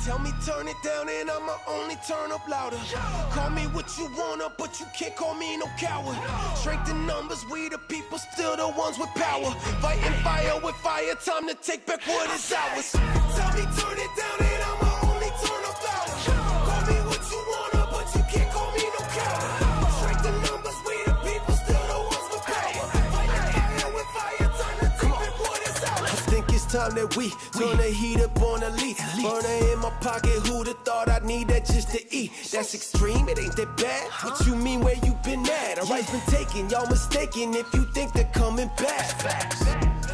Tell me turn it down and I'ma only turn up louder. Call me what you wanna, but you can't call me no coward. Strength in numbers, we the people, still the ones with power. Fighting fire with fire, time to take back what is ours. Tell me turn it down and I'ma only turn up louder. Call me what you wanna, but you can't call me no coward. Strength in numbers, we the people, still the ones with power. Fighting fire with fire, time to take back what is ours. I think it's time that we turn the heat up on elite. Burner in my pocket, who'da thought I'd need that just to eat? That's extreme, it ain't that bad. What you mean, where you been at? Our rights been taken, y'all mistaken if you think they're coming back.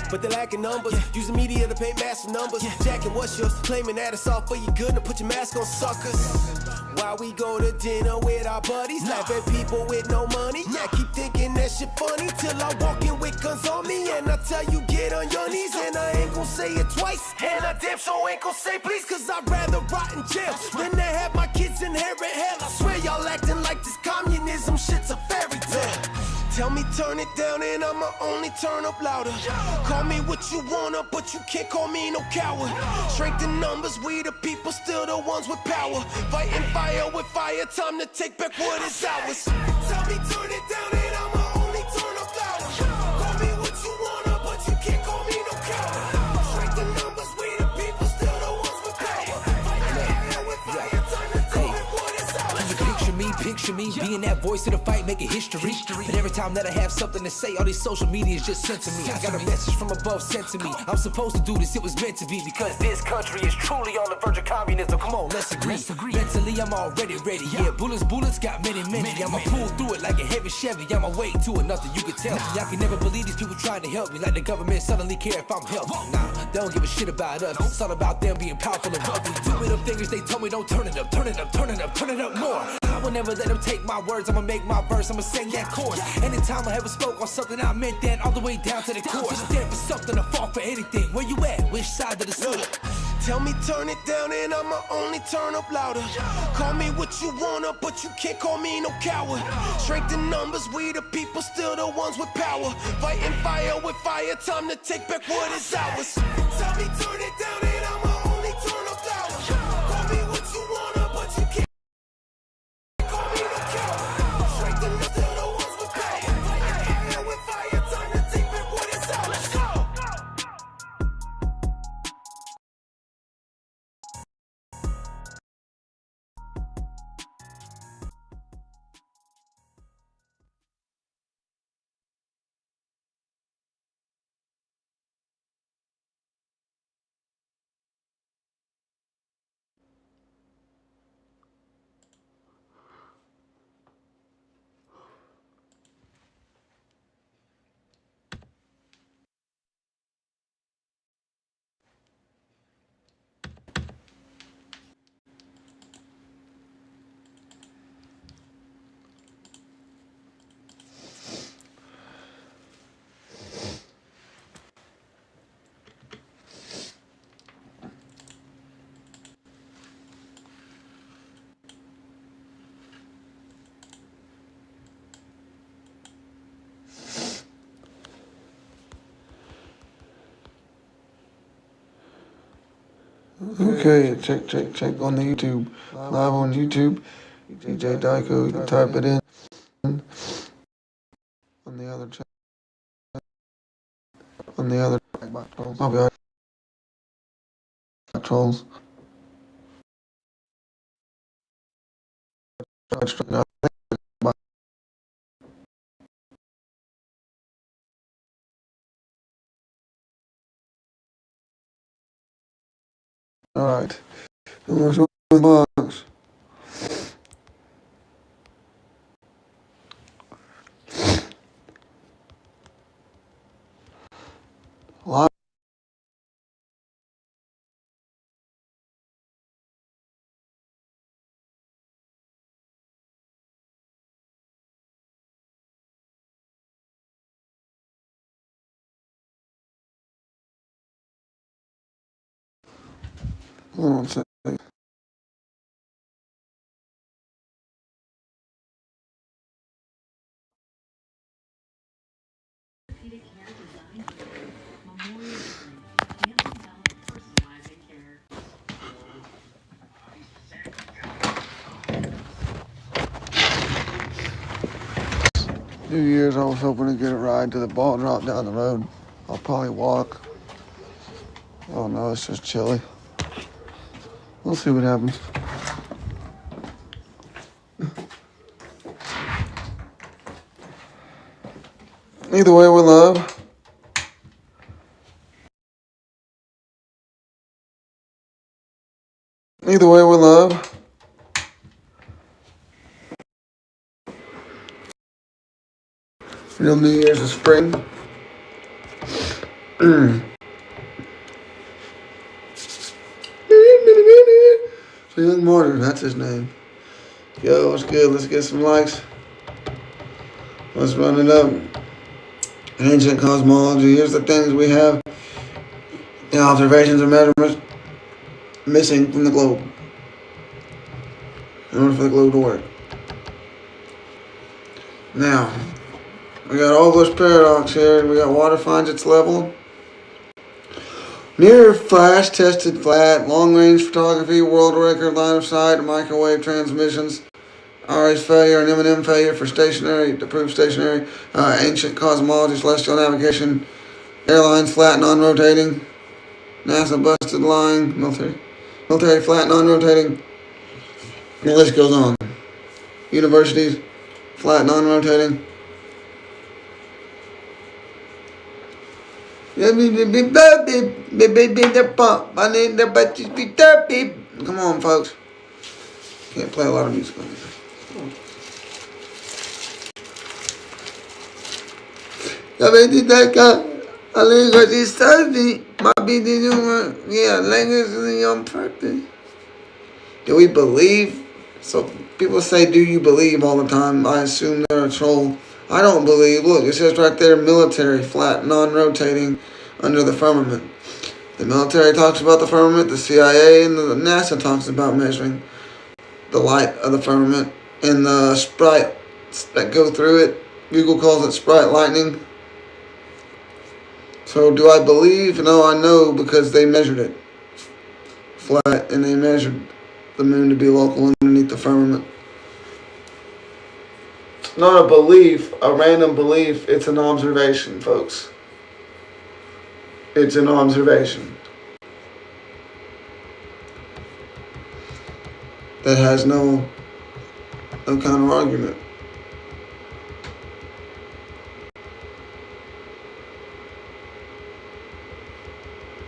But they're lacking numbers, using media to paint massive numbers. Jacking what's yours, claiming that it's all for your good, and put your mask on, suckers. While we go to dinner with our buddies, laugh at people with no money. Yeah, keep thinking that shit funny till I walk in with guns on me, and I tell you get on your knees, and I ain't gon' say it twice, and I damn sure ain't gon' say please, cause I'd rather rot in jail than to have my kids inherit hell. I swear y'all acting like this communism shit's a fairy tale. Tell me turn it down and I'ma only turn up louder. Call me what you wanna, but you can't call me no coward. Strength in numbers, we the people, still the ones with power. Fighting fire with fire, time to take back what is ours. Tell me turn it down and I'ma only turn up louder. Call me what you wanna, but you can't call me no coward. Strength in numbers, we the people, still the ones with power. Fighting fire with fire, time to take back what is ours. Picture me being that voice of the fight, making history. But every time that I have something to say, all these social media is just sent to me. I got a message from above sent to me. I'm supposed to do this, it was meant to be, because this country is truly on the verge of communism. Come on, let's agree. Mentally, I'm already ready. Yeah, bullets got many. I'ma pull through it like a heavy Chevy. I'm way to it, nothing you can tell me. I can never believe these people trying to help me, like the government suddenly care if I'm healthy. Nah, they don't give a shit about us. It's all about them being powerful and wealthy. Two middle fingers, they told me don't turn it up more. I will never let them take my words, I'ma make my verse, I'ma sing that chorus. Anytime I ever spoke on something, I meant that all the way down to the core. Stand for something or fall for anything. Where you at? Which side of the sword? Tell me turn it down and I'ma only turn up louder. Call me what you wanna, but you can't call me no coward. Strength in numbers, we the people, still the ones with power. Fighting fire with fire, time to take back what is ours. Tell me turn it down and I'ma only turn up louder. Call me what you wanna, but you can't call me no coward. Strength in numbers, still the ones with power. Fighting fire with fire, time to take back what is ours. Let's go! Okay, check on the YouTube. Live on YouTube. DJ Dyko, you can type it in. On the other chat. On the other. I'll be on trolls. Alright. Bugs. Live. Hold on a second. New Year's, I was hoping to get a ride to the ball drop down the road. I'll probably walk. Oh no, it's just chilly. We'll see what happens. Either way, we're love. Either way, we're love. Real New Year's is spring. So Young Martyr, that's his name. Yo, what's good? Let's get some likes. Let's run it up. Ancient cosmology. Here's the things we have. The observations and measurements missing from the globe in order for the globe to work. Now, we got all this paradox here. We got water finds its level. Near flash tested flat, long range photography, world record line of sight, microwave transmissions. RS failure and M&M failure for stationary, to prove stationary. Ancient cosmology, celestial navigation. Airlines flat, non-rotating. NASA busted line, military flat, non-rotating. The list goes on. Universities, flat, non-rotating. Come on, folks. Can't play a lot of music on this. Yeah, language on purpose. Do we believe? So people say, do you believe all the time? I assume they're a troll. I don't believe. Look, it says right there, military, flat, non-rotating, under the firmament. The military talks about the firmament. The CIA and the NASA talks about measuring the light of the firmament and the sprites that go through it. Google calls it sprite lightning. So do I believe? No, I know because they measured it flat and they measured the moon to be local underneath the firmament. It's not a belief, a random belief. It's an observation, folks. It's an observation that has no counter argument.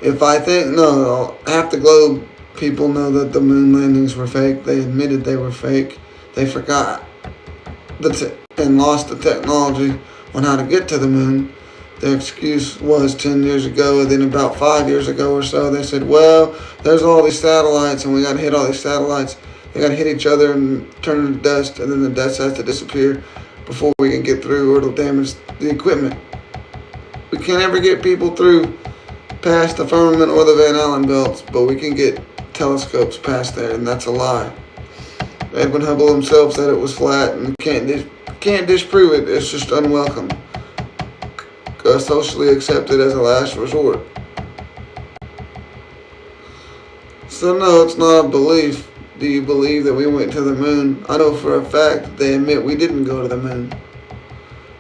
If I think, no, half the globe people know that the moon landings were fake. They admitted they were fake. They forgot and lost the technology on how to get to the moon. Their excuse was 10 years ago, and then about 5 years ago or so, they said, well, there's all these satellites, and we got to hit all these satellites. They got to hit each other and turn into dust, and then the dust has to disappear before we can get through, or it'll damage the equipment. We can't ever get people through past the firmament or the Van Allen belts, but we can get telescopes past there, and that's a lie. Edwin Hubble himself said it was flat, and can't disprove it. It's just unwelcome. Socially accepted as a last resort. So no, it's not a belief. Do you believe that we went to the moon? I know for a fact that they admit we didn't go to the moon.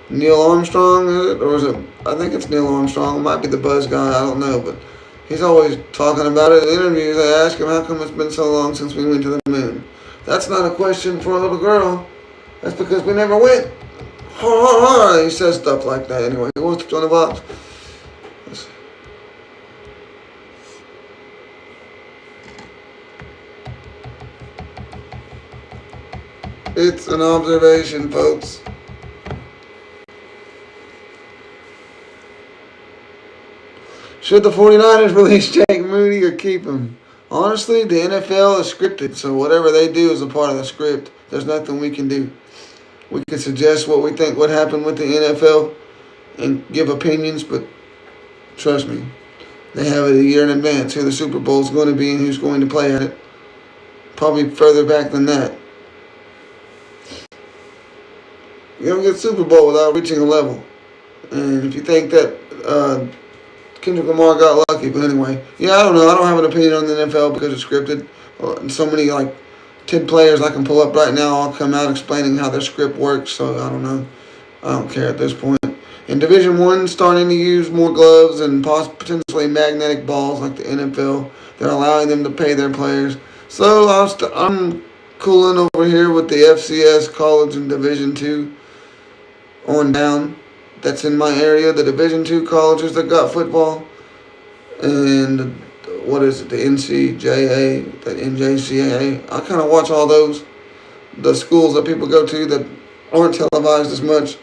Neil Armstrong, is it? Or is it? I think it's Neil Armstrong. It might be the buzz guy. I don't know, but he's always talking about it in interviews. They ask him, how come it's been so long since we went to the moon? That's not a question for a little girl. That's because we never went. He says stuff like that anyway. He wants to join the box. It's an observation, folks. Should the 49ers release Jake Moody or keep him? Honestly, the NFL is scripted, so whatever they do is a part of the script. There's nothing we can do. We can suggest what we think would happen with the NFL and give opinions, but trust me, they have it a year in advance who the Super Bowl is going to be and who's going to play at it. Probably further back than that. You don't get Super Bowl without reaching a level. And if you think that Kendrick Lamar got lucky, but anyway, yeah, I don't know. I don't have an opinion on the NFL because it's scripted. And so many, 10 players I can pull up right now all come out explaining how their script works, so I don't know. I don't care at this point. In Division One, starting to use more gloves and potentially magnetic balls like the NFL. They're allowing them to pay their players. So I'm cooling over here with the FCS college and Division Two on down. That's in my area. The Division Two colleges that got football, and what is it? The NCJA, the NJCAA. I kind of watch all those. The schools that people go to that aren't televised as much.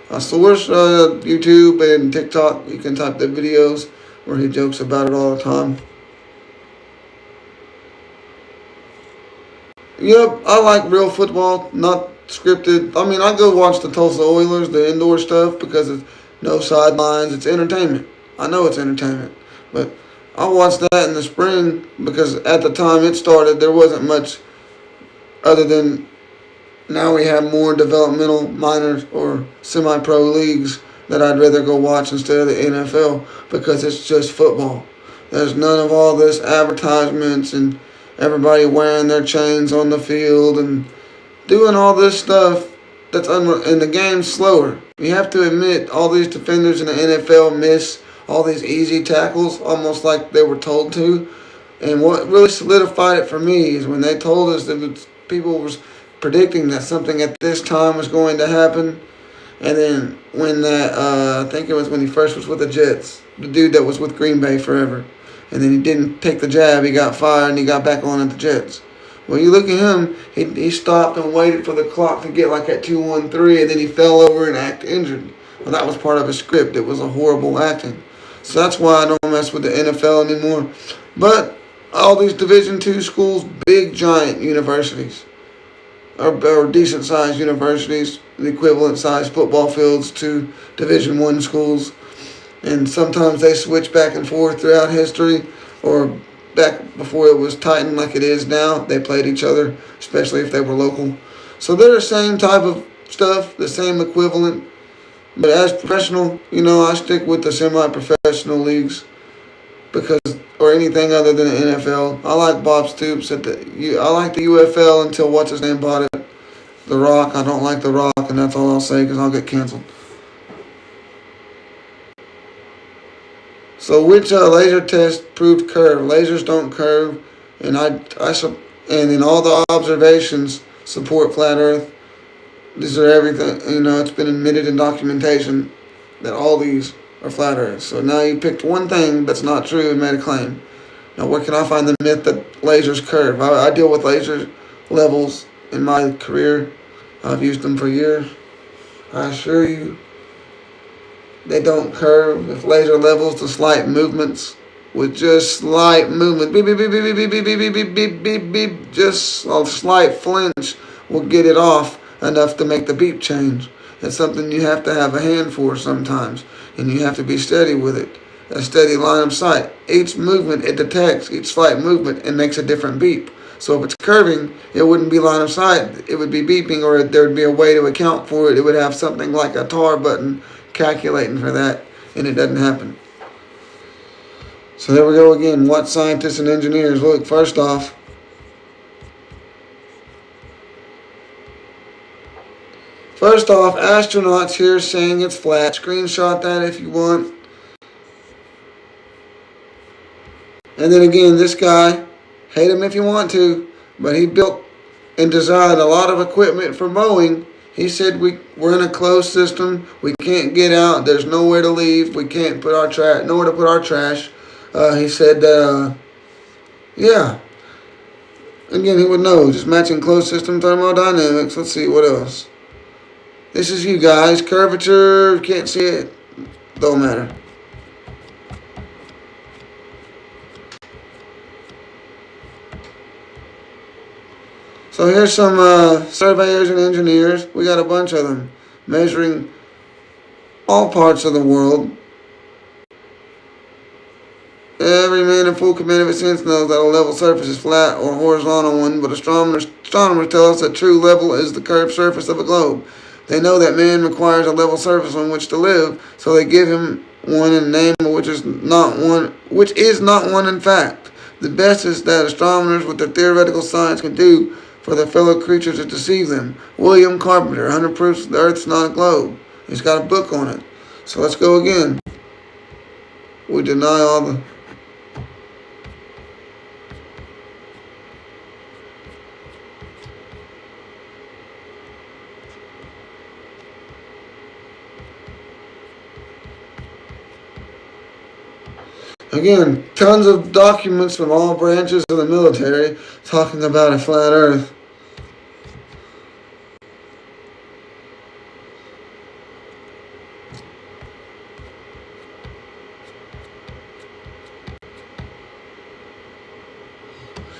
I source YouTube and TikTok. You can type the videos where he jokes about it all the time. Yep, I like real football, not scripted. I mean, I go watch the Tulsa Oilers, the indoor stuff, because it's no sidelines. It's entertainment. I know it's entertainment. But I watched that in the spring because at the time it started, there wasn't much other than now we have more developmental minors or semi-pro leagues that I'd rather go watch instead of the NFL because it's just football. There's none of all this advertisements and everybody wearing their chains on the field and doing all this stuff that's and the game's slower. You have to admit all these defenders in the NFL miss all these easy tackles almost like they were told to. And what really solidified it for me is when they told us that people was predicting that something at this time was going to happen. And then when that, I think it was when he first was with the Jets, the dude that was with Green Bay forever. And then he didn't take the jab, he got fired, and he got back on at the Jets. Well, you look at him, he stopped and waited for the clock to get like at 2-1-3, and then he fell over and acted injured. Well, that was part of his script. It was a horrible acting. So that's why I don't mess with the NFL anymore. But all these Division II schools, big, giant universities, or decent-sized universities, the equivalent-sized football fields to Division I schools. And sometimes they switch back and forth throughout history, or back before it was Titan like it is now. They played each other, especially if they were local. So they're the same type of stuff, the same equivalent. But as professional, I stick with the semi-professional leagues because, or anything other than the NFL. I like Bob Stoops I like the UFL until what's his name bought it, The Rock. I don't like The Rock, and that's all I'll say because I'll get canceled. So which laser test proved curve? Lasers don't curve, and and in all the observations support flat Earth. These are everything. It's been admitted in documentation that all these are flat Earth. So now you picked one thing that's not true and made a claim. Now where can I find the myth that lasers curve? I deal with laser levels in my career. I've used them for years. I assure you, they don't curve. If laser levels to slight movements, with just slight movement, beep, beep, beep, beep, beep, beep, beep, beep, beep, beep, beep, beep, just a slight flinch will get it off enough to make the beep change. It's something you have to have a hand for sometimes, and you have to be steady with it. A steady line of sight. Each movement it detects, each slight movement, it makes a different beep. So if it's curving, it wouldn't be line of sight. It would be beeping, or there would be a way to account for it. It would have something like a tar button calculating for that, and it doesn't happen. So there we go again. What scientists and engineers? Look, first off, astronauts here saying it's flat. Screenshot that if you want. And then again, this guy, hate him if you want to, but he built and designed a lot of equipment for Boeing. He said we're in a closed system. We can't get out. There's nowhere to leave. We can't put our nowhere to put our trash. He said, yeah. Again, he would know. Just matching closed system thermodynamics. Let's see, what else? This is you guys. Curvature, can't see it. Don't matter. So here's some surveyors and engineers. We got a bunch of them measuring all parts of the world. Every man in full command of his sense knows that a level surface is flat or a horizontal one, but astronomers tell us that true level is the curved surface of a globe. They know that man requires a level surface on which to live, so they give him one and name which is not one in fact. The best is that astronomers with their theoretical science can do for their fellow creatures to deceive them. William Carpenter, 100 Proofs the Earth's Not a Globe. He's got a book on it. So let's go again. We deny all the... Again, tons of documents from all branches of the military talking about a flat earth.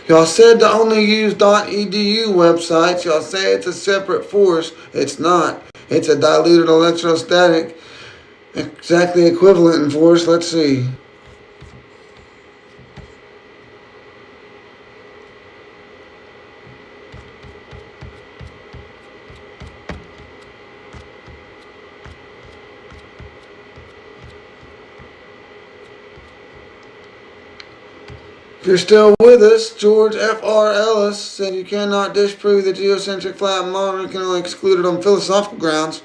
Y'all said to only use .edu websites. Y'all say it's a separate force. It's not. It's a diluted electrostatic, exactly equivalent in force. Let's see. If you're still with us, George F.R. Ellis said you cannot disprove the geocentric flat model. You can only exclude it on philosophical grounds.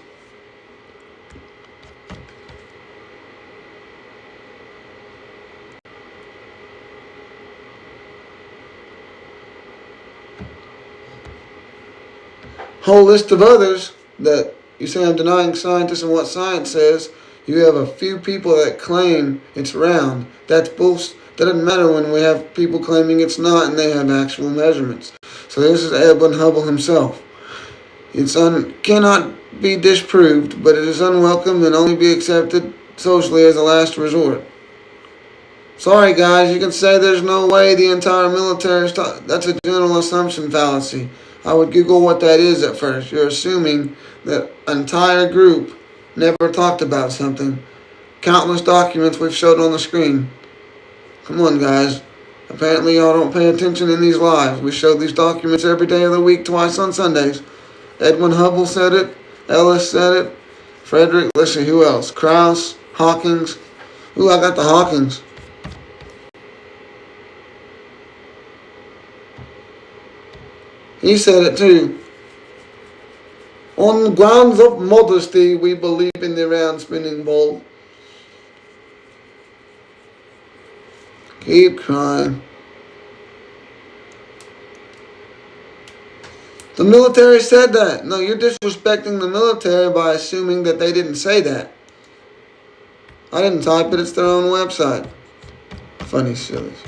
Whole list of others that you say I'm denying scientists and what science says. You have a few people that claim it's round. That's bullshit. That doesn't matter when we have people claiming it's not and they have actual measurements. So this is Edwin Hubble himself. It cannot be disproved, but it is unwelcome and only be accepted socially as a last resort. Sorry guys, you can say there's no way the entire military that's a general assumption fallacy. I would Google what that is at first. You're assuming that an entire group never talked about something. Countless documents we've showed on the screen. Come on, guys. Apparently y'all don't pay attention in these lives. We show these documents every day of the week, twice on Sundays. Edwin Hubble said it. Ellis said it. Frederick, let's see, who else? Krauss, Hawkins. Ooh, I got the Hawkins. He said it too. On grounds of modesty, we believe in the round spinning ball. Keep crying. The military said that. No, you're disrespecting the military by assuming that they didn't say that. I didn't type it. It's their own website. Funny sillies.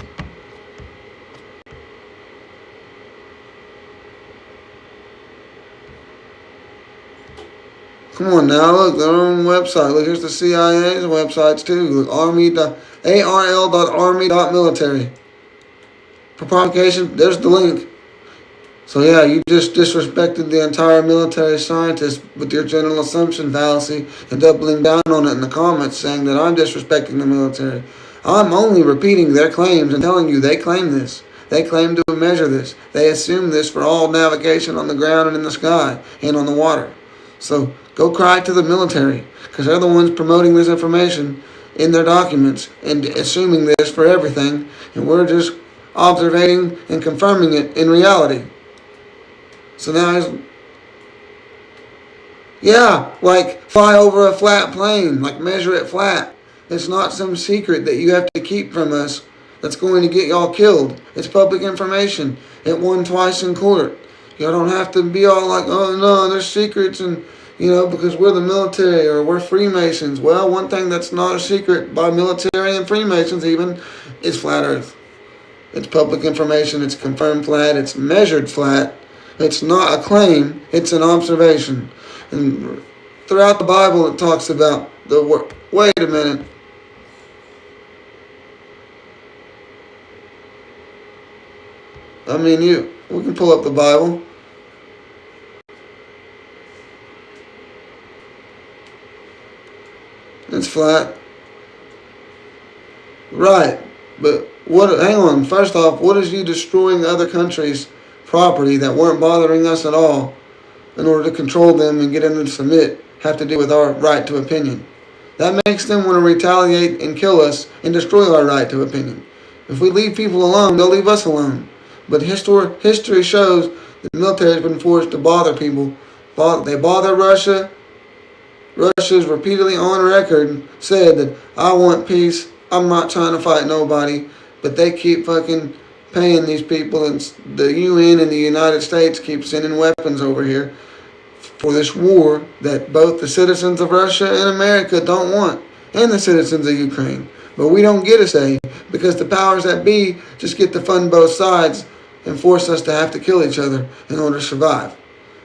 Come on now, look, their own website. Look, here's the CIA's websites too. Look, arl.army.military. For propagation, there's the link. So yeah, you just disrespected the entire military scientists with your general assumption fallacy and doubling down on it in the comments saying that I'm disrespecting the military. I'm only repeating their claims and telling you they claim this. They claim to measure this. They assume this for all navigation on the ground and in the sky and on the water. So go cry to the military, because they're the ones promoting this information in their documents and assuming this for everything, and we're just observing and confirming it in reality. So now, yeah, like fly over a flat plane, like measure it flat. It's not some secret that you have to keep from us that's going to get y'all killed. It's public information. It won twice in court. Y'all don't have to be all like, oh no, there's secrets and, you know, because we're the military or we're Freemasons. Well, one thing that's not a secret by military and Freemasons even is flat earth. It's public information. It's confirmed flat. It's measured flat. It's not a claim. It's an observation. And throughout the Bible it talks about the word. Wait a minute. I mean, we can pull up the Bible. It's flat. Right. But hang on. First off, what is you destroying other countries' property that weren't bothering us at all in order to control them and get them to submit have to do with our right to opinion? That makes them want to retaliate and kill us and destroy our right to opinion. If we leave people alone, they'll leave us alone. But history shows The military has been forced to bother people. They bother Russia. Russia's repeatedly on record said that I want peace. I'm not trying to fight nobody. But they keep fucking paying these people, and the UN and the United States keep sending weapons over here for this war that both the citizens of Russia and America don't want, and the citizens of Ukraine. But we don't get a say because the powers that be just get to fund both sides and force us to have to kill each other in order to survive.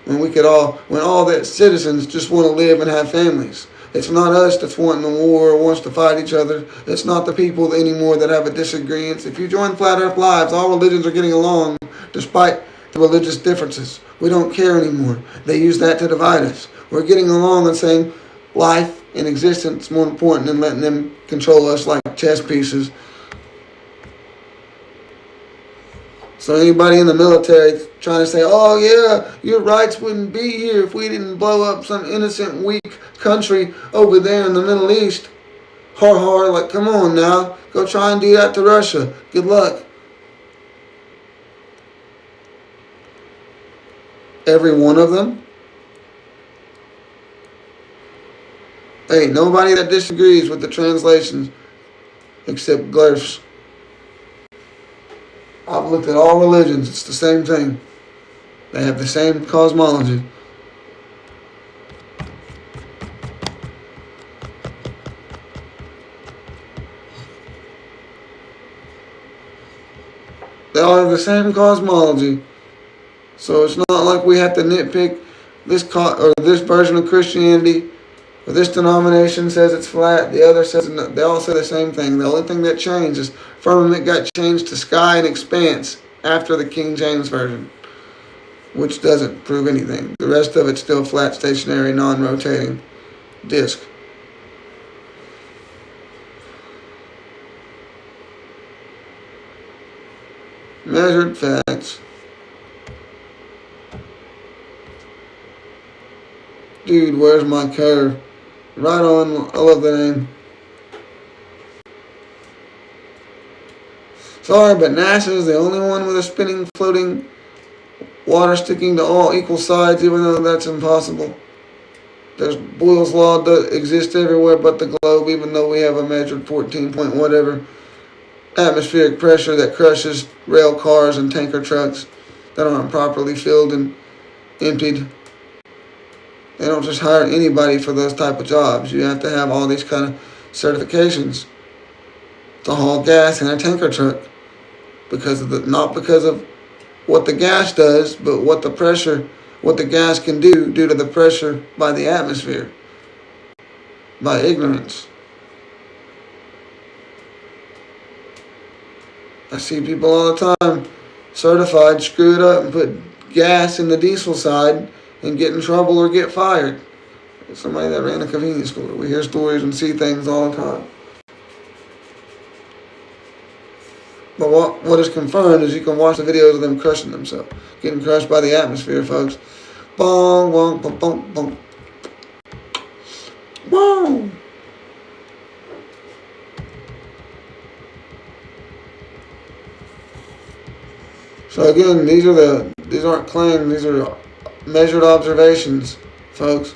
When all the citizens just want to live and have families. It's not us that's wanting the war or wants to fight each other. It's not the people anymore that have a disagreement. If you join Flat Earth Lives, all religions are getting along despite the religious differences. We don't care anymore. They use that to divide us. We're getting along and saying life and existence is more important than letting them control us like chess pieces. So anybody in the military trying to say, oh yeah, your rights wouldn't be here if we didn't blow up some innocent, weak country over there in the Middle East. Har har, like, come on now. Go try and do that to Russia. Good luck. Every one of them. Hey, nobody that disagrees with the translations except Glurfs. I've looked at all religions. It's the same thing. They have the same cosmology. They all have the same cosmology. So it's not like we have to nitpick this version of Christianity, or this denomination says it's flat, the other says no. They all say the same thing. The only thing that changed is firmament got changed to sky and expanse after the King James Version, which doesn't prove anything. The rest of it's still flat, stationary, non-rotating disc. Measured facts. Dude, where's my curve? Right on. I love the name. Sorry, but NASA is the only one with a spinning, floating water sticking to all equal sides, even though that's impossible. There's Boyle's Law that exists everywhere but the globe, even though we have a measured 14 point whatever atmospheric pressure that crushes rail cars and tanker trucks that aren't properly filled and emptied. They don't just hire anybody for those type of jobs. You have to have all these kind of certifications to haul gas in a tanker truck, not because of what the gas does, but what the gas can do due to the pressure by the atmosphere, by ignorance. I see people all the time certified, screw it up and put gas in the diesel side and get in trouble or get fired. Somebody that ran a convenience store. We hear stories and see things all the time. But what is confirmed is you can watch the videos of them crushing themselves, getting crushed by the atmosphere, folks. Bong, bong, bong, bong, bong. Whoa! So again, these aren't claims, these are measured observations, folks.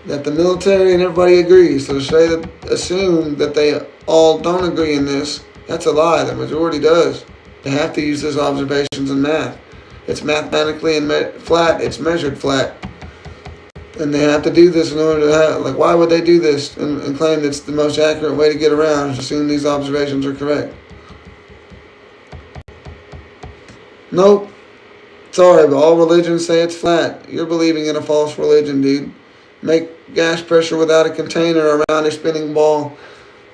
That the military and everybody agrees. So to assume that they all don't agree in this, that's a lie. The majority does. They have to use those observations in math. It's mathematically flat. It's measured flat. And they have to do this in order to have, why would they do this and claim it's the most accurate way to get around is assume these observations are correct? Nope. Sorry, but all religions say it's flat. You're believing in a false religion, dude. Make gas pressure without a container around a spinning ball,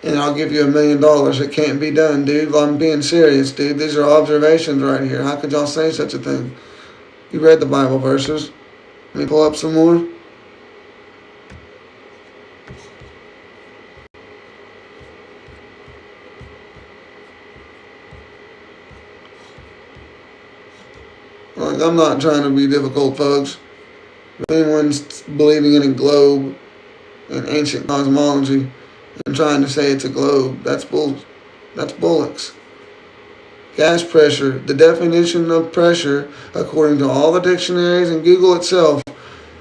and I'll give you $1 million. It can't be done, dude. I'm being serious, dude. These are observations right here. How could y'all say such a thing? You read the Bible verses. Let me pull up some more. I'm not trying to be difficult, folks. If anyone's believing in a globe and ancient cosmology and trying to say it's a globe, that's bullocks. Gas pressure. The definition of pressure, according to all the dictionaries and Google itself,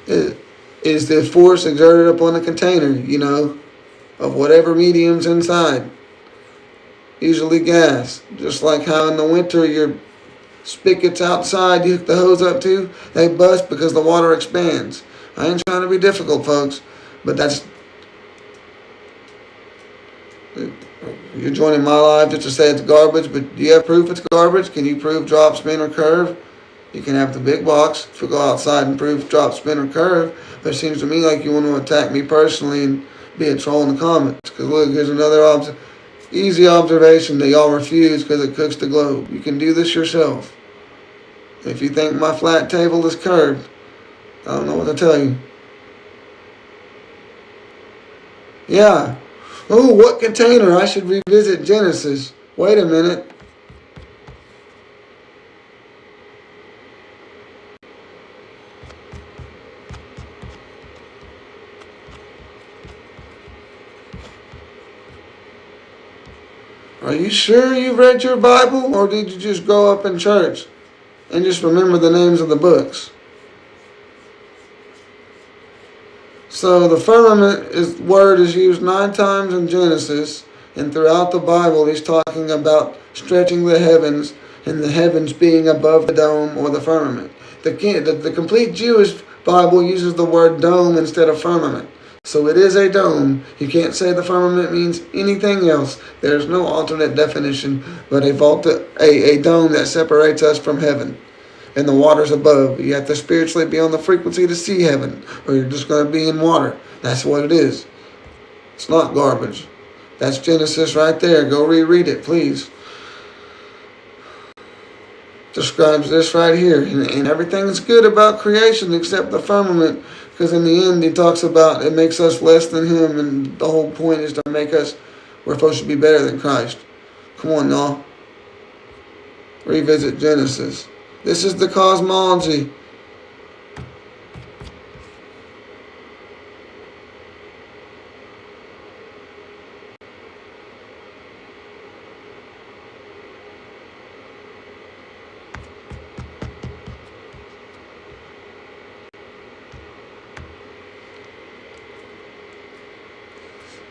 is the force exerted upon the container, of whatever medium's inside. Usually gas. Just like how in the winter your spigots outside you hook the hose up to, they bust because the water expands. I ain't trying to be difficult, folks, but you're joining my live just to say it's garbage, but do you have proof it's garbage? Can you prove drop, spin, or curve? You can have the big box if we go outside and prove drop, spin, or curve, but it seems to me like you want to attack me personally and be a troll in the comments. Because look, here's another easy observation that y'all refuse because it cooks the globe. You can do this yourself. If you think my flat table is curved, I don't know what to tell you. Yeah. Oh, what container? I should revisit Genesis. Wait a minute. Are you sure you've read your Bible, or did you just grow up in church and just remember the names of the books? So the firmament word is used 9 times in Genesis, and throughout the Bible he's talking about stretching the heavens, and the heavens being above the dome or the firmament. The complete Jewish Bible uses the word dome instead of firmament. So it is a dome. You can't say the firmament means anything else. There's no alternate definition but a dome that separates us from heaven and the waters above. You have to spiritually be on the frequency to see heaven, or you're just going to be in water. That's what it is. It's not garbage. That's Genesis right there. Go reread it, please. Describes this right here. And everything's good about creation except the firmament. Because in the end, he talks about it makes us less than him, and the whole point is to make us, we're supposed to be better than Christ. Come on, y'all. Revisit Genesis. This is the cosmology.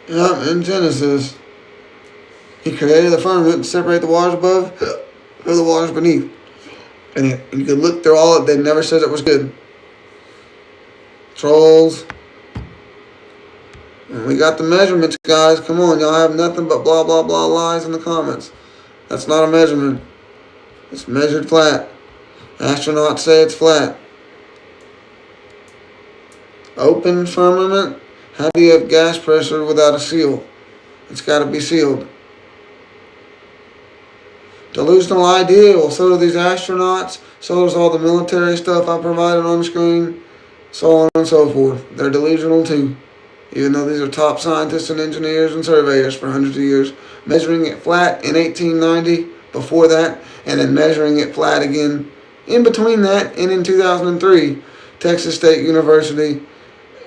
Yep, in Genesis, he created the firmament to separate the waters above from the waters beneath. And you can look through all of it. They never said it was good. Trolls. And we got the measurements, guys. Come on, y'all have nothing but blah, blah, blah lies in the comments. That's not a measurement. It's measured flat. Astronauts say it's flat. Open firmament. How do you have gas pressure without a seal? It's got to be sealed. Delusional idea. Well, so do these astronauts. So does all the military stuff I provided on the screen. So on and so forth. They're delusional too. Even though these are top scientists and engineers and surveyors for hundreds of years. Measuring it flat in 1890, before that, and then measuring it flat again in between that and in 2003. Texas State University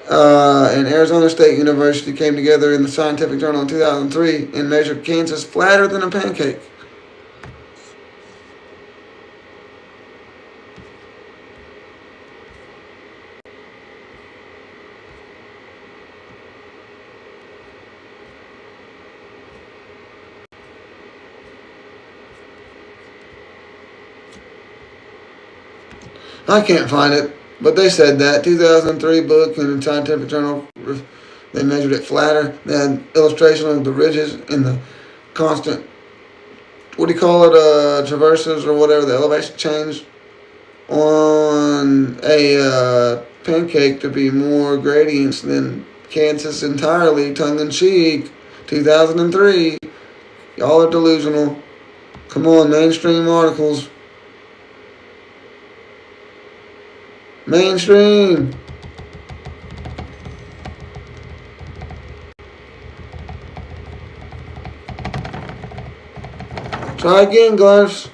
and Arizona State University came together in the Scientific Journal in 2003 and measured Kansas flatter than a pancake. I can't find it, but they said that 2003 book in the Scientific Journal. They measured it flatter. They had illustration of the ridges and the constant, what do you call it, traverses or whatever, the elevation change on a pancake to be more gradients than Kansas entirely, tongue-in-cheek. 2003. Y'all are delusional. Come on, mainstream articles. Mainstream. Try again, Glarfs.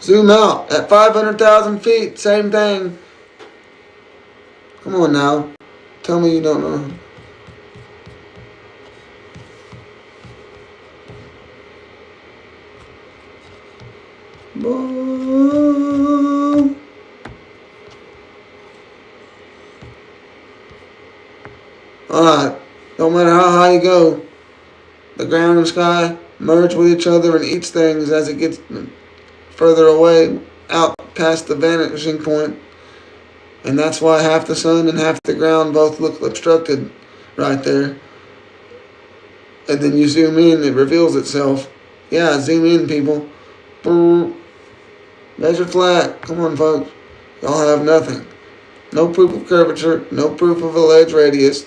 Zoom out at 500,000 feet. Same thing. Come on now. Tell me you don't know. Boom. Alright, no matter how high you go, the ground and sky merge with each other and each things as it gets further away, out past the vanishing point. And that's why half the sun and half the ground both look obstructed right there. And then you zoom in, it reveals itself. Yeah, zoom in, people. Measure flat. Come on, folks. Y'all have nothing. No proof of curvature, no proof of a ledge radius,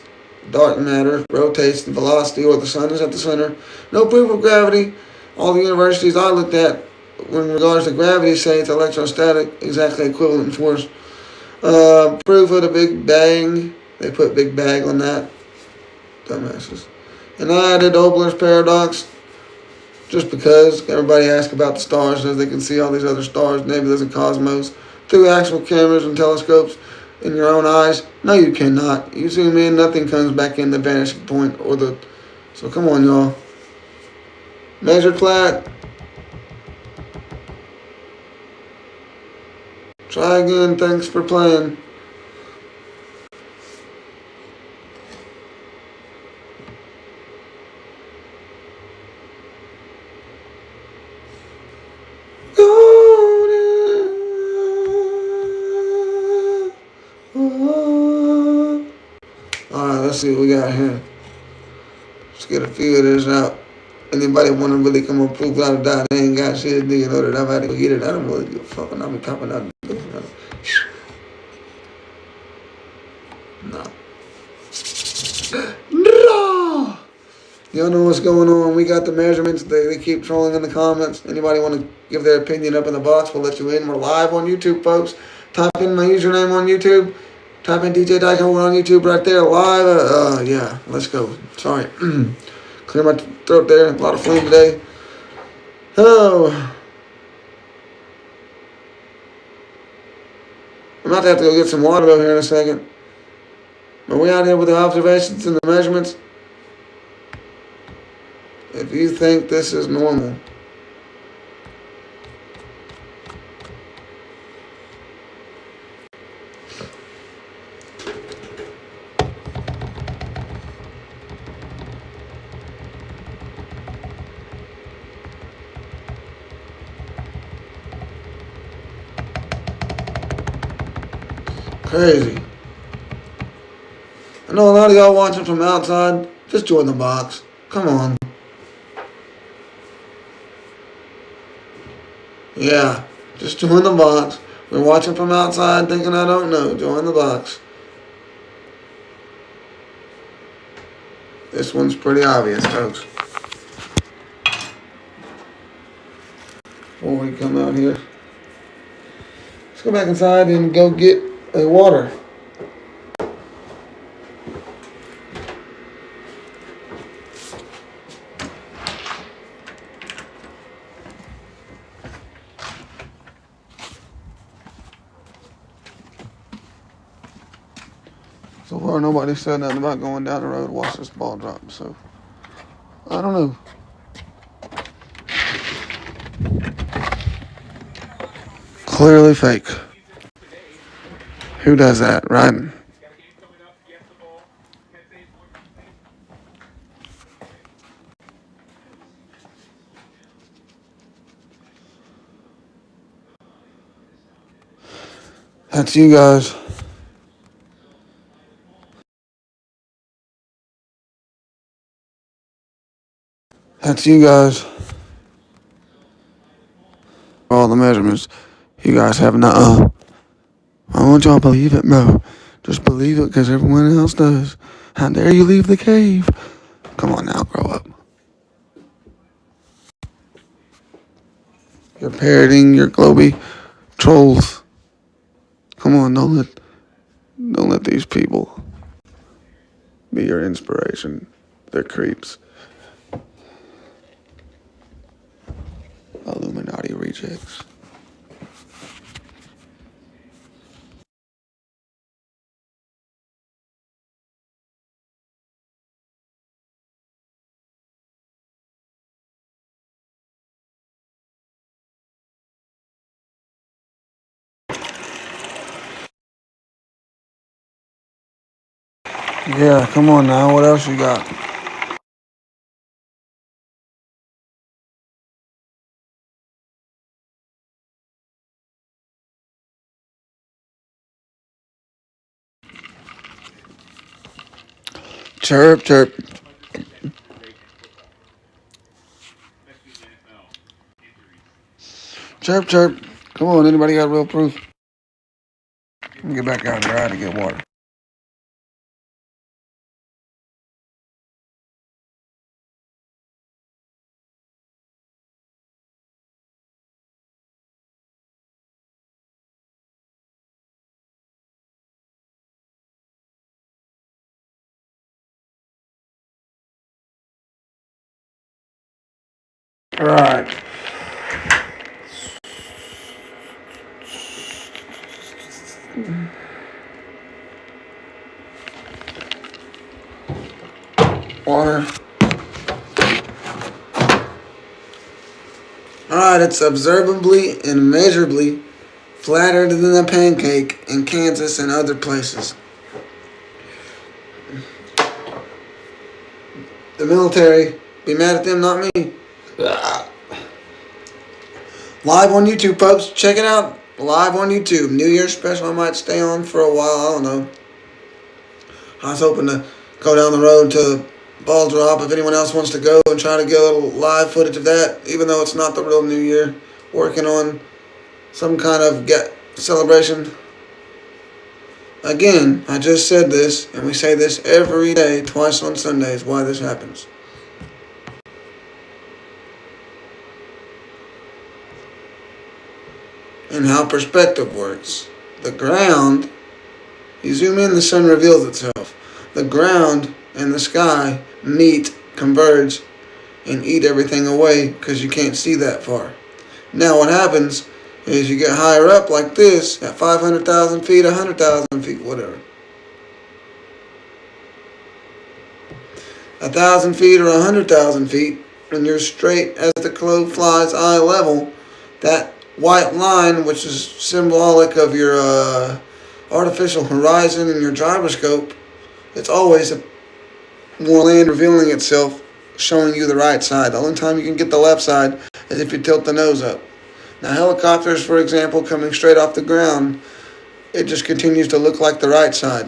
dark matter, rotation, velocity, or the sun is at the center. No proof of gravity. All the universities I looked at in regards to gravity say it's electrostatic, exactly equivalent in force. Proof of the Big Bang. They put Big Bang on that. Dumbasses. And I added Doppler's paradox just because everybody asks about the stars so they can see all these other stars, nebulas, and cosmos through actual cameras and telescopes in your own eyes. No, you cannot. You zoom in, nothing comes back in the vanishing point or the. So come on, y'all. Measure flat. Try again. Thanks for playing. Alright, let's see what we got here. Let's get a few of this out. Anybody want to really come up proof without a doubt? They ain't got shit, do you know that I'm about to go get it? I don't really give a fuck, and I'll be popping out. No. No. Y'all know what's going on. We got the measurements. They keep trolling in the comments. Anybody want to give their opinion up in the box, we'll let you in. We're live on YouTube, folks. Type in my username on YouTube. Type in DJ Dyko. We're on YouTube right there, live. Yeah, let's go. Sorry. Clear my throat there. A lot of phlegm today. Oh. I'm about to have to go get some water over here in a second. But we out here with the observations and the measurements. If you think this is normal, crazy. I know a lot of y'all watching from outside. Just join the box. Come on. Yeah, just join the box. We're watching from outside thinking I don't know. Join the box. This one's pretty obvious, folks. Before we come out here, let's go back inside and go get a water. So far, nobody said nothing about going down the road to watch this ball drop, so I don't know. Clearly fake. Who does that, right? That's you guys. That's you guys. All the measurements. You guys have not. I want y'all to believe it, bro. Just believe it because everyone else does. How dare you leave the cave? Come on now, grow up. You're parroting your globy trolls. Come on, don't let these people be your inspiration. They're creeps. Illuminati rejects. Yeah, come on now. What else you got? Chirp, chirp. Chirp, chirp. Come on, anybody got real proof? Let me get back out there. I had to get water. All right. Water. Alright, it's observably and measurably flatter than a pancake in Kansas and other places. The military, be mad at them, not me. Live on YouTube, folks. Check it out. Live on YouTube. New Year's special. I might stay on for a while. I don't know. I was hoping to go down the road to Ball Drop if anyone else wants to go and try to get a little live footage of that, even though it's not the real New Year. Working on some kind of celebration. Again, I just said this, and we say this every day, twice on Sundays, why this happens. And how perspective works. The ground, you zoom in, the sun reveals itself. The ground and the sky meet, converge, and eat everything away because you can't see that far. Now what happens is you get higher up like this at 500,000 feet, 100,000 feet, whatever. 1,000 feet or 100,000 feet, and you're straight as the crow flies eye level. That white line, which is symbolic of your artificial horizon and your gyroscope, it's always more land revealing itself, showing you the right side. The only time you can get the left side is if you tilt the nose up. Now helicopters, for example, coming straight off the ground, it just continues to look like the right side.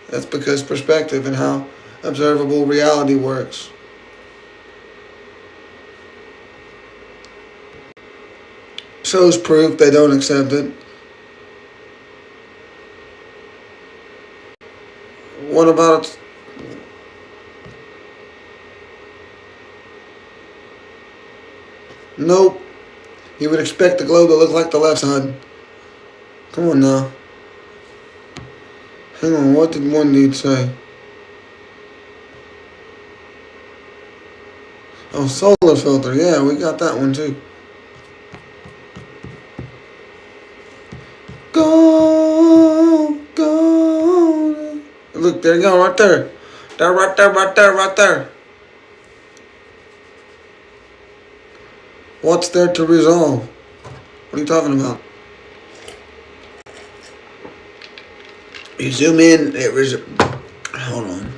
That's because perspective and how observable reality works. Shows proof, they don't accept it. What about it? Nope. You would expect the globe to look like the left side. Come on now. Hang on, what did one dude say? Oh, solar filter. Yeah, we got that one too. Go, go. Look, there you go, right there. There, right there, right there, right there. What's there to resolve? What are you talking about? You zoom in, hold on.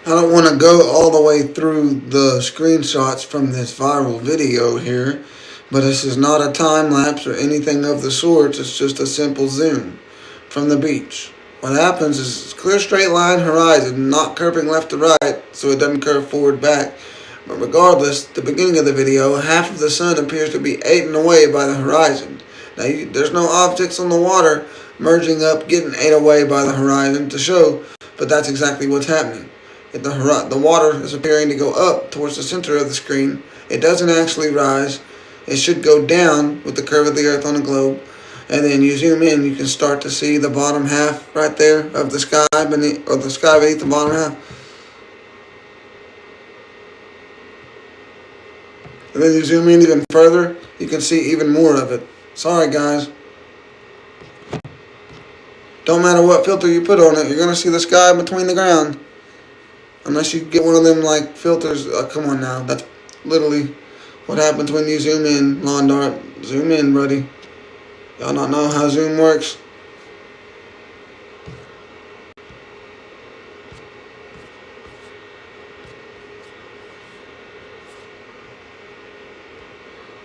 I don't want to go all the way through the screenshots from this viral video here, but this is not a time lapse or anything of the sorts. It's just a simple zoom from the beach. What happens is it's clear straight line horizon, not curving left to right, so it doesn't curve forward back. But regardless, the beginning of the video, half of the sun appears to be eaten away by the horizon. Now, there's no objects on the water merging up, getting ate away by the horizon to show, but that's exactly what's happening. If the water is appearing to go up towards the center of the screen, it doesn't actually rise. It should go down with the curve of the Earth on the globe. And then you zoom in, you can start to see the bottom half right there of the sky beneath, or the sky beneath the bottom half. And then you zoom in even further, you can see even more of it. Sorry, guys. Don't matter what filter you put on it, you're gonna see the sky between the ground. Unless you get one of them like filters. Come on now, that's literally what happens when you zoom in, Lawn Dart. Zoom in, buddy. Y'all not know how zoom works?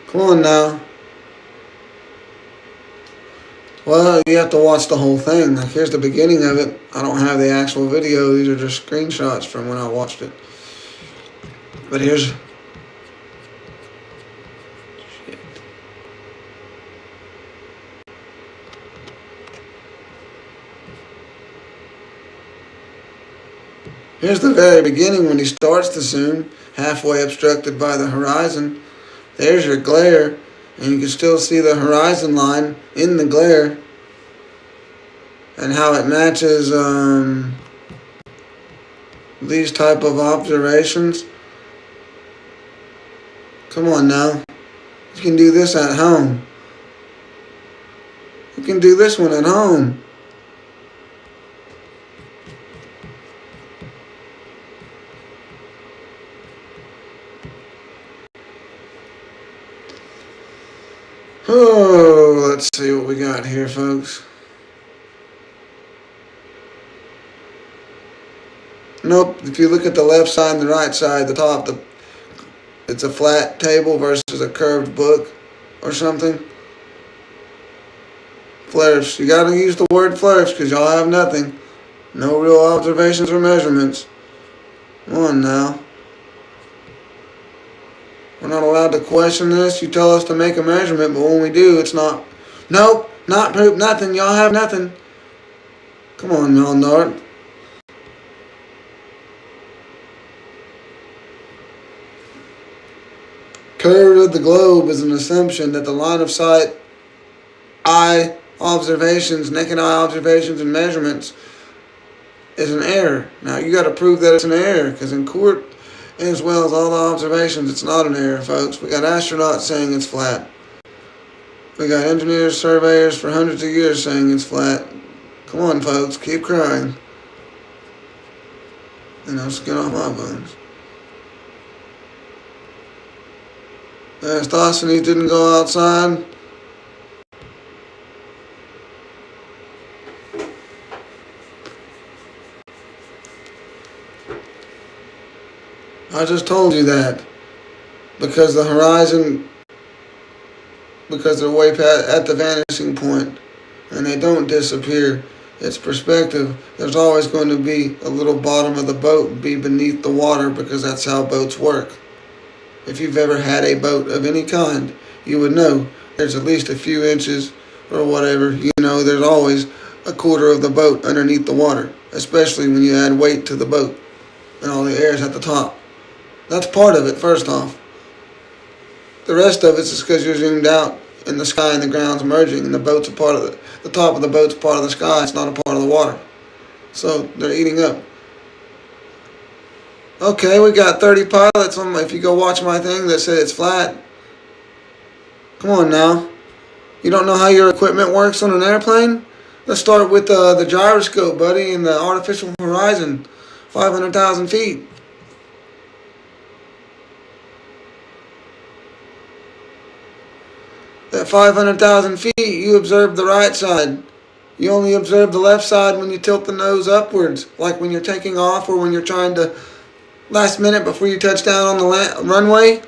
Come on now. Well, you have to watch the whole thing. Like, here's the beginning of it. I don't have the actual video. These are just screenshots from when I watched it. But here's... Shit. Here's the very beginning when he starts to zoom, halfway obstructed by the horizon. There's your glare. And you can still see the horizon line in the glare. And how it matches these type of observations. Come on now. You can do this at home. You can do this one at home. Oh, let's see what we got here, folks. Nope, if you look at the left side and the right side, the top, it's a flat table versus a curved book or something. Flourish. You gotta use the word flourish because y'all have nothing. No real observations or measurements. Come on now. We're not allowed to question this. You tell us to make a measurement, but when we do, it's not. Nope, not proof, nothing. Y'all have nothing. Come on, Lawn Dart. Curve of the globe is an assumption that the line of sight, eye observations, naked eye observations and measurements is an error. Now, you got to prove that it's an error, because in court, as well as all the observations, it's not an error, folks. We got astronauts saying it's flat. We got engineers, surveyors for hundreds of years saying it's flat. Come on, folks, keep crying. Skin off my bones. Eratosthenes didn't go outside. I just told you that. Because the horizon, because they're way past at the vanishing point and they don't disappear. It's perspective. There's always going to be a little bottom of the boat be beneath the water, because that's how boats work. If you've ever had a boat of any kind, you would know there's at least a few inches or whatever. There's always a quarter of the boat underneath the water, especially when you add weight to the boat and all the air is at the top. That's part of it, first off. The rest of it's just because you're zoomed out and the sky and the ground's merging, and the boat's a part of the top of the boat's part of the sky. It's not a part of the water. So they're eating up. Okay, we got 30 pilots on if you go watch my thing that said it's flat. Come on now. You don't know how your equipment works on an airplane? Let's start with the gyroscope, buddy, and the artificial horizon, 500,000 feet. At 500,000 feet, you observe the right side. You only observe the left side when you tilt the nose upwards, like when you're taking off or when you're trying to last minute before you touch down on the runway.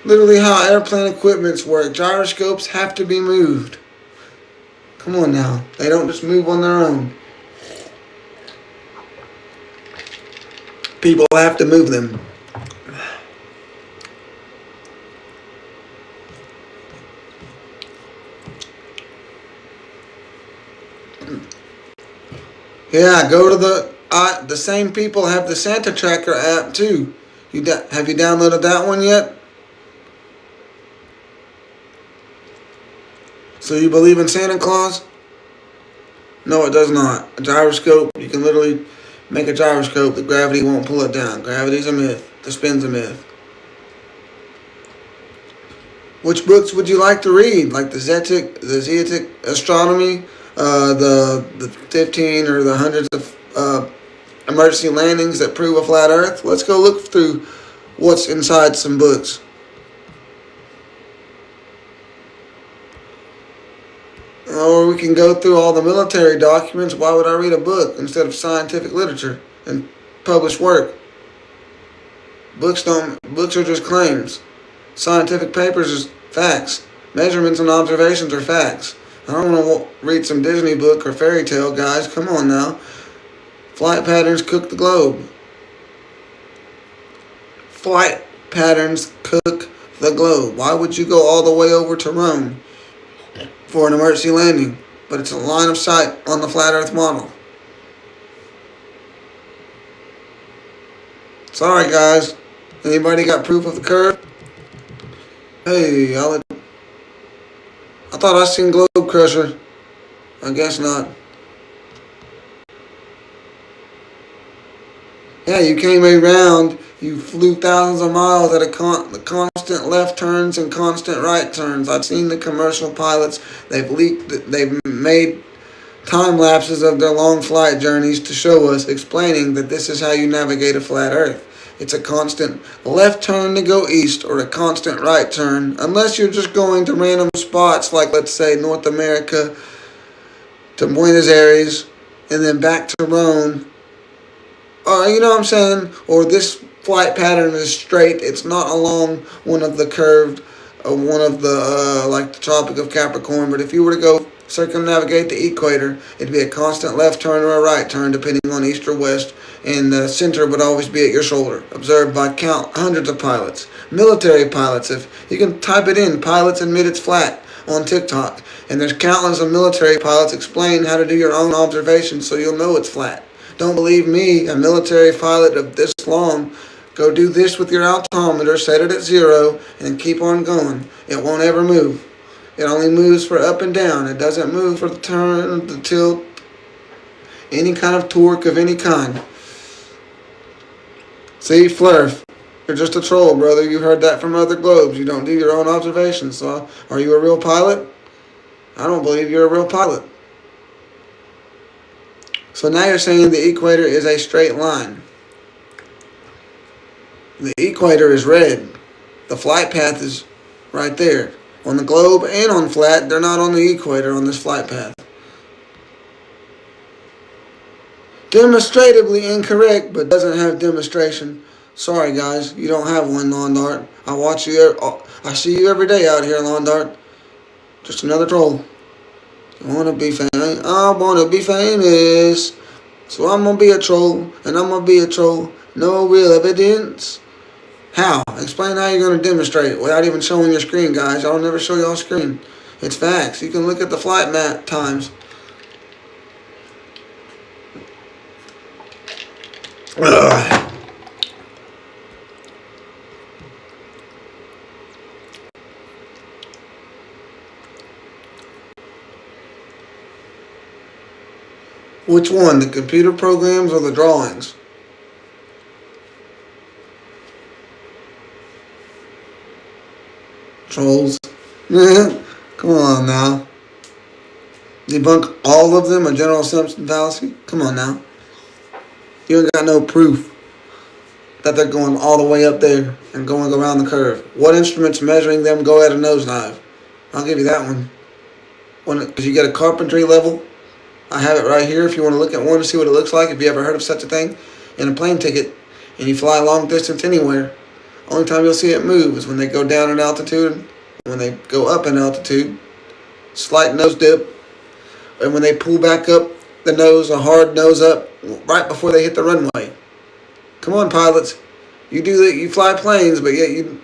Literally how airplane equipments work. Gyroscopes have to be moved. Come on now. They don't just move on their own. People have to move them. Yeah, go to the same people have the Santa Tracker app too. Have you downloaded that one yet? So you believe in Santa Claus? No, it does not. A gyroscope, you can literally make a gyroscope that gravity won't pull it down. Gravity's a myth. The spin's a myth. Which books would you like to read? Like the Zetic Astronomy, the 15 or the hundreds of emergency landings that prove a flat Earth? Let's go look through what's inside some books. Or we can go through all the military documents. Why would I read a book instead of scientific literature and published work? Books are just claims. Scientific papers is facts. Measurements and observations are facts. I don't want to read some Disney book or fairy tale, guys. Come on now. Flight patterns cook the globe. Flight patterns cook the globe. Why would you go all the way over to Rome for an emergency landing? But it's a line of sight on the flat Earth model. Sorry, guys. Anybody got proof of the curve? Hey, I thought I seen Globe Crusher. I guess not. Yeah, you came around. You flew thousands of miles at a constant left turns and constant right turns. I've seen the commercial pilots. They've made time lapses of their long flight journeys to show us, explaining that this is how you navigate a flat Earth. It's a constant left turn to go east or a constant right turn, unless you're just going to random spots like, let's say, North America to Buenos Aires and then back to Rome. You know what I'm saying? Or this flight pattern is straight. It's not along one of the curved, like the Tropic of Capricorn. But if you were to go circumnavigate the equator, it'd be a constant left turn or a right turn depending on east or west, and the center would always be at your shoulder, observed by hundreds of pilots, military pilots. If you can type it in, pilots admit it's flat on TikTok, and there's countless of military pilots explain how to do your own observations so you'll know it's flat. Don't believe me, a military pilot of this long. Go do this with your altimeter, set it at 0, and keep on going. It won't ever move. It only moves for up and down. It doesn't move for the turn, the tilt, any kind of torque of any kind. See, Flurf, you're just a troll, brother. You heard that from other globes. You don't do your own observations. So, are you a real pilot? I don't believe you're a real pilot. So now you're saying the equator is a straight line. The equator is red. The flight path is right there. On the globe and on flat, they're not on the equator on this flight path. Demonstratively incorrect, but doesn't have demonstration. Sorry, guys, you don't have one, Lawn Dart. I see you every day out here, Lawn Dart. Just another troll. I want to be famous. I want to be famous. So I'm going to be a troll, and I'm going to be a troll. No real evidence. How? Explain how you're going to demonstrate without even showing your screen, guys. I'll never show y'all screen. It's facts. You can look at the flight map times. Ugh. Which one? The computer programs or the drawings? Trolls. Come on now. Debunk all of them, a general assumption fallacy? Come on now. You ain't got no proof that they're going all the way up there and going around the curve. What instruments measuring them go at a nosedive? I'll give you that one. Because you get a carpentry level. I have it right here if you want to look at one to see what it looks like. If you ever heard of such a thing. In a plane ticket. And you fly long distance anywhere. Only time you'll see it move is when they go down in altitude. When they go up in altitude. Slight nose dip. And when they pull back up the nose, a hard nose up, right before they hit the runway. Come on, pilots. You do that. You fly planes, but yet you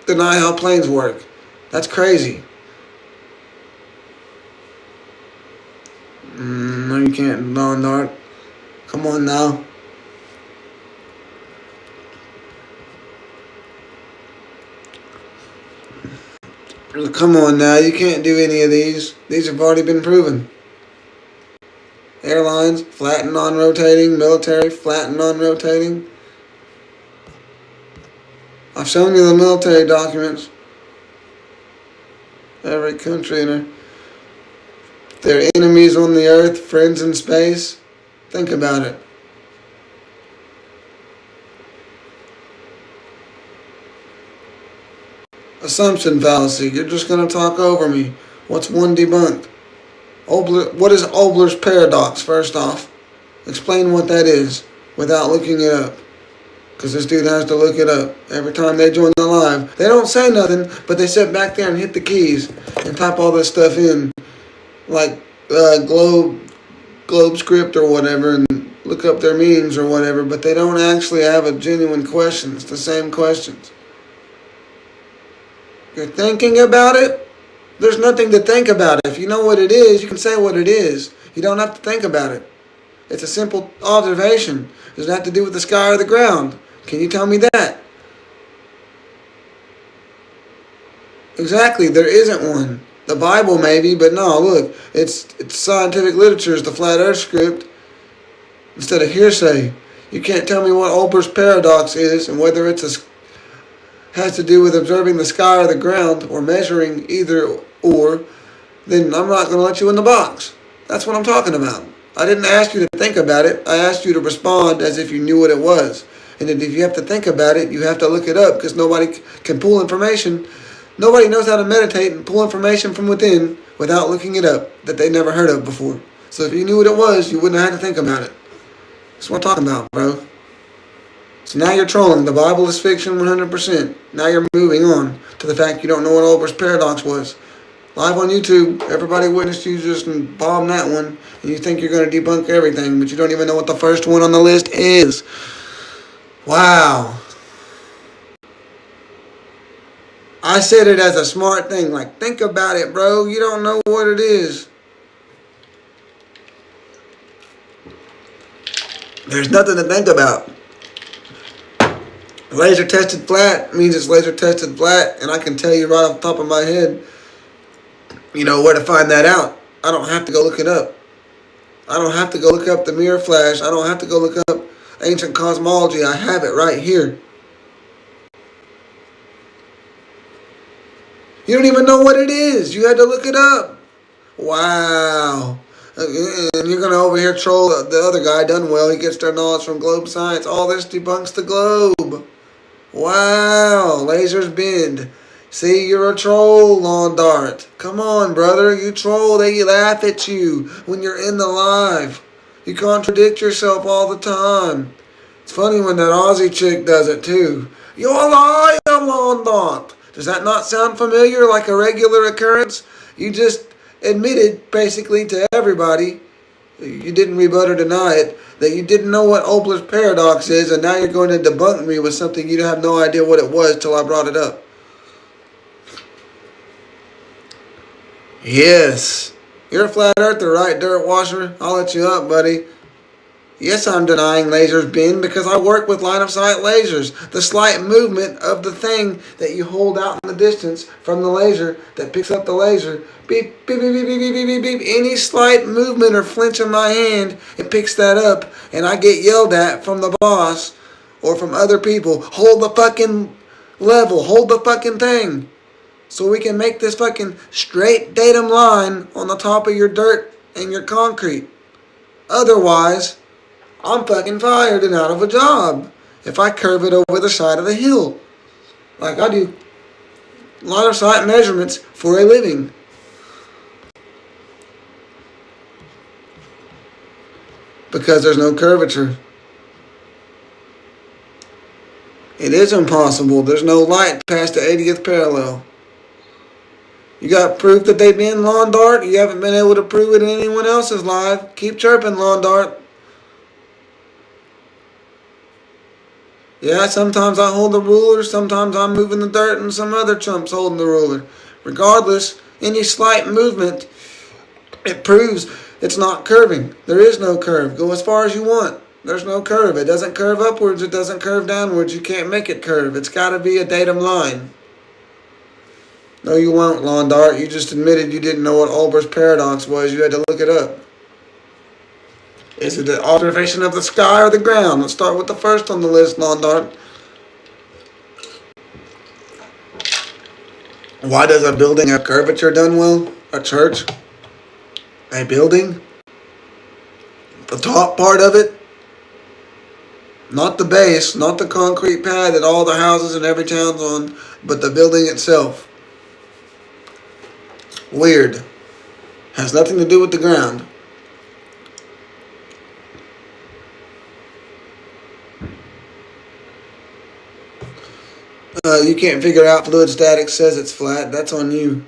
deny how planes work. That's crazy. No, you can't, Lawn Dart. Come on now. Come on now. You can't do any of these. These have already been proven. Airlines, flat and non-rotating. Military, flat and non-rotating. I've shown you the military documents. Every country and their enemies on the earth, friends in space. Think about it. Assumption fallacy. You're just going to talk over me. What's one debunked? What is Obler's paradox, first off? Explain what that is without looking it up. Because this dude has to look it up every time they join the live. They don't say nothing, but they sit back there and hit the keys and type all this stuff in. Like globe script or whatever, and look up their meanings or whatever, but they don't actually have a genuine question. It's the same questions. You're thinking about it? There's nothing to think about it. If you know what it is, you can say what it is. You don't have to think about it. It's a simple observation. Does it have to do with the sky or the ground? Can you tell me that? Exactly, there isn't one. The Bible maybe, but no, look, it's scientific literature, it's the flat earth script instead of hearsay. You can't tell me what Olber's paradox is and whether has to do with observing the sky or the ground or measuring either or, then I'm not going to let you in the box. That's what I'm talking about. I didn't ask you to think about it. I asked you to respond as if you knew what it was. And if you have to think about it, you have to look it up because nobody can pull information. Nobody knows how to meditate and pull information from within without looking it up that they never heard of before. So if you knew what it was, you wouldn't have had to think about it. That's what I'm talking about, bro. So now you're trolling. The Bible is fiction 100%. Now you're moving on to the fact you don't know what Olber's paradox was. Live on YouTube, everybody witnessed you just bomb that one, and you think you're going to debunk everything, but you don't even know what the first one on the list is. Wow. I said it as a smart thing, like, think about it, bro. You don't know what it is. There's nothing to think about. Laser tested flat means it's laser tested flat, and I can tell you right off the top of my head, you know, where to find that out. I don't have to go look it up. I don't have to go look up the mirror flash. I don't have to go look up ancient cosmology. I have it right here. You don't even know what it is. You had to look it up. Wow. And you're going to over here troll the other guy, Dunwell. He gets their knowledge from globe science. All this debunks the globe. Wow. Lasers bend. See, you're a troll, Lawn Dart. Come on, brother. You troll. They laugh at you when you're in the live. You contradict yourself all the time. It's funny when that Aussie chick does it, too. You're a liar, Lawn Dart. Does that not sound familiar, like a regular occurrence? You just admitted, basically, to everybody, you didn't rebut or deny it, that you didn't know what Olber's paradox is, and now you're going to debunk me with something you have no idea what it was till I brought it up. Yes. You're a flat earther, right, dirt washer? I'll let you up, buddy. Yes, I'm denying lasers bend because I work with line of sight lasers. The slight movement of the thing that you hold out in the distance from the laser that picks up the laser. Beep, beep, beep, beep, beep, beep, beep, beep. Any slight movement or flinch in my hand, it picks that up and I get yelled at from the boss or from other people. Hold the fucking level. Hold the fucking thing. So we can make this fucking straight datum line on the top of your dirt and your concrete. Otherwise, I'm fucking fired and out of a job if I curve it over the side of the hill. Like I do line of sight measurements for a living. Because there's no curvature. It is impossible. There's no light past the 80th parallel. You got proof that they been, Lawn Dart? You haven't been able to prove it in anyone else's live. Keep chirping, Lawn Dart. Yeah, sometimes I hold the ruler, sometimes I'm moving the dirt, and some other chump's holding the ruler. Regardless, any slight movement, it proves it's not curving. There is no curve. Go as far as you want. There's no curve. It doesn't curve upwards. It doesn't curve downwards. You can't make it curve. It's got to be a datum line. No, you won't, Lawn Dart. You just admitted you didn't know what Olber's paradox was. You had to look it up. Is it the observation of the sky or the ground? Let's start with the first on the list, Lawn Dart. Why does a building have curvature done well? A church? A building? The top part of it? Not the base, not the concrete pad that all the houses in every town's on, but the building itself. Weird. Has nothing to do with the ground. You can't figure out fluid statics says it's flat. That's on you.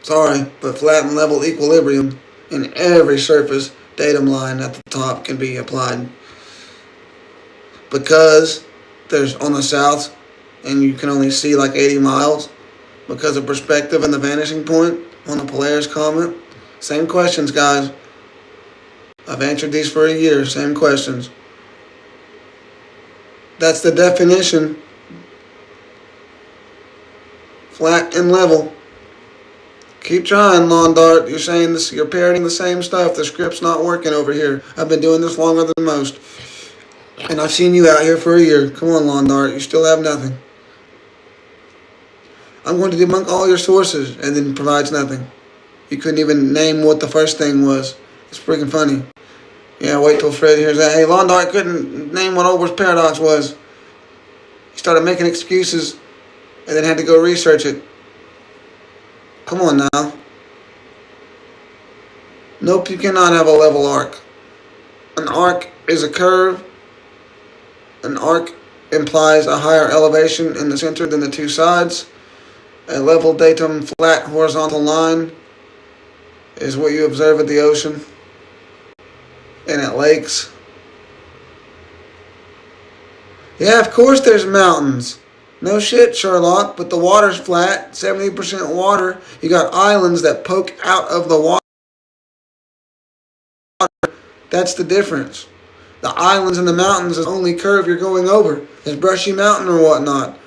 Sorry, but flat and level equilibrium in every surface datum line at the top can be applied. Because there's on the south and you can only see like 80 miles because of perspective and the vanishing point on the Polaris comet. Same questions, guys. I've answered these for a year. Same questions. That's the definition. Flat and level. Keep trying, Lawn Dart. You're saying this. You're parroting the same stuff. The script's not working over here. I've been doing this longer than most. And I've seen you out here for a year. Come on, Lawn Dart. You still have nothing. I'm going to debunk all your sources, and then provides nothing. You couldn't even name what the first thing was. It's freaking funny. Yeah, wait till Fred hears that. Hey, Lawn Dart couldn't name what Olber's paradox was. He started making excuses, and then had to go research it. Come on now. Nope, you cannot have a level arc. An arc is a curve. An arc implies a higher elevation in the center than the two sides. A level datum flat horizontal line is what you observe at the ocean and at lakes. Yeah, of course there's mountains. No shit, Sherlock, but the water's flat, 70% water. You got islands that poke out of the water. That's the difference. The islands and the mountains is the only curve you're going over. There's Brushy Mountain or whatnot.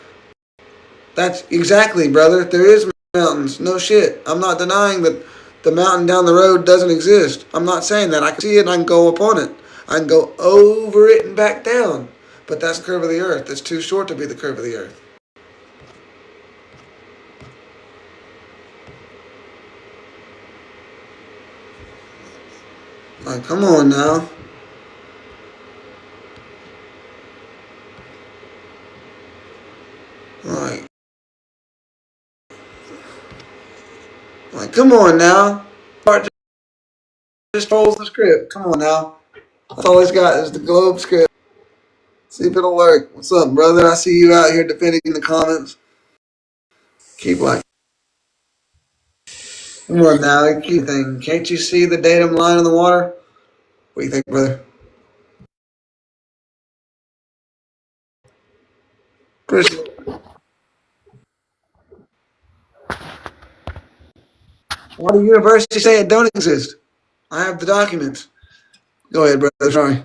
That's exactly, brother. There is mountains. No shit. I'm not denying that the mountain down the road doesn't exist. I'm not saying that. I can see it and I can go upon it. I can go over it and back down. But that's the curve of the earth. It's too short to be the curve of the earth. Like, come on now. Like, come on now. Bart just follows the script. Come on now. That's all he's got is the globe script. See if it'll work. What's up, brother? I see you out here defending the comments. Keep like. Come on now. Keep thinking. Can't you see the datum line in the water? What do you think, brother? Chris. Why do universities say it don't exist? I have the documents. Go ahead, brother. Sorry.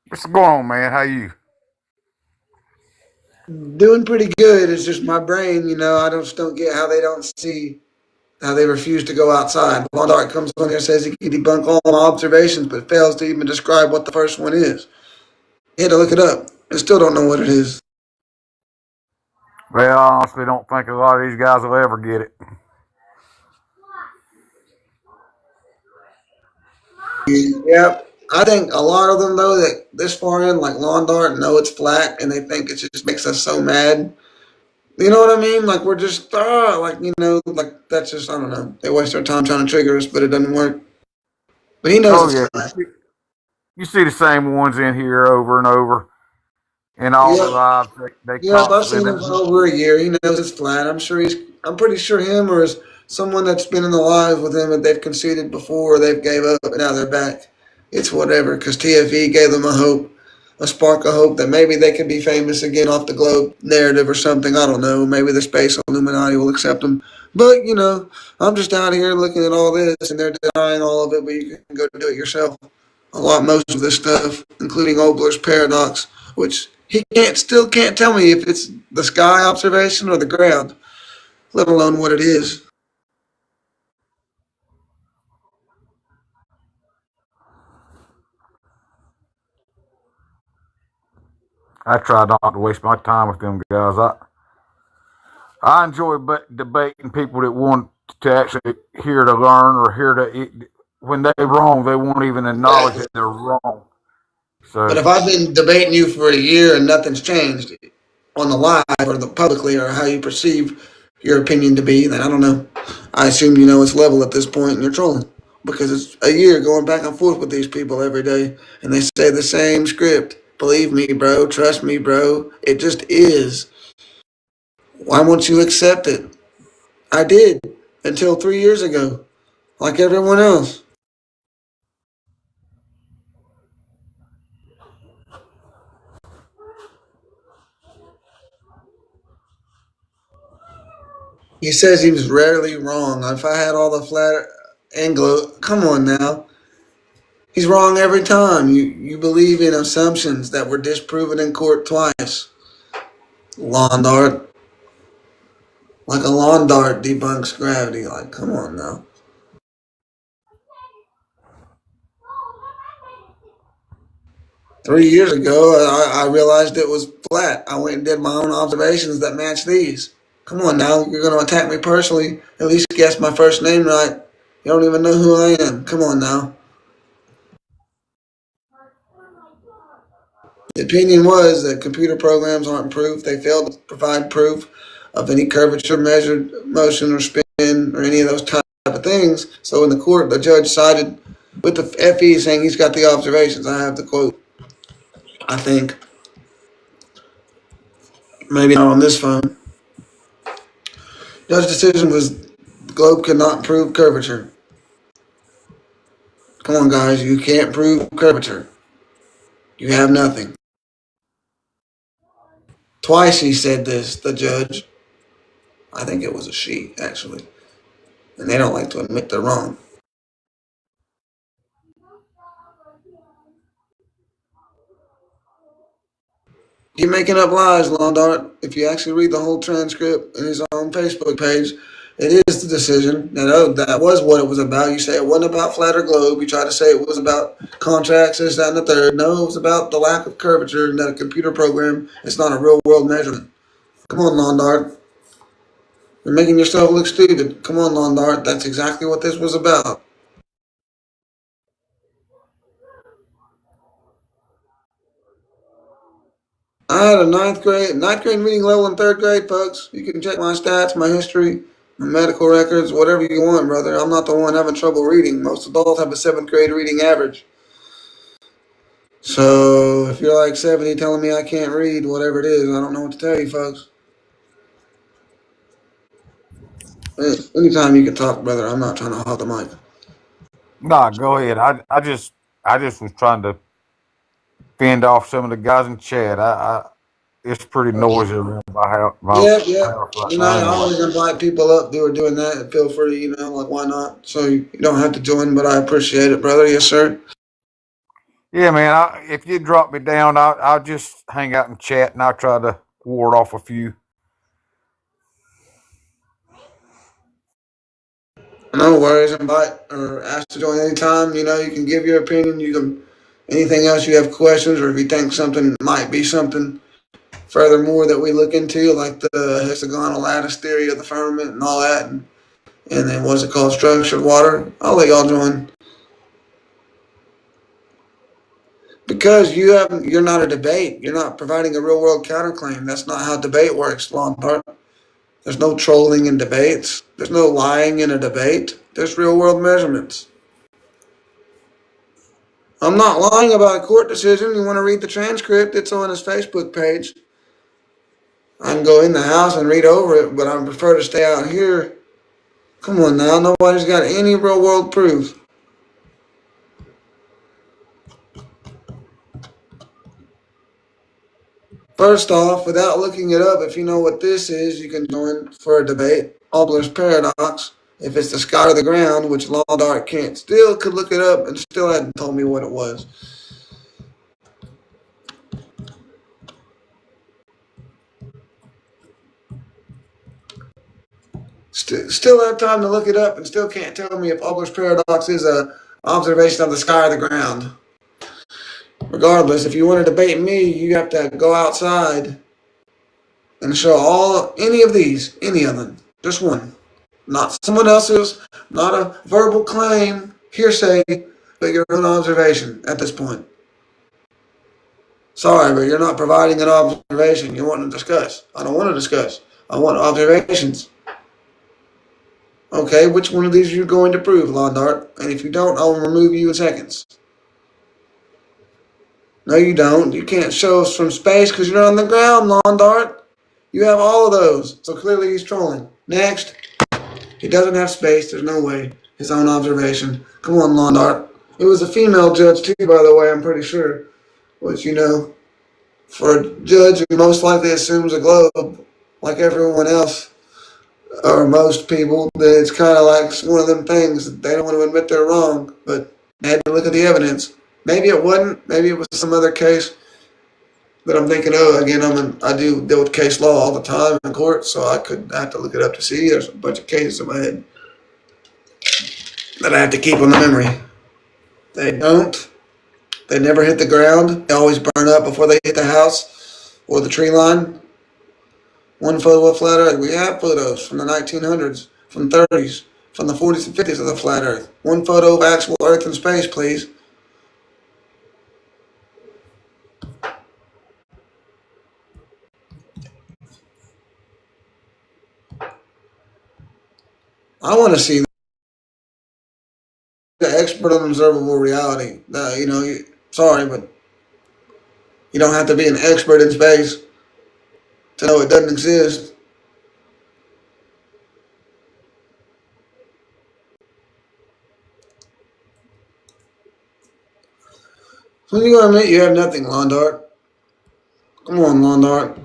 What's going on, man? How you? Doing pretty good. It's just my brain, I just don't get how they don't see how they refuse to go outside. Lawn Dart comes on here and says he can debunk all my observations, but fails to even describe what the first one is. He had to look it up and still don't know what it is. Well, I honestly don't think a lot of these guys will ever get it. Yep. I think a lot of them, though, that this far in, like Lawn Dart, know it's flat and they think it just makes us so mad. You know what I mean? Like, we're just, like, that's just, I don't know. They waste their time trying to trigger us, but it doesn't work. But he knows Oh it's yeah, flat. you see the same ones in here over and over in all their Yep. lives. They Yep, I've constantly. seen him for over a year. He knows it's flat. I'm pretty sure him or someone that's been in the live with him that they've conceded before, they've gave up, and now they're back. It's whatever, because TFE gave them a spark of hope that maybe they could be famous again off the globe narrative or something. I don't know. Maybe the space Illuminati will accept them. But, I'm just out here looking at all this, and they're denying all of it, but you can go do it yourself. Most of this stuff, including Obler's paradox, which he still can't tell me if it's the sky observation or the ground, let alone what it is. I try not to waste my time with them guys. I enjoy debating people that want to actually hear to learn or hear to. When they're wrong, they won't even acknowledge that they're wrong. But So if I've been debating you for a year and nothing's changed on the live or the publicly or how you perceive your opinion to be, then I don't know. I assume you know it's level at this point and you're trolling. Because it's a year going back and forth with these people every day and they say the same script. Believe me, bro. Trust me, bro. It just is. Why won't you accept it? I did until 3 years ago, like everyone else. He says he was rarely wrong. If I had all the flat Anglo, come on now. He's wrong every time. You believe in assumptions that were disproven in court twice. Lawn dart. Like a lawn dart debunks gravity. Like, come on now. Three years ago, I realized it was flat. I went and did my own observations that match these. Come on now, you're going to attack me personally. At least guess my first name right. You don't even know who I am. Come on now. The opinion was that computer programs aren't proof. They failed to provide proof of any curvature, measured motion, or spin, or any of those type of things. So in the court, the judge sided with the FE, saying he's got the observations. I have the quote. I think maybe not on this phone. Judge's decision was the globe could not prove curvature. Come on, guys, you can't prove curvature. You have nothing. Twice he said this, the judge. I think it was a she, actually. And they don't like to admit they're wrong. You're making up lies, Londart. If you actually read the whole transcript in his own Facebook page, it is the decision that that was what it was about. You say it wasn't about flatter globe. You try to say it was about contracts, this, that, and the third. No, it was about the lack of curvature and that a computer program is not a real world measurement. Come on, Londart. You're making yourself look stupid. Come on, Londart. That's exactly what this was about. I had a ninth grade reading level in third grade, folks. You can check my stats, my history, my medical records, whatever you want, brother. I'm not the one having trouble reading. Most adults have a seventh grade reading average. So if you're like 70 telling me I can't read, whatever it is, I don't know what to tell you, folks. Anytime you can talk, brother. I'm not trying to hog the mic. nah, go ahead. I just was trying to fend off some of the guys in chat. It's pretty noisy around my Yeah. house right And now. I Anyway. always invite people up who are doing that. Feel free, like why not? So you don't have to join, but I appreciate it, brother. Yes, sir. Yeah, man. If you drop me down, I'll just hang out and chat, and I'll try to ward off a few. No worries. Invite or ask to join anytime. You can give your opinion. You can anything else you have questions, or if you think something might be something furthermore that we look into, like the hexagonal lattice theory of the firmament and all that, and then what's it called, structured water. I'll let y'all join because you're not a debate. You're not providing a real world counterclaim. That's not how debate works, Lawn Part. There's no trolling in debates. There's no lying in a debate. There's real world measurements. I'm not lying about a court decision. You want to read the transcript? It's on his Facebook page. I can go in the house and read over it, but I prefer to stay out here. Come on now, nobody's got any real world proof. First off, without looking it up, if you know what this is, you can join for a debate. Albler's paradox. If it's the sky or the ground, which Law Dart can't, still could look it up and still hadn't told me what it was. Still have time to look it up and still can't tell me if Albler's paradox is a observation of the sky or the ground. Regardless, if you want to debate me, you have to go outside and show any of them, just one. Not someone else's, not a verbal claim, hearsay, but your own observation at this point. Sorry, but you're not providing an observation. You want to discuss. I don't want to discuss. I want observations. Okay, which one of these are you going to prove, Lawn Dart? And if you don't, I'll remove you in seconds. No, you don't. You can't show us from space because you're on the ground, Lawn Dart. You have all of those. So clearly he's trolling. Next. He doesn't have space. There's no way. His own observation. Come on, Lawn Dart. It was a female judge, too, by the way, I'm pretty sure. Which, for a judge who most likely assumes a globe, like everyone else, or most people, that it's kind of like one of them things that they don't want to admit they're wrong, but they had to look at the evidence. Maybe it wasn't. Maybe it was some other case that I'm thinking of. Again, I do deal with case law all the time in court, so I have to look it up to see. There's a bunch of cases in my head that I have to keep on the memory. They don't. They never hit the ground. They always burn up before they hit the house or the tree line. One photo of flat Earth. We have photos from the 1900s, from 30s, from the 40s and 50s of the flat Earth. One photo of actual Earth in space, please. I want to see the expert on observable reality. Sorry, but you don't have to be an expert in space to know it doesn't exist. So you're going to admit you have nothing, Lawn Dart. Come on, Lawn Dart.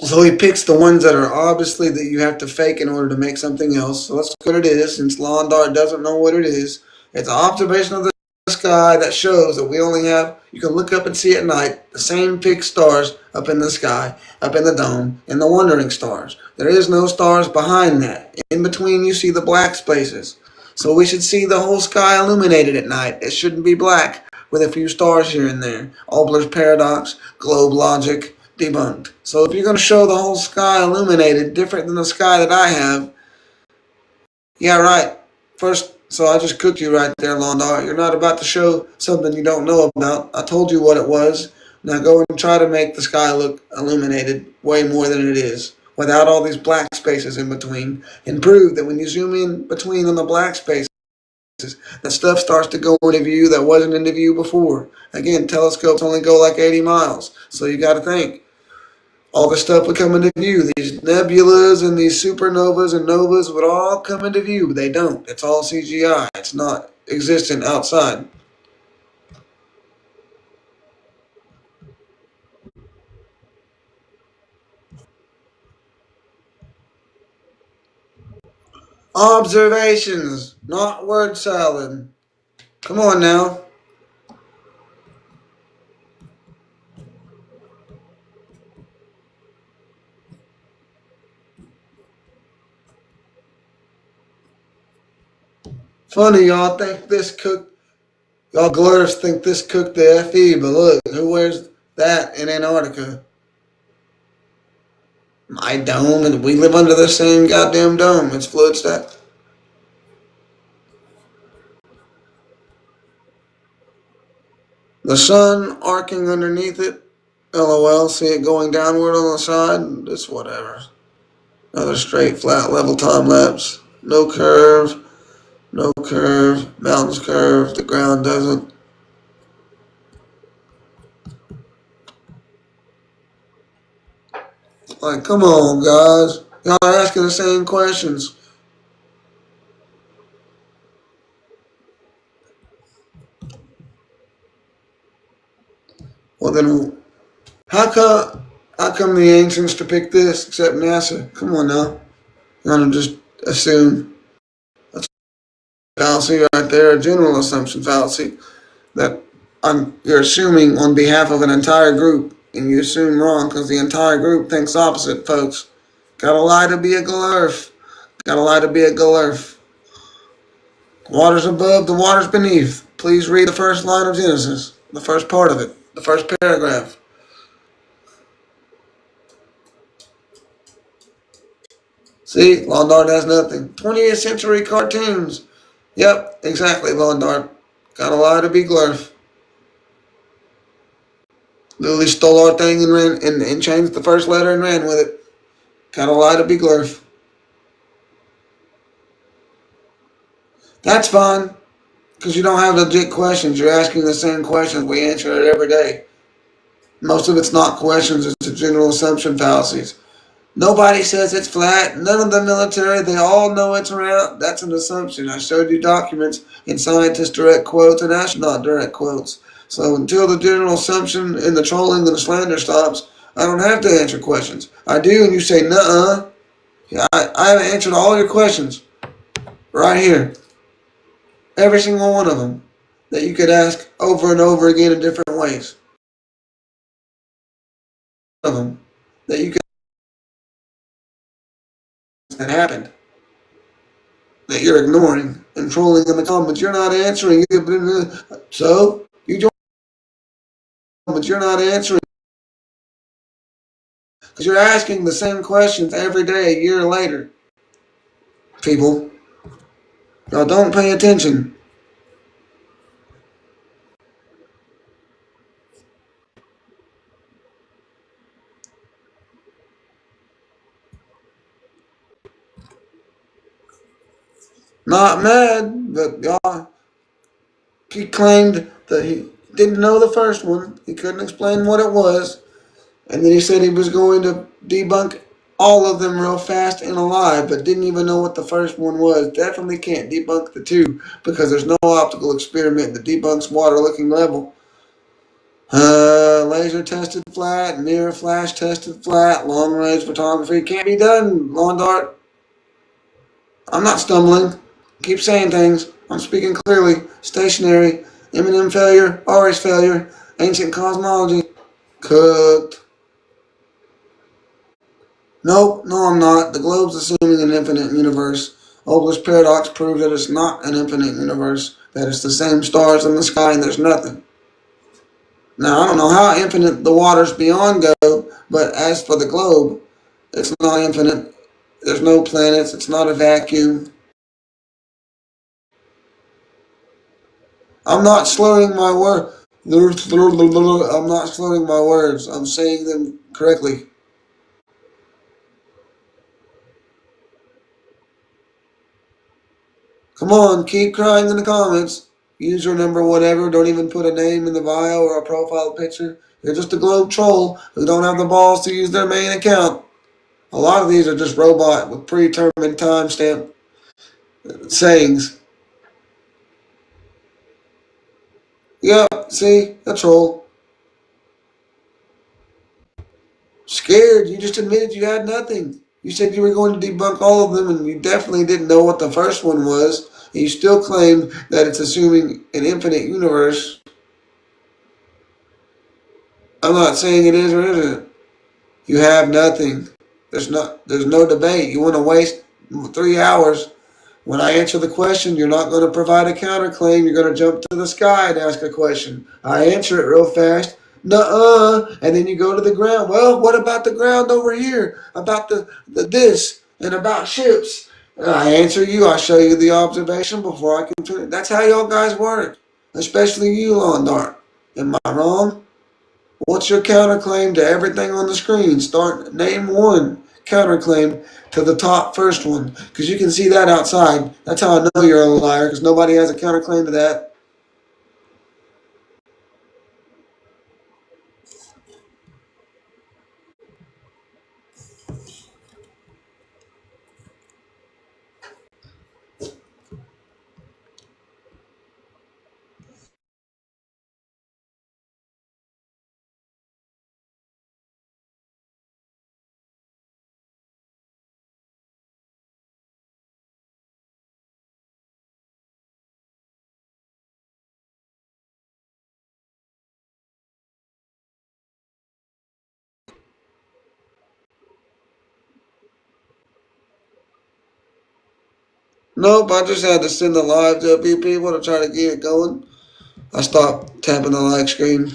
So he picks the ones that are obviously that you have to fake in order to make something else. So that's what it is. Since Lawn Dart doesn't know what it is, it's an observation of the sky that shows that we only have, you can look up and see at night, the same fixed stars up in the sky, up in the dome, and the wandering stars. There is no stars behind that. In between you see the black spaces. So we should see the whole sky illuminated at night. It shouldn't be black with a few stars here and there. Albler's paradox, globe logic, debunked. So if you're going to show the whole sky illuminated, different than the sky that I have, yeah, right. First, so I just cooked you right there, Lawn Dart. You're not about to show something you don't know about. I told you what it was. Now go and try to make the sky look illuminated way more than it is, without all these black spaces in between, and prove that when you zoom in between on the black spaces, that stuff starts to go into view that wasn't into view before. Again, telescopes only go like 80 miles, so you got to think. All the stuff would come into view. These nebulas and these supernovas and novas would all come into view, but they don't. It's all CGI. It's not existent outside. Observations, not word salad. Come on now. Funny, y'all think this cooked, y'all glurs think this cooked the FE, but look, who wears that in Antarctica? My dome, and we live under the same goddamn dome. It's fluid stack. The sun arcing underneath it. LOL, see it going downward on the side? It's whatever. Another straight, flat, level time lapse. No curve. No curve. Mountains curve. The ground doesn't. Like, come on, guys. Y'all are asking the same questions. Well, then, how come the ancients to pick this except NASA? Come on now. You're going to just assume. That's a fallacy right there, a general assumption fallacy. That you're assuming on behalf of an entire group, and you assume wrong because the entire group thinks opposite, folks. Gotta lie to be a glurf. Gotta lie to be a Gulurf. Waters above, the waters beneath. Please read the first line of Genesis, the first part of it, the first paragraph. See, Lawn Dart has nothing. 20th century cartoons. Yep, exactly, Lawn Dart. Gotta lie to be Glurf. Literally stole our thing and ran and changed the first letter and ran with it. Gotta lie to be Glurf. That's fine, because you don't have legit questions. You're asking the same questions. We answer it every day. Most of it's not questions, it's a general assumption fallacies. Nobody says it's flat. None of the military, they all know it's round. That's an assumption. I showed you documents in scientists' direct quotes and astronaut direct quotes. So until the general assumption and the trolling and the slander stops, I don't have to answer questions. I do, and you say, nuh-uh. I have answered all your questions right here. Every single one of them that you could ask over and over again in different ways. Of them that you could that happened that you're ignoring and trolling in the comments. You're not answering. So you join the comments. You're not answering because you're asking the same questions every day, a year later. People, y'all don't pay attention. Not mad, but y'all. He claimed that he didn't know the first one. He couldn't explain what it was. And then he said he was going to debunk all of them real fast and alive, but didn't even know what the first one was. Definitely can't debunk the two because there's no optical experiment that debunks water looking level. Laser tested flat, mirror flash tested flat, long range photography can't be done, Lawn Dart. I'm not stumbling. Keep saying things. I'm speaking clearly. Stationary. Eminem failure. Aries failure. Ancient cosmology. Cooked. Nope, no I'm not. The globe's assuming an infinite universe. Obler's paradox proves that it's not an infinite universe, that it's the same stars in the sky and there's nothing. Now, I don't know how infinite the waters beyond go, but as for the globe, it's not infinite. There's no planets. It's not a vacuum. I'm not slurring my word. I'm not slurring my words. I'm saying them correctly. Come on, keep crying in the comments. User number, whatever. Don't even put a name in the bio or a profile picture. You're just a globe troll who don't have the balls to use their main account. A lot of these are just robot with predetermined timestamp sayings. Yep, see, a troll. Scared. You just admitted you had nothing. You said you were going to debunk all of them, and you definitely didn't know what the first one was. And you still claim that it's assuming an infinite universe. I'm not saying it is or isn't. You have nothing. There's no debate. You want to waste 3 hours. When I answer the question, you're not going to provide a counterclaim. You're going to jump to the sky and ask a question. I answer it real fast. Nuh-uh. And then you go to the ground. Well, what about the ground over here? About the this and about ships? And I answer you. I show you the observation before I can turn it. That's how y'all guys work. Especially you, Lawn Dart. Am I wrong? What's your counterclaim to everything on the screen? Name one counterclaim to the top first one, because you can see that outside. That's how I know you're a liar, because nobody has a counterclaim to that. Nope, I just had to send the live to a few people to try to get it going. I stopped tapping the like screen.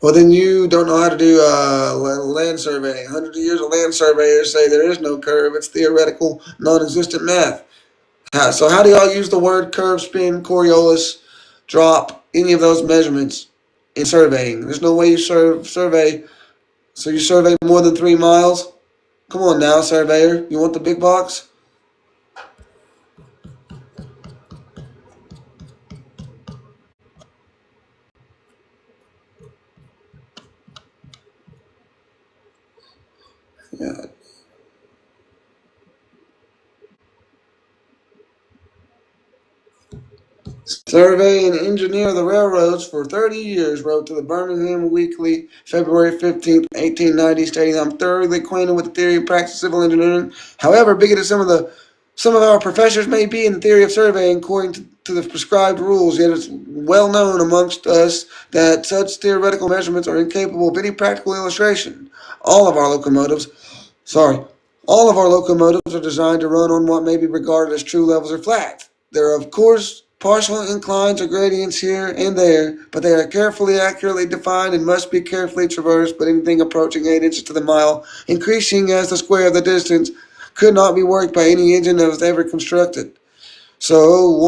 Well, then you don't know how to do land surveying. Hundreds of years of land surveyors say there is no curve. It's theoretical, non-existent math. So how do y'all use the word curve, spin, Coriolis, drop, any of those measurements in surveying? There's no way you survey. So you survey more than 3 miles? Come on now, surveyor. You want the big box? Yeah. Survey and engineer of the railroads for 30 years, wrote to the Birmingham Weekly, February 15th, 1890, stating, I'm thoroughly acquainted with the theory and practice of civil engineering. However, bigoted some of our professors may be in the theory of surveying according to the prescribed rules, yet it's well known amongst us that such theoretical measurements are incapable of any practical illustration. All of our locomotives Sorry. All of our locomotives are designed to run on what may be regarded as true levels or flats. There are, of course, partial inclines or gradients here and there, but they are carefully, accurately defined and must be carefully traversed, but anything approaching 8 inches to the mile, increasing as the square of the distance, could not be worked by any engine that was ever constructed. So,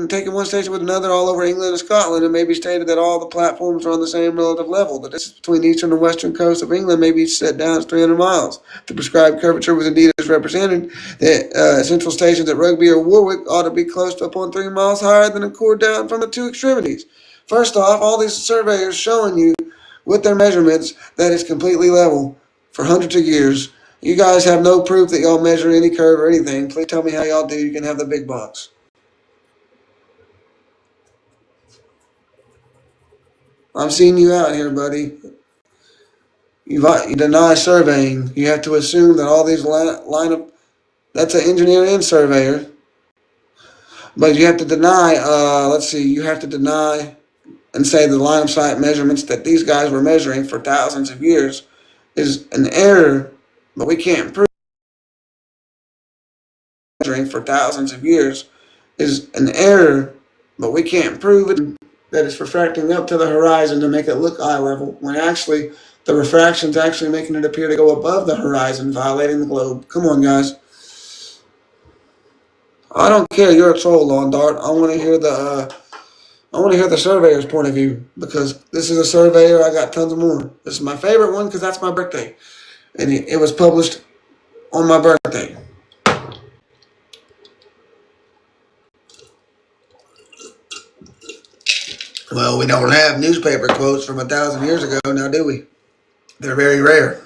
taking one station with another all over England and Scotland, it may be stated that all the platforms are on the same relative level. The distance between the eastern and western coast of England may be set down as 300 miles. The prescribed curvature was indeed as represented. The central stations at Rugby or Warwick ought to be close to upon 3 miles higher than a core down from the two extremities. First off, all these surveyors showing you with their measurements that it's completely level for hundreds of years. You guys have no proof that y'all measure any curve or anything. Please tell me how y'all do. You can have the big box. I'm seeing you out here, buddy. You deny surveying. You have to assume that all these line of that's an engineer and surveyor. But you have to deny. Let's see. You have to deny and say the line of sight measurements that these guys were measuring for thousands of years is an error. But we can't prove measuring for thousands of years is an error. But we can't prove it. That it's refracting up to the horizon to make it look eye level, when actually the refraction's actually making it appear to go above the horizon, violating the globe. Come on, guys. I don't care. You're a troll, Lawn Dart. I want to hear the surveyor's point of view, because this is a surveyor. I got tons of more. This is my favorite one because that's my birthday, and it was published on my birthday. Well, we don't have newspaper quotes from 1,000 years ago now, do we? They're very rare.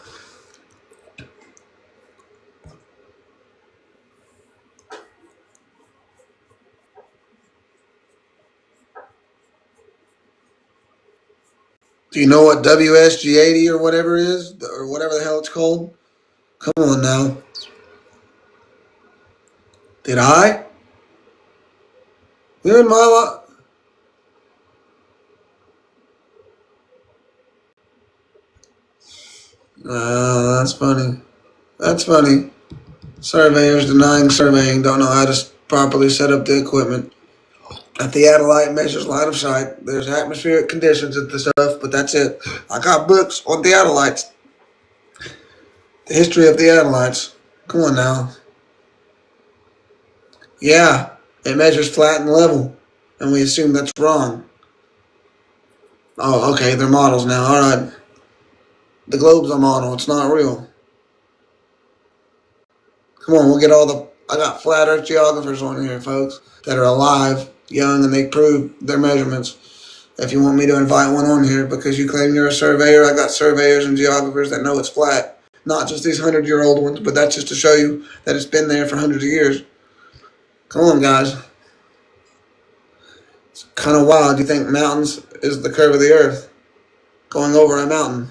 Do you know what WSG80 or whatever is, or whatever the hell it's called? Come on now. Did I? You're in my lot. That's funny. That's funny. Surveyors denying surveying don't know how to properly set up the equipment. A theodolite measures line of sight. There's atmospheric conditions and the stuff, but that's it. I got books on theodolites. The history of theodolites. Come on now. Yeah, it measures flat and level, and we assume that's wrong. Oh, okay, they're models now. All right. The globe's a model. It's not real. Come on, we'll get all the. I got flat Earth geographers on here, folks, that are alive, young, and they prove their measurements. If you want me to invite one on here because you claim you're a surveyor, I got surveyors and geographers that know it's flat. Not just these 100-year-old ones, but that's just to show you that it's been there for hundreds of years. Come on, guys. It's kind of wild. You think mountains is the curve of the Earth going over a mountain?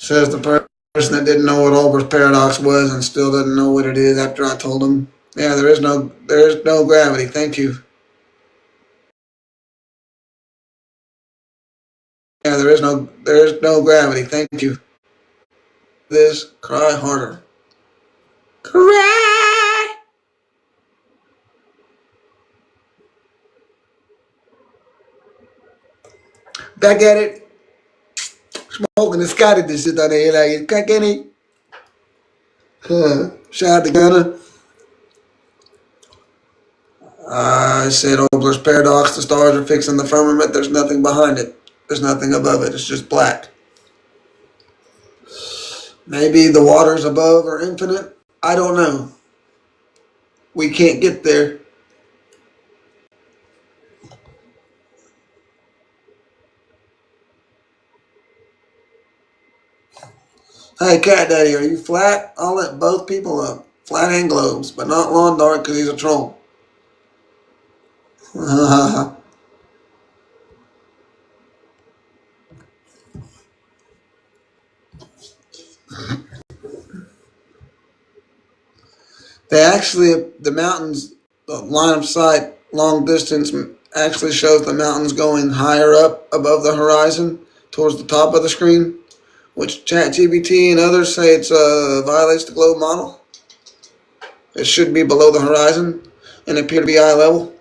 Says the person that didn't know what Olber's paradox was and still doesn't know what it is after I told him. Yeah, there is no gravity. Thank you. Yeah, there is no gravity. Thank you. This cry harder. Cry. Back at it. Smoking the Scotty this shit on the head like it's crack any. Shout out to Gunner. I said Obler's paradox. The stars are fixed in the firmament. There's nothing behind it. There's nothing above it. It's just black. Maybe the waters above are infinite. I don't know. We can't get there. Hey, Cat Daddy, are you flat? I'll let both people up. Flat and globes, but not Lawn Dart because he's a troll. The mountains, the line of sight, long distance, actually shows the mountains going higher up above the horizon towards the top of the screen, which ChatGPT and others say it violates the globe model. It should be below the horizon and appear to be eye level.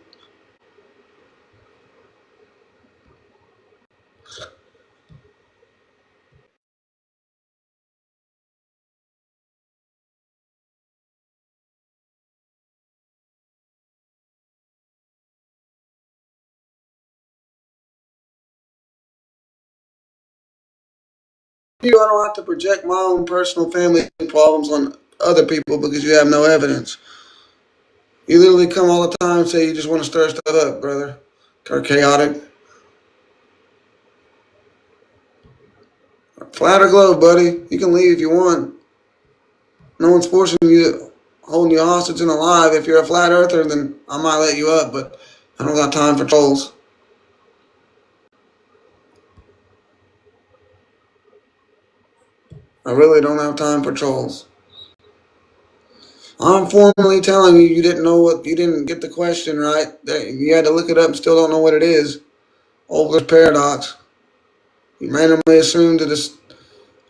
I don't have to project my own personal family problems on other people because you have no evidence. You literally come all the time and say you just want to stir stuff up, brother. Or chaotic. Flat or globe, buddy. You can leave if you want. No one's forcing you, holding you hostage and alive. If you're a flat earther, then I might let you up, but I don't got time for trolls. I really don't have time for trolls. I'm formally telling you, you didn't get the question right. You had to look it up and still don't know what it is. Olber's paradox. You randomly assumed that it's,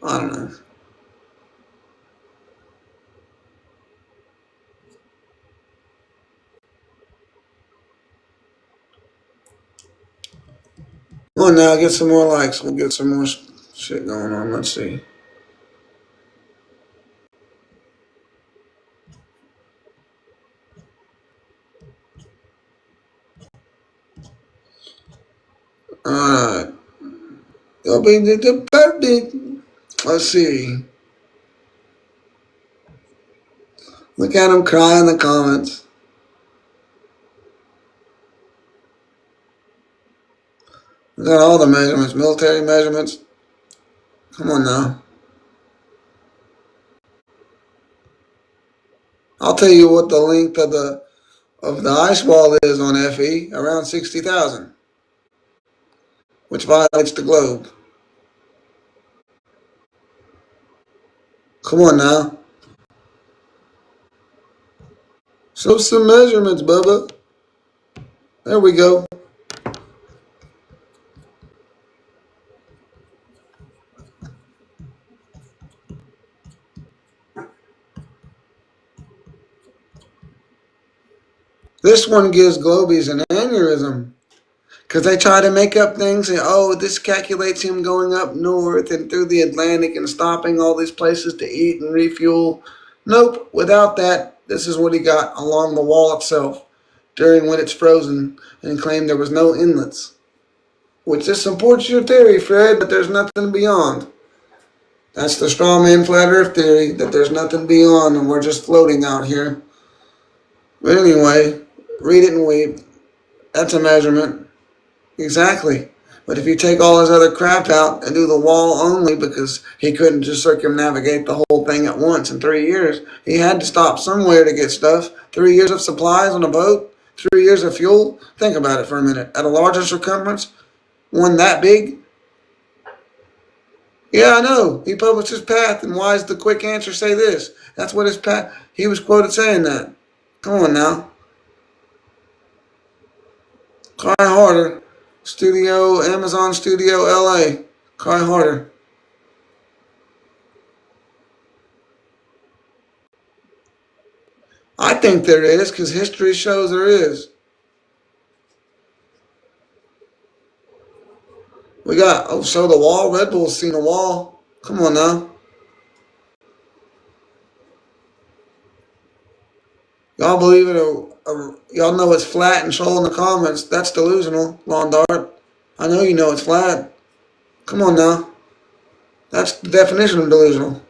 I don't know. Well, now get some more likes. We'll get some more shit going on. Let's see. Alright. It'll be the perfect. Let's see. Look at him cry in the comments. We got all the measurements, military measurements. Come on now. I'll tell you what the length of the ice wall is on FE, around 60,000, which violates the globe. Come on now. Show some measurements, Bubba. There we go. This one gives globies an aneurysm because they try to make up things and, oh, this calculates him going up north and through the Atlantic and stopping all these places to eat and refuel. Nope, without that, this is what he got along the wall itself during when it's frozen and claimed there was no inlets. Which this supports your theory, Fred, that there's nothing beyond. That's the straw man flat earth theory, that there's nothing beyond and we're just floating out here. But anyway, read it and weep. That's a measurement. Exactly. But if you take all his other crap out and do the wall only because he couldn't just circumnavigate the whole thing at once in 3 years, he had to stop somewhere to get stuff. 3 years of supplies on a boat, 3 years of fuel. Think about it for a minute. At a larger circumference, one that big, Yeah, I know. He published his path, and why does the quick answer say this? That's what his path. He was quoted saying that. Come on now. Cry harder. Studio, Amazon Studio, LA. Cry harder. I think there is, because history shows there is. We got, oh, so the wall. Red Bull's seen a wall. Come on now. Y'all believe it or y'all know it's flat and troll in the comments. That's delusional, Lawn Dart. I know you know it's flat. Come on now. That's the definition of delusional.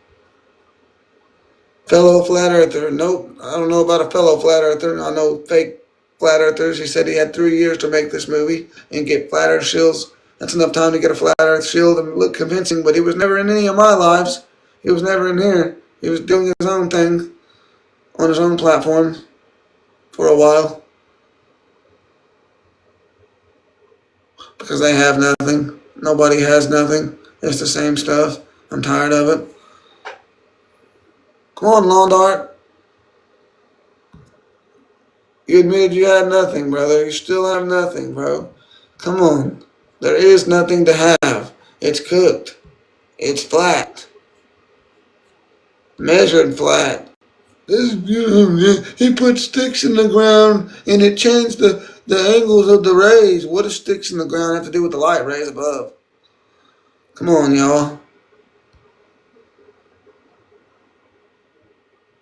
Fellow flat earther. Nope. I don't know about a fellow flat earther. I know fake flat earthers. He said he had 3 years to make this movie and get flat earth shields. That's enough time to get a flat earth shield and look convincing, but he was never in any of my lives. He was never in here. He was doing his own thing on his own platform for a while. Because they have nothing. Nobody has nothing. It's the same stuff. I'm tired of it. Come on, Lawn Dart. You admitted you had nothing, brother. You still have nothing, bro. Come on. There is nothing to have. It's cooked. It's flat. Measured flat. He put sticks in the ground and it changed the angles of the rays. What does sticks in the ground have to do with the light rays above? Come on, y'all.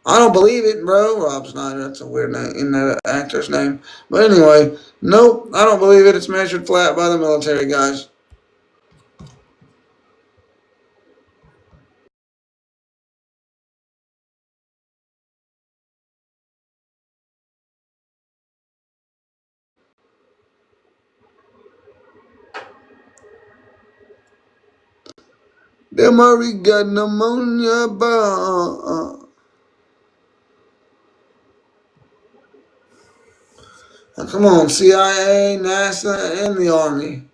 I don't believe it, bro. Rob Snyder, that's a weird name, in that actor's name. But anyway, nope, I don't believe it. It's measured flat by the military guys. Them already got pneumonia, Now, come on, CIA, NASA, and the Army.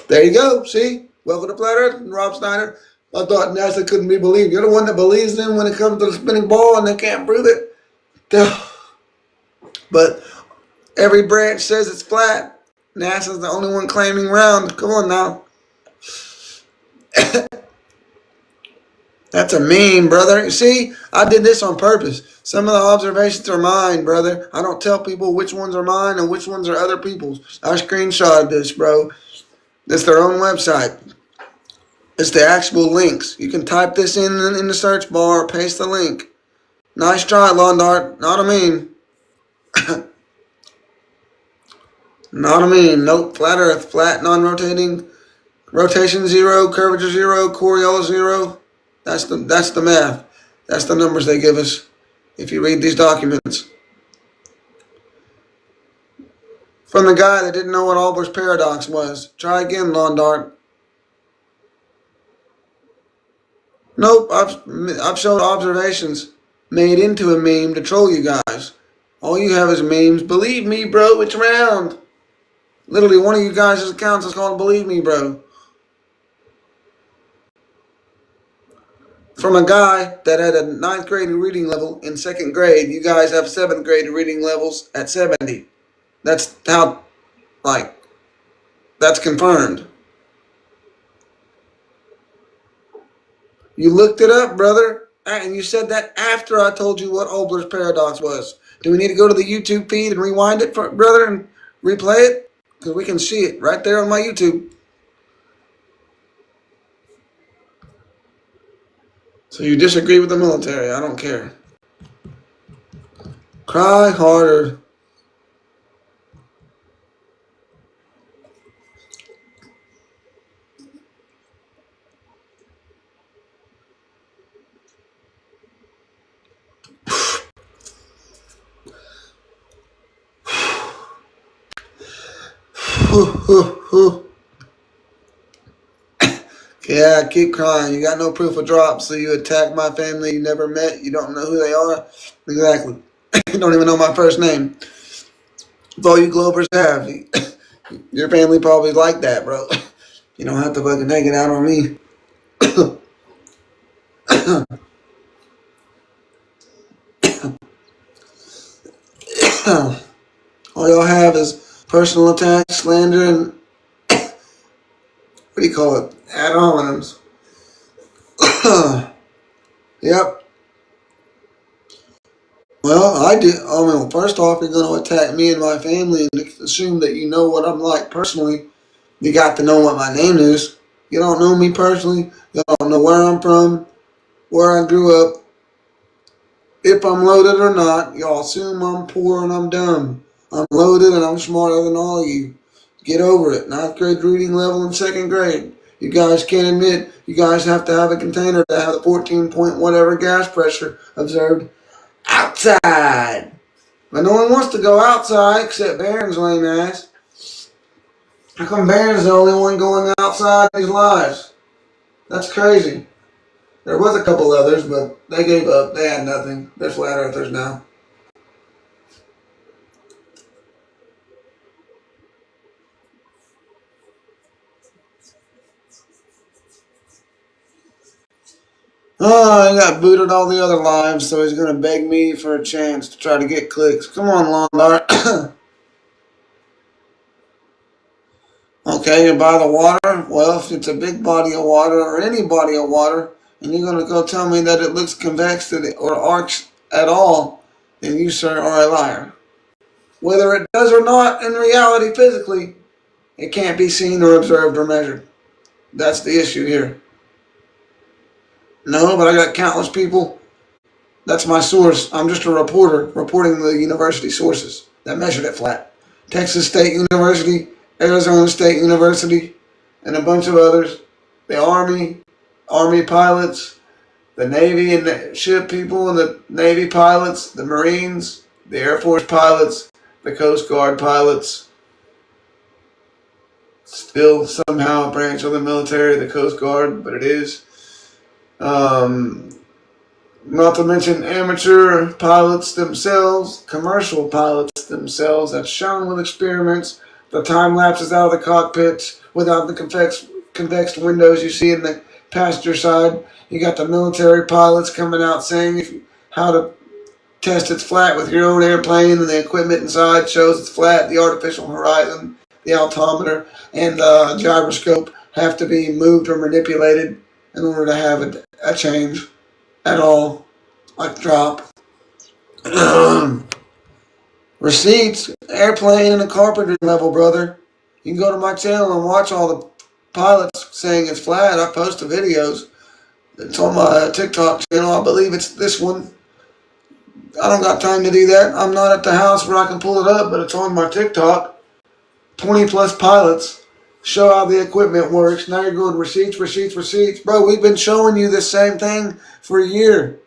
There you go. See? Welcome to Flat Earth and Rob Snyder. I thought NASA couldn't be believed. You're the one that believes them when it comes to the spinning ball and they can't prove it. But every branch says it's flat. NASA's the only one claiming round. Come on now. That's a meme, brother. You see, I did this on purpose. Some of the observations are mine, brother. I don't tell people which ones are mine and which ones are other people's. I screenshotted this, bro. It's their own website. It's the actual links. You can type this in the search bar, paste the link. Nice try, Lawn Dart. Not a meme. Not a meme. Nope. Flat Earth. Flat, non-rotating. Rotation 0, curvature 0, Coriolis 0. That's the math. That's the numbers they give us if you read these documents. From the guy that didn't know what Olber's paradox was. Try again, Lawn Dart. Nope, I've showed observations made into a meme to troll you guys. All you have is memes. Believe me, bro, it's round. Literally, one of you guys' accounts is called Believe Me, Bro. From a guy that had a 9th grade reading level in 2nd grade, you guys have 7th grade reading levels at 70. That's how, that's confirmed. You looked it up, brother, and you said that after I told you what Olber's paradox was. Do we need to go to the YouTube feed and rewind it, brother, and replay it? Because we can see it right there on my YouTube. So you disagree with the military. I don't care. Cry harder. Yeah, keep crying. You got no proof of drop, so you attack my family you never met. You don't know who they are. Exactly. You don't even know my first name. If all you Globers have, your family probably like that, bro. You don't have to fucking take it out on me. All y'all have is personal attacks, slander, and what do you call it? Ad hominems. Yep. Well, I do. I mean, first off, you're going to attack me and my family and assume that you know what I'm like personally. You got to know what my name is. You don't know me personally. You don't know where I'm from, where I grew up, if I'm loaded or not. Y'all assume I'm poor and I'm dumb. I'm loaded and I'm smarter than all of you. Get over it. Ninth grade reading level in second grade. You guys can't admit you guys have to have a container to have the 14 point whatever gas pressure observed outside. But no one wants to go outside except Baron's lame ass. How come Baron's the only one going outside these lives? That's crazy. There was a couple others, but they gave up. They had nothing. They're flat earthers now. Oh, he got booted all the other lives, so he's going to beg me for a chance to try to get clicks. Come on, Lawn Dart. Okay, you buy the water. Well, if it's a big body of water or any body of water, and you're going to go tell me that it looks convex or arcs at all, then you, sir, are a liar. Whether it does or not in reality physically, it can't be seen or observed or measured. That's the issue here. No, but I got countless people. That's my source. I'm just a reporter reporting the university sources that measured it flat. Texas State University, Arizona State University, and a bunch of others. The Army pilots, the Navy and the ship people and the Navy pilots, the Marines, the Air Force pilots, the Coast Guard pilots. Still somehow a branch of the military, the Coast Guard, but it is. Not to mention amateur pilots themselves, commercial pilots themselves, that's shown with experiments, the time lapses out of the cockpits without the convex windows you see in the passenger side. You got the military pilots coming out saying how to test it's flat with your own airplane, and the equipment inside shows it's flat. The artificial horizon, the altimeter, and the gyroscope have to be moved or manipulated in order to have a change at all, like drop. Receipts, airplane, and a carpenter level, brother. You can go to my channel and watch all the pilots saying it's flat. I post the videos. It's on my TikTok channel. I believe it's this one. I don't got time to do that. I'm not at the house where I can pull it up, but it's on my TikTok. 20 plus pilots show how the equipment works. Now you're going receipts. Bro, we've been showing you the same thing for a year.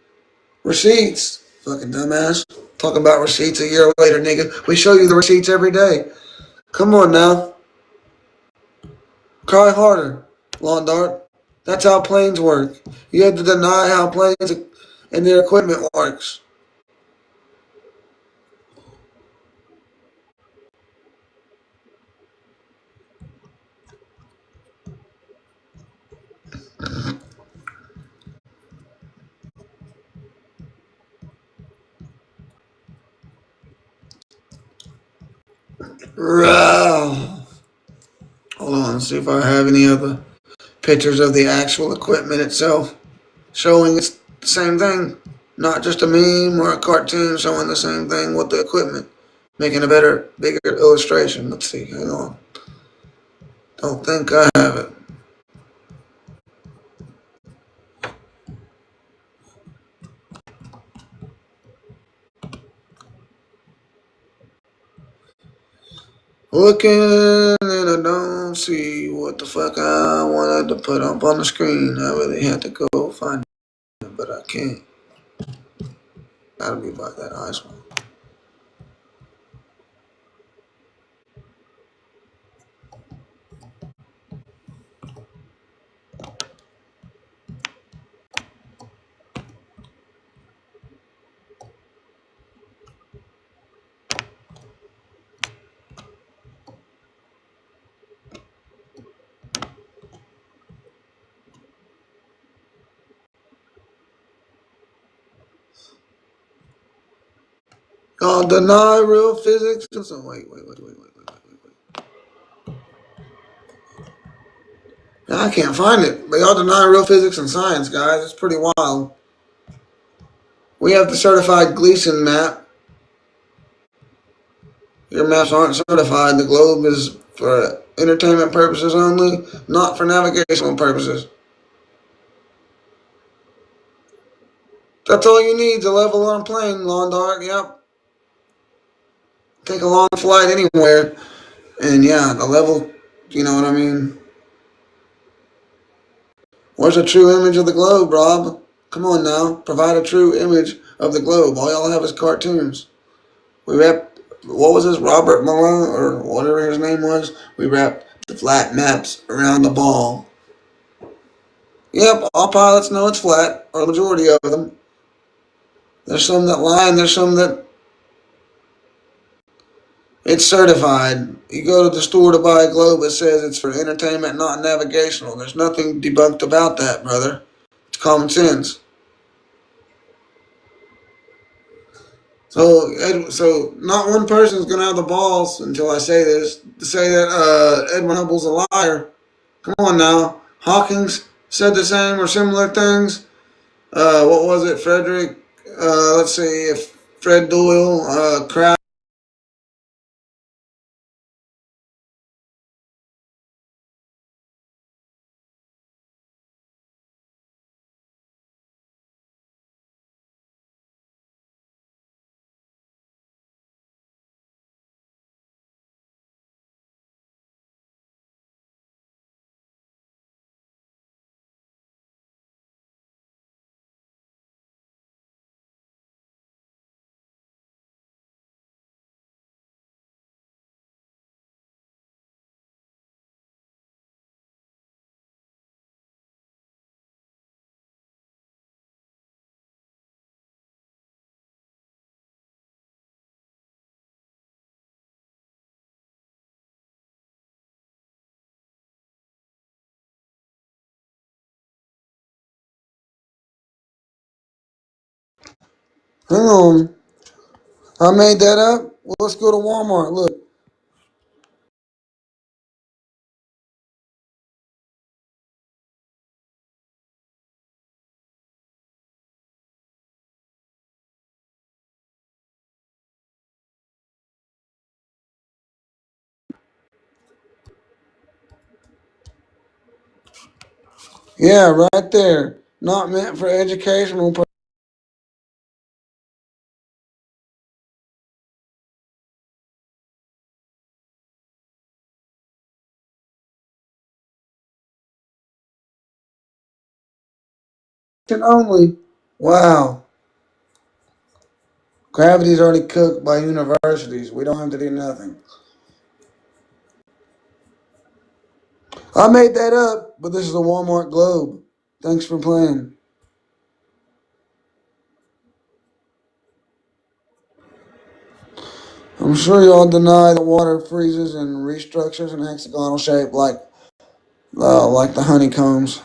Receipts. Fucking dumbass. Talking about receipts a year later, nigga. We show you the receipts every day. Come on now. Cry harder, Lawn Dart. That's how planes work. You have to deny how planes and their equipment works. Rawr. Hold on, let's see if I have any other pictures of the actual equipment itself showing it's the same thing. Not just a meme or a cartoon showing the same thing with the equipment. Making a better, bigger illustration. Let's see, hang on. Don't think I have it. Looking and I don't see what the fuck I wanted to put up on the screen. I really had to go find it, but I can't. Gotta be by that ice one. Deny real physics. So wait. I can't find it. But y'all deny real physics and science, guys. It's pretty wild. We have the certified Gleason map. Your maps aren't certified. The globe is for entertainment purposes only, not for navigational purposes. That's all you need to level on a plane, Lawn Dog. Yep. Take a long flight anywhere. And yeah, the level, you know what I mean? Where's a true image of the globe, Rob? Come on now. Provide a true image of the globe. All y'all have is cartoons. We wrapped, what was this, Robert Malone, or whatever his name was? We wrapped the flat maps around the ball. Yep, all pilots know it's flat, or the majority of them. There's some that lie, and there's some that it's certified. You go to the store to buy a globe, it says it's for entertainment, not navigational. There's nothing debunked about that, brother. It's common sense. So not one person's gonna have the balls until I say this to say that Edwin Hubble's a liar. Come on now, Hawkins said the same or similar things. What was it, Frederick? Let's see if Fred Doyle, Kraft. Hang on, I made that up. Well, let's go to Walmart. Look. Yeah, right there. Not meant for educational purposes. Only. Wow. Gravity's already cooked by universities. We don't have to do nothing. I made that up, but this is a Walmart globe. Thanks for playing. I'm sure y'all deny the water freezes and restructures in hexagonal shape like the honeycombs.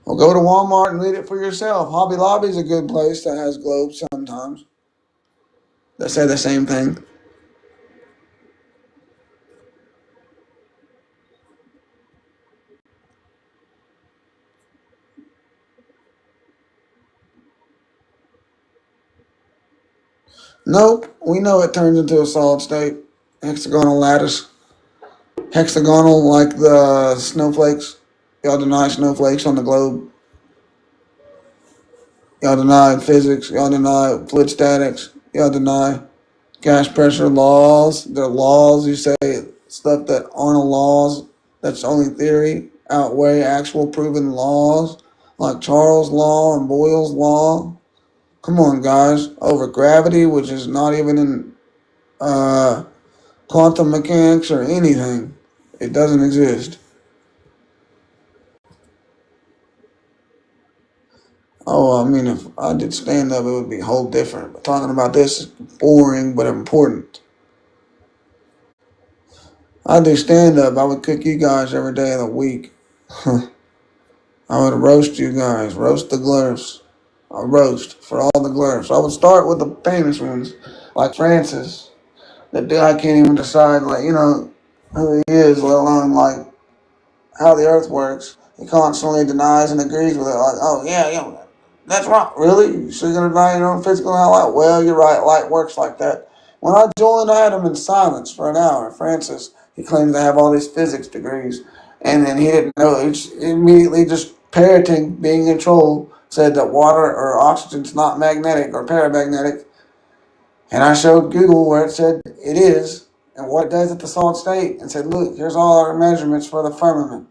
Well, go to Walmart and read it for yourself. Hobby Lobby's a good place that has globes sometimes. They say the same thing. Nope, we know it turns into a solid state. Hexagonal lattice. Hexagonal like the snowflakes. Y'all deny snowflakes on the globe. Y'all deny physics. Y'all deny fluid statics. Y'all deny gas pressure laws. They're laws. You say stuff that aren't laws. That's only theory. Outweigh actual proven laws like Charles' law and Boyle's law. Come on, guys. Over gravity, which is not even in quantum mechanics or anything. It doesn't exist. Oh, I mean, if I did stand up, it would be whole different. But talking about this is boring but important. I do stand up. I would cook you guys every day of the week. I I would roast you guys, roast the glurfs. A roast for all the glurfs. I would start with the famous ones, like Francis. That dude, I can't even decide, like, who he is, let alone, like, how the earth works. He constantly denies and agrees with it, like, oh, yeah, that's wrong. Really? So you're going to deny your own physical light? Well, you're right, light works like that. When I joined Adam in silence for an hour, Francis, he claims to have all these physics degrees, and then he didn't know. He immediately just parroting, being in control, said that water or oxygen's not magnetic or paramagnetic. And I showed Google where it said it is and what it does at the solid state and said, look, here's all our measurements for the firmament.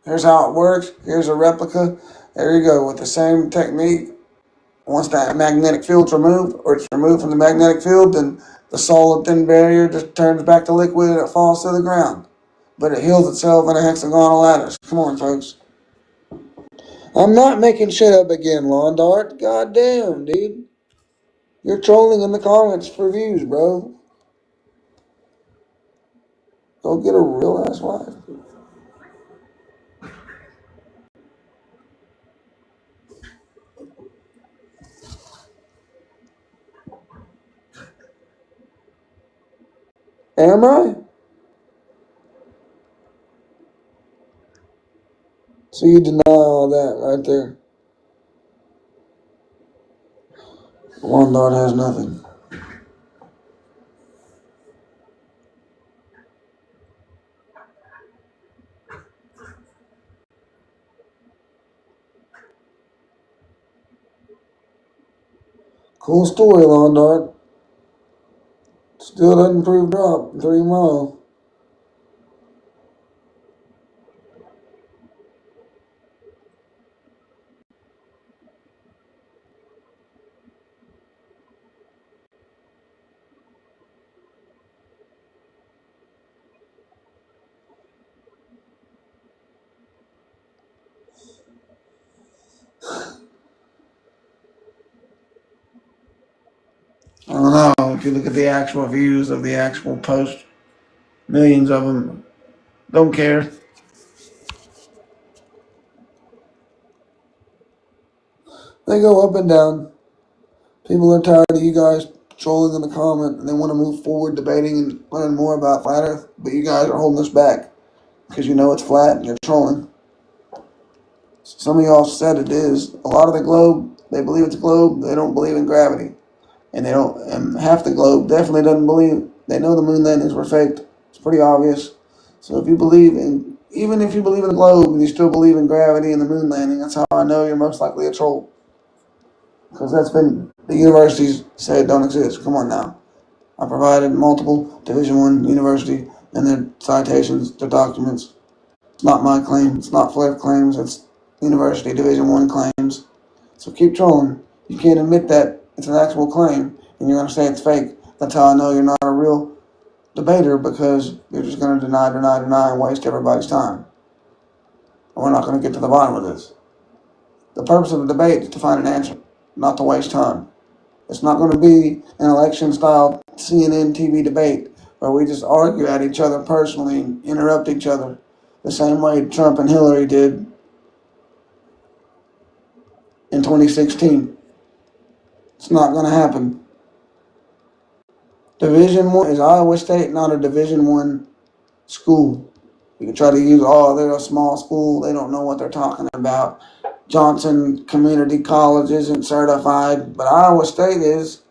Here's how it works. Here's a replica. There you go with the same technique. Once that magnetic field's removed or it's removed from the magnetic field, then the solid thin barrier just turns back to liquid and it falls to the ground. But it heals itself in a hexagonal lattice. Come on, folks. I'm not making shit up again, Lawn Dart. God damn, dude. You're trolling in the comments for views, bro. Go get a real ass wife. Am I? So you deny all that right there. One Lord has nothing. Cool story, Lawn Dart. Still doesn't prove drop 3 miles. I don't know. If you look at the actual views of the actual post, millions of them don't care. They go up and down. People are tired of you guys trolling in the comment and they want to move forward debating and learn more about flat earth, but you guys are holding us back because you know it's flat and you're trolling. Some of y'all said it is. A lot of the globe, they believe it's a globe, they don't believe in gravity. And they don't, and half the globe definitely doesn't believe, they know the moon landings were faked. It's pretty obvious. So if you believe in, even if you believe in the globe and you still believe in gravity and the moon landing, that's how I know you're most likely a troll. Because that's been, the universities say it don't exist. Come on now. I provided multiple Division I university and their citations, their documents. It's not my claim. It's not Flair claims. It's university Division I claims. So keep trolling. You can't admit that it's an actual claim and you're going to say it's fake. That's how I know you're not a real debater, because you're just going to deny and waste everybody's time. And we're not going to get to the bottom of this. The purpose of the debate is to find an answer, not to waste time. It's not going to be an election-style CNN TV debate where we just argue at each other personally and interrupt each other the same way Trump and Hillary did in 2016. It's not going to happen. Division I is Iowa State, not a Division I school. You can try to use, oh, they're a small school, they don't know what they're talking about. Johnson Community College isn't certified, but Iowa State is.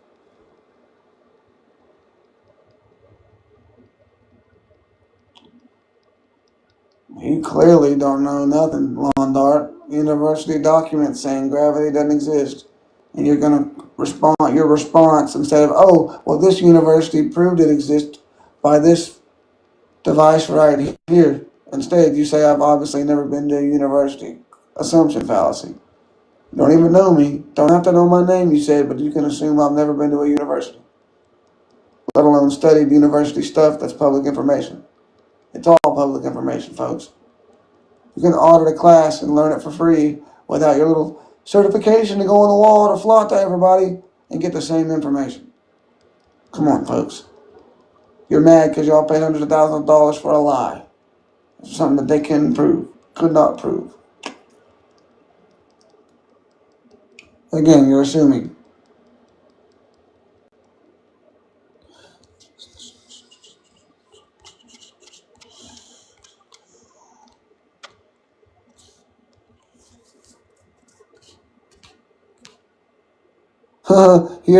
You clearly don't know nothing, Lawn Dart. University documents saying gravity doesn't exist. And you're going to respond, your response, instead of, oh, well, this university proved it exists by this device right here. Instead, you say, I've obviously never been to a university. Assumption fallacy. You don't even know me. Don't have to know my name, you said, but you can assume I've never been to a university. Let alone studied university stuff that's public information. It's all public information, folks. You can audit a class and learn it for free without your little certification to go on the wall to flaunt to everybody and get the same information. Come on, folks. You're mad because y'all paid hundreds of thousands of dollars for a lie. Something that they couldn't prove, could not prove. Again, you're assuming. He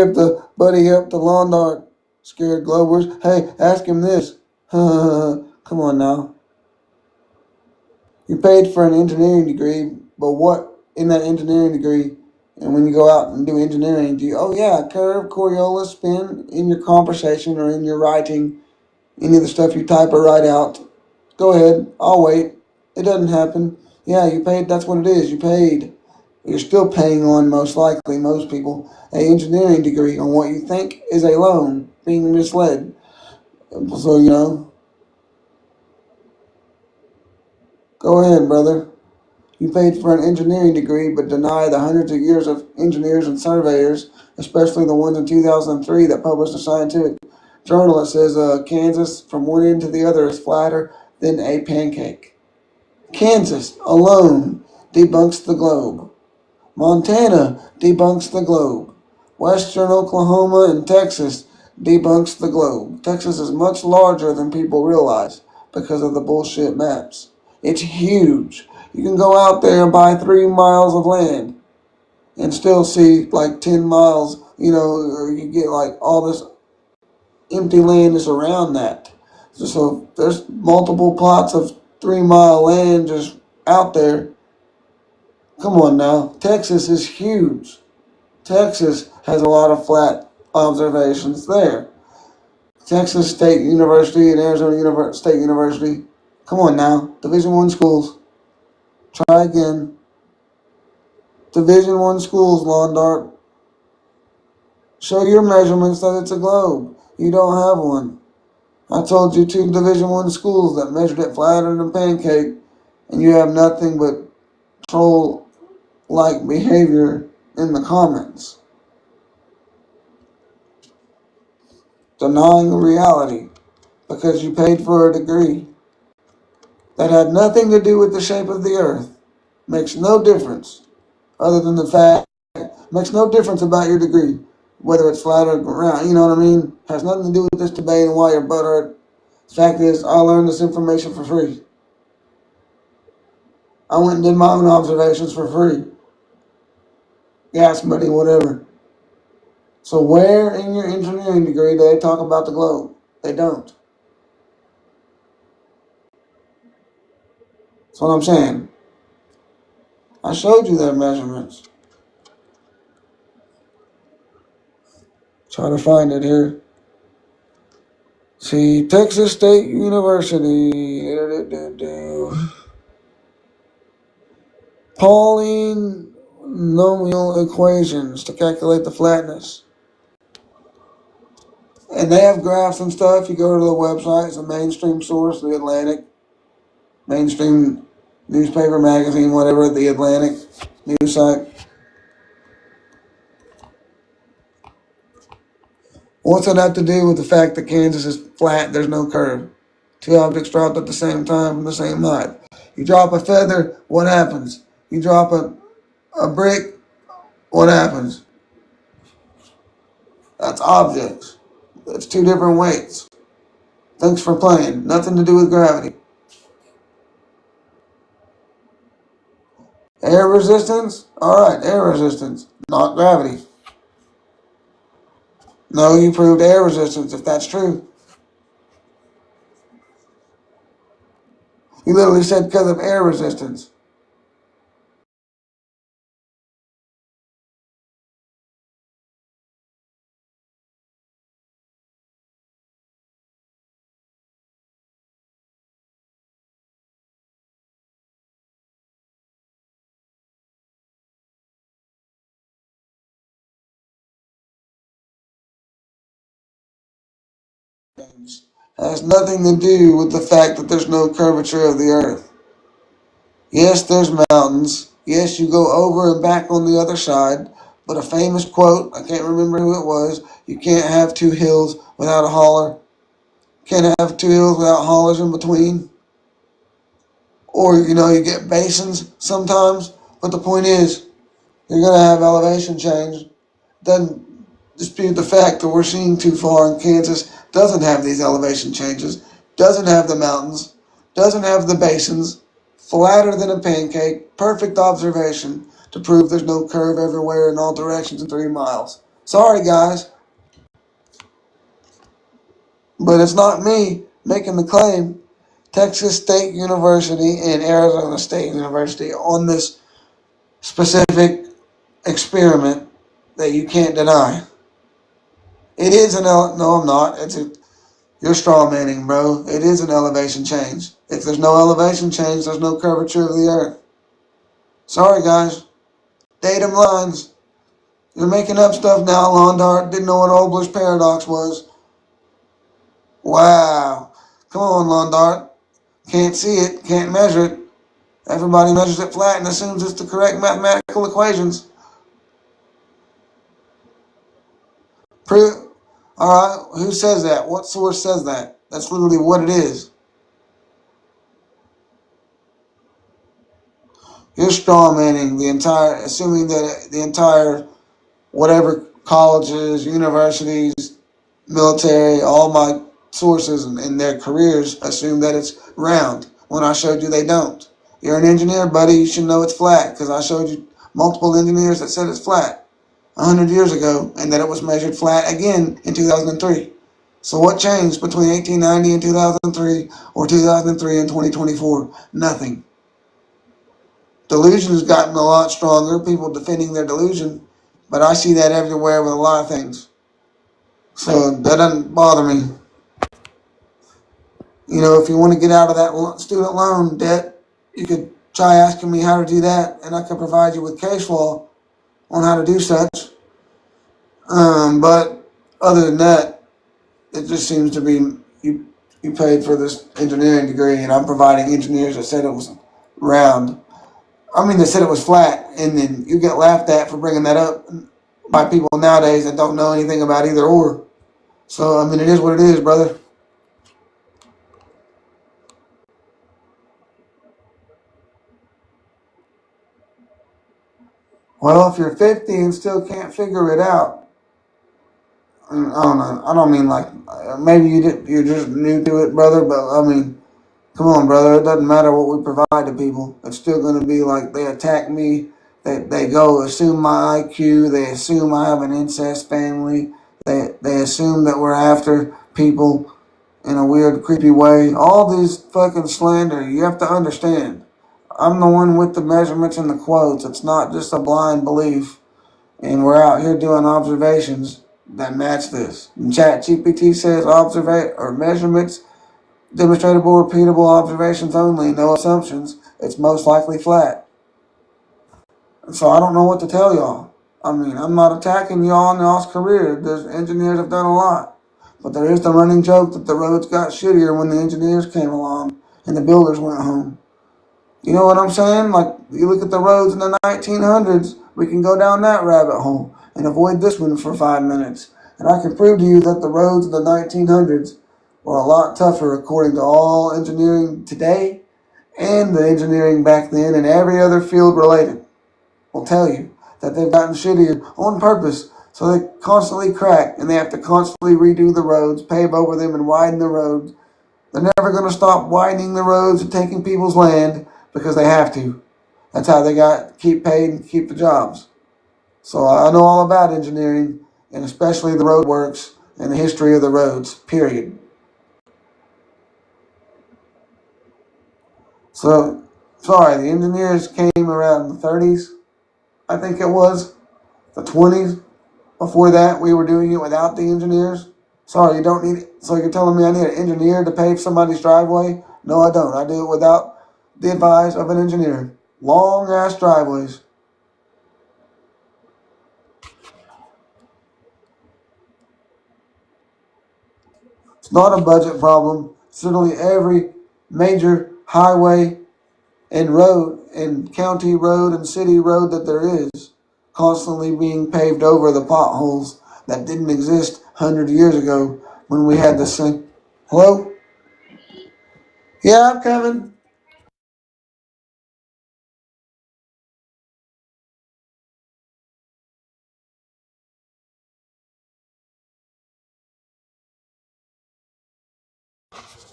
up the lawn dart. Scared Globers. Hey, ask him this. Come on now. You paid for an engineering degree, but what in that engineering degree, and when you go out and do engineering, do you, oh yeah, curve, Coriolis, spin in your conversation or in your writing, any of the stuff you type or write out. Go ahead, I'll wait. It doesn't happen. Yeah, you paid, that's what it is. You paid. You're still paying on, most likely, most people, a engineering degree on what you think is a loan, being misled. So, go ahead, brother. You paid for an engineering degree, but deny the hundreds of years of engineers and surveyors, especially the ones in 2003 that published a scientific journal that says Kansas from one end to the other is flatter than a pancake. Kansas alone debunks the globe. Montana debunks the globe. Western Oklahoma and Texas debunks the globe. Texas is much larger than people realize because of the bullshit maps. It's huge. You can go out there and buy 3 miles of land and still see like 10 miles, or you get like all this empty land is around that. So there's multiple plots of 3 mile land just out there. Come on now. Texas is huge. Texas has a lot of flat observations there. Texas State University and Arizona State University. Come on now. Division I schools. Try again. Division I schools, lawn dart. Show your measurements that it's a globe. You don't have one. I told you 2 Division I schools that measured it flatter than a pancake, and you have nothing but troll-like behavior in the comments. Denying reality because you paid for a degree that had nothing to do with the shape of the earth. Makes no difference other than the fact, makes no difference about your degree, whether it's flat or round, you know what I mean? Has nothing to do with this debate and why you're butthurt. The fact is, I learned this information for free. I went and did my own observations for free. Gas money, whatever. So where in your engineering degree do they talk about the globe? They don't. That's what I'm saying. I showed you their measurements. Try to find it here. See, Texas State University. Polynomial equations to calculate the flatness. And they have graphs and stuff. You go to the website. It's a mainstream source, The Atlantic. Mainstream newspaper, magazine, whatever, The Atlantic news site. What's that have to do with the fact that Kansas is flat, there's no curve? 2 objects dropped at the same time from the same height. You drop a feather, what happens? You drop a brick, what happens? That's objects. That's 2 different weights. Thanks for playing. Nothing to do with gravity. Air resistance? Alright, air resistance, not gravity. No, you proved air resistance if that's true. You literally said because of air resistance. Has nothing to do with the fact that there's no curvature of the earth. Yes, there's mountains. Yes, you go over and back on the other side. But a famous quote, I can't remember who it was, you can't have 2 hills without a holler. Can't have 2 hills without hollers in between. Or, you get basins sometimes. But the point is, You're going to have elevation change. Doesn't dispute the fact that we're seeing too far in Kansas doesn't have these elevation changes, doesn't have the mountains, doesn't have the basins, flatter than a pancake, perfect observation to prove there's no curve everywhere in all directions in 3 miles. Sorry, guys, but it's not me making the claim. Texas State University and Arizona State University on this specific experiment that you can't deny. It is no, I'm not. You're straw manning, bro. It is an elevation change. If there's no elevation change, there's no curvature of the earth. Sorry, guys. Datum lines. You're making up stuff now, Londart. Didn't know what Obler's paradox was. Wow. Come on, Londart. Can't see it. Can't measure it. Everybody measures it flat and assumes it's the correct mathematical equations. Prove. All right. Who says that? What source says that? That's literally what it is. You're straw manning the entire, assuming that the entire whatever colleges, universities, military, all my sources and their careers assume that it's round. When I showed you they don't. You're an engineer, buddy. You should know it's flat because I showed you multiple engineers that said it's flat 100 years ago and that it was measured flat again in 2003. So what changed between 1890 and 2003 or 2003 and 2024? Nothing. Delusion has gotten a lot stronger, people defending their delusion, but I see that everywhere with a lot of things. So that doesn't bother me. You know, if you want to get out of that student loan debt, you could try asking me how to do that, and I could provide you with case law on how to do such. But other than that, it just seems to be you paid for this engineering degree, and I'm providing engineers that said it was round. I mean, they said it was flat, and then you get laughed at for bringing that up by people nowadays that don't know anything about either or. So, I mean, it is what it is, brother. Well, if you're 50 and still can't figure it out, I don't know. I don't mean like maybe you're just new to it, brother. But I mean, come on, brother. It doesn't matter what we provide to people. It's still going to be like they attack me. They go assume my IQ. They assume I have an incest family. They assume that we're after people in a weird, creepy way. All these fucking slander. You have to understand. I'm the one with the measurements and the quotes. It's not just a blind belief. And we're out here doing observations that match this. And ChatGPT says observate or measurements, demonstrable, repeatable observations only, no assumptions. It's most likely flat. So I don't know what to tell y'all. I mean, I'm not attacking y'all in y'all's career. There's engineers have done a lot. But there is the running joke that the roads got shittier when the engineers came along and the builders went home. You know what I'm saying? Like, you look at the roads in the 1900s, we can go down that rabbit hole and avoid this one for 5 minutes. And I can prove to you that the roads in the 1900s were a lot tougher according to all engineering today and the engineering back then and every other field related. Will tell you that they've gotten shittier on purpose. So they constantly crack and they have to constantly redo the roads, pave over them and widen the roads. They're never going to stop widening the roads and taking people's land because they have to. That's how they keep paid and keep the jobs. So I know all about engineering and especially the road works and the history of the roads, period. So, sorry, the engineers came around the 30s, I think it was, the 20s. Before that, we were doing it without the engineers. Sorry, you don't need it. So you're telling me I need an engineer to pave somebody's driveway? No, I don't. I do it without the advice of an engineer. Long ass driveways. It's not a budget problem. It's literally every major highway and road and county road and city road that there is constantly being paved over the potholes that didn't exist 100 years ago when we had the same. Hello? Yeah, I'm coming.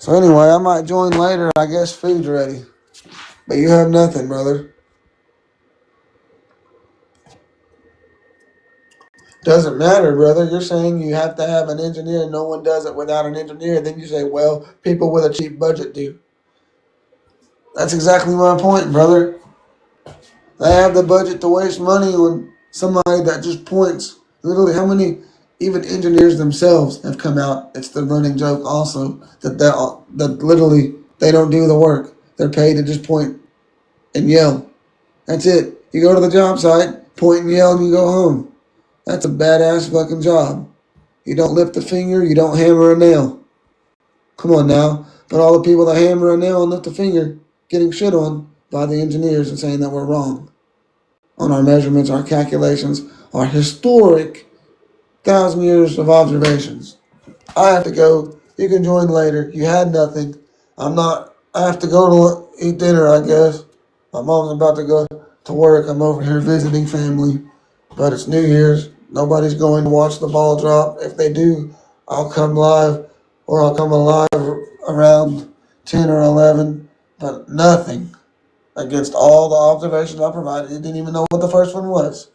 So anyway, I might join later. I guess food's ready. But you have nothing, brother. Doesn't matter, brother. You're saying you have to have an engineer. No one does it without an engineer. Then you say, well, people with a cheap budget do. That's exactly my point, brother. They have the budget to waste money on somebody that just points. Literally, how many even engineers themselves have come out? It's the running joke also that literally they don't do the work. They're paid to just point and yell. That's it. You go to the job site, point and yell, and you go home. That's a badass fucking job. You don't lift a finger, you don't hammer a nail. Come on now. But all the people that hammer a nail and lift a finger getting shit on by the engineers and saying that we're wrong on our measurements, our calculations, our historic 1,000 years of observations. I have to go. You can join later. You had nothing. I have to go to eat dinner, I guess. My mom's about to go to work. I'm over here visiting family. But it's New Year's. Nobody's going to watch the ball drop. If they do, I'll come live, or I'll come alive around 10 or 11. But nothing against all the observations I provided. You didn't even know what the first one was.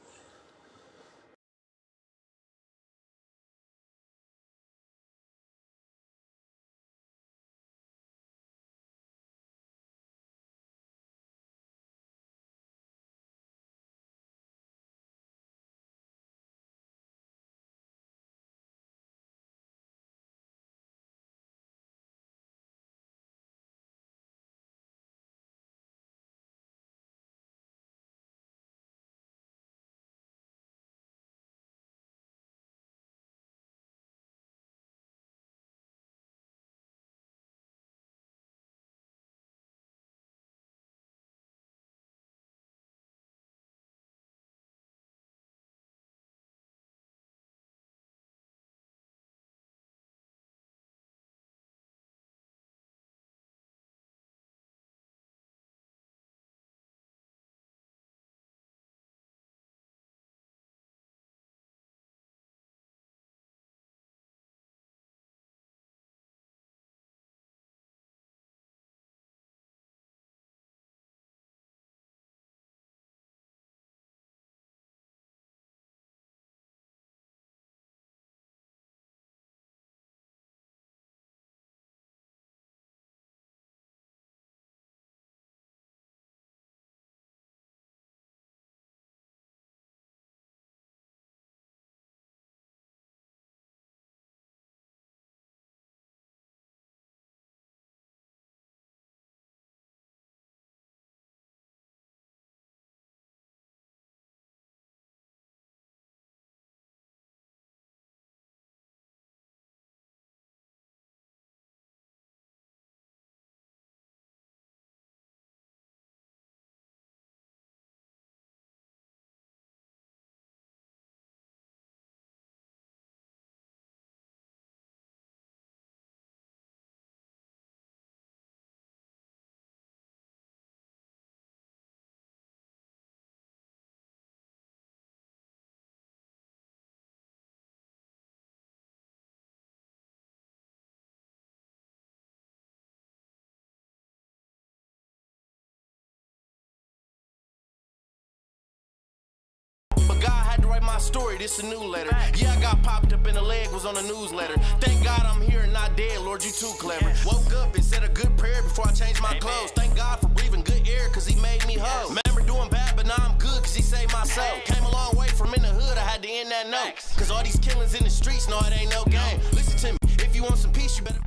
But God had to write my story, this a new letter. Yeah, I got popped up in the leg, was on the newsletter. Thank God I'm here and not dead, Lord, you too clever. Woke up and said a good prayer before I changed my clothes. Thank God for breathing good air, cause he made me whole. Remember doing bad, but now I'm good, cause he saved my soul. Came a long way from in the hood, I had to end that note. Cause all these killings in the streets, no, it ain't no game. Listen to me, if you want some peace, you better...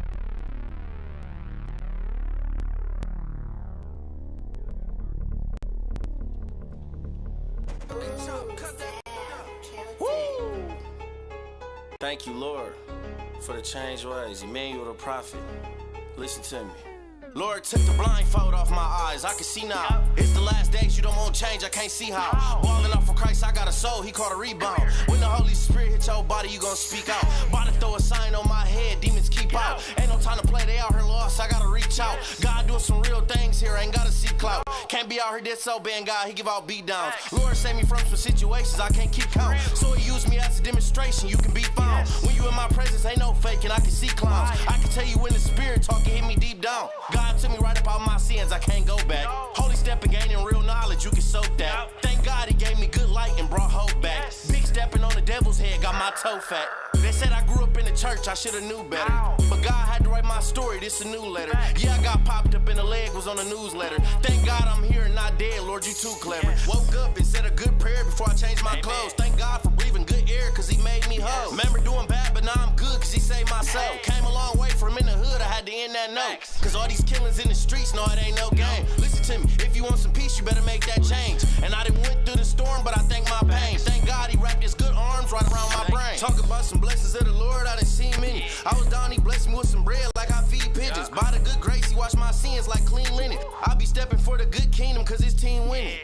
Thank you, Lord, for the changed ways. Emmanuel the prophet. Listen to me. Lord took the blindfold off my eyes, I can see now. It's the last days, you don't want change, I can't see how. Balling out for Christ, I got a soul, he caught a rebound. When the Holy Spirit hits your body, you gon' speak out. About to throw a sign on my head, demons keep out. Ain't no time to play, they out here lost, I gotta reach out. God doing some real things here, ain't gotta see clout. Can't be out here disobeying God, he give out beat downs. Lord save me from some situations I can't keep count. So he used me as a demonstration, you can be found. When you in my presence, ain't no faking, I can see clowns. I can tell you when the spirit talking hit me deep down. God took me right up out my sins, I can't go back. Holy step and gaining real knowledge, you can soak that. Thank God he gave me good light and brought hope back. Big stepping on the devil's head, got my toe fat. They said I grew up in the church, I should've knew better. But God had to write my story, this a new letter. Yeah, I got popped up in the leg, was on the newsletter. Thank God I'm here and not dead, Lord, you too clever. Woke up and said a good prayer before I changed my clothes. Thank God for breathing good air, cause he made me whole. Remember doing bad, but now I'm good, cause he saved my soul. Came a long way from in the hood, I had to end that note. Cause all these killings in the streets, no, it ain't no game. Listen to me, if you want some peace, you better make that change. And I done went through the storm, but I thank my pain. Thank God he wrapped his good arms right around my brain. Talk about some blessings of the Lord, I done seen many. I was down, he blessed me with some bread like I feed pigeons. By the good grace, he washed my sins like clean linen. I be stepping for the good kingdom, cause his team winning.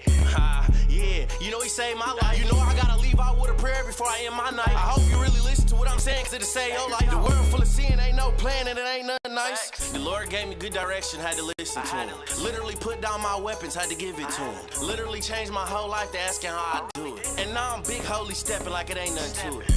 Yeah, you know he saved my life. You know I gotta leave out with a prayer before I end my night. I hope you really listen to what I'm saying, cause it'll save your life. The world full of sin, ain't no plan and it ain't nothing nice. The Lord gave me good direction, had to listen to him. Literally put down my weapons, had to give it to him. Literally changed my whole life to asking how I do it. And now I'm big holy stepping like it ain't nothing to it.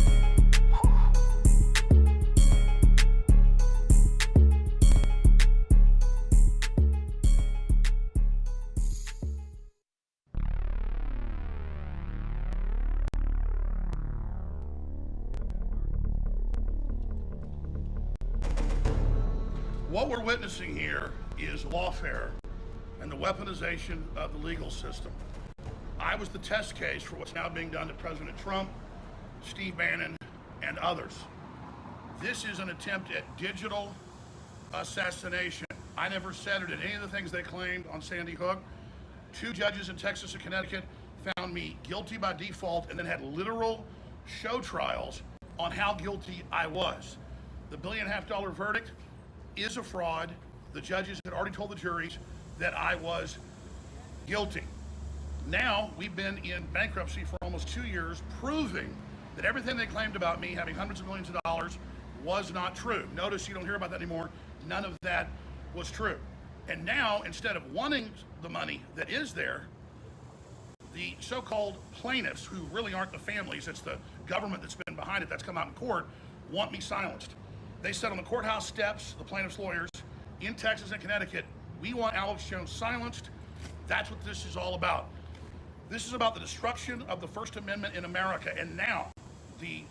What we're witnessing here is lawfare and the weaponization of the legal system. I was the test case for what's now being done to President Trump, Steve Bannon, and others. This is an attempt at digital assassination. I never said it in any of the things they claimed on Sandy Hook. 2 judges in Texas and Connecticut found me guilty by default and then had literal show trials on how guilty I was. The $1.5 billion verdict is a fraud. The judges had already told the juries that I was guilty. Now, we've been in bankruptcy for almost 2 years, proving that everything they claimed about me having hundreds of millions of dollars was not true. Notice you don't hear about that anymore. None of that was true. And now, instead of wanting the money that is there, the so-called plaintiffs, who really aren't the families, it's the government that's been behind it, that's come out in court, want me silenced. They said on the courthouse steps, the plaintiffs' lawyers in Texas and Connecticut, we want Alex Jones silenced. That's what this is all about. This is about the destruction of the First Amendment in America. And now the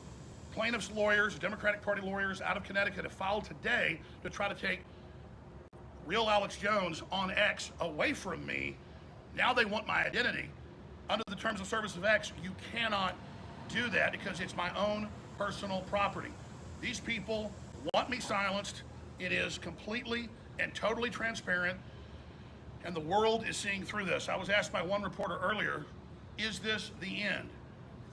plaintiffs' lawyers, Democratic Party lawyers out of Connecticut have filed today to try to take real Alex Jones on X away from me. Now they want my identity. Under the terms of service of X, you cannot do that because it's my own personal property. These people want me silenced. It is completely and totally transparent, and the world is seeing through this. I was asked by one reporter earlier, is this the end?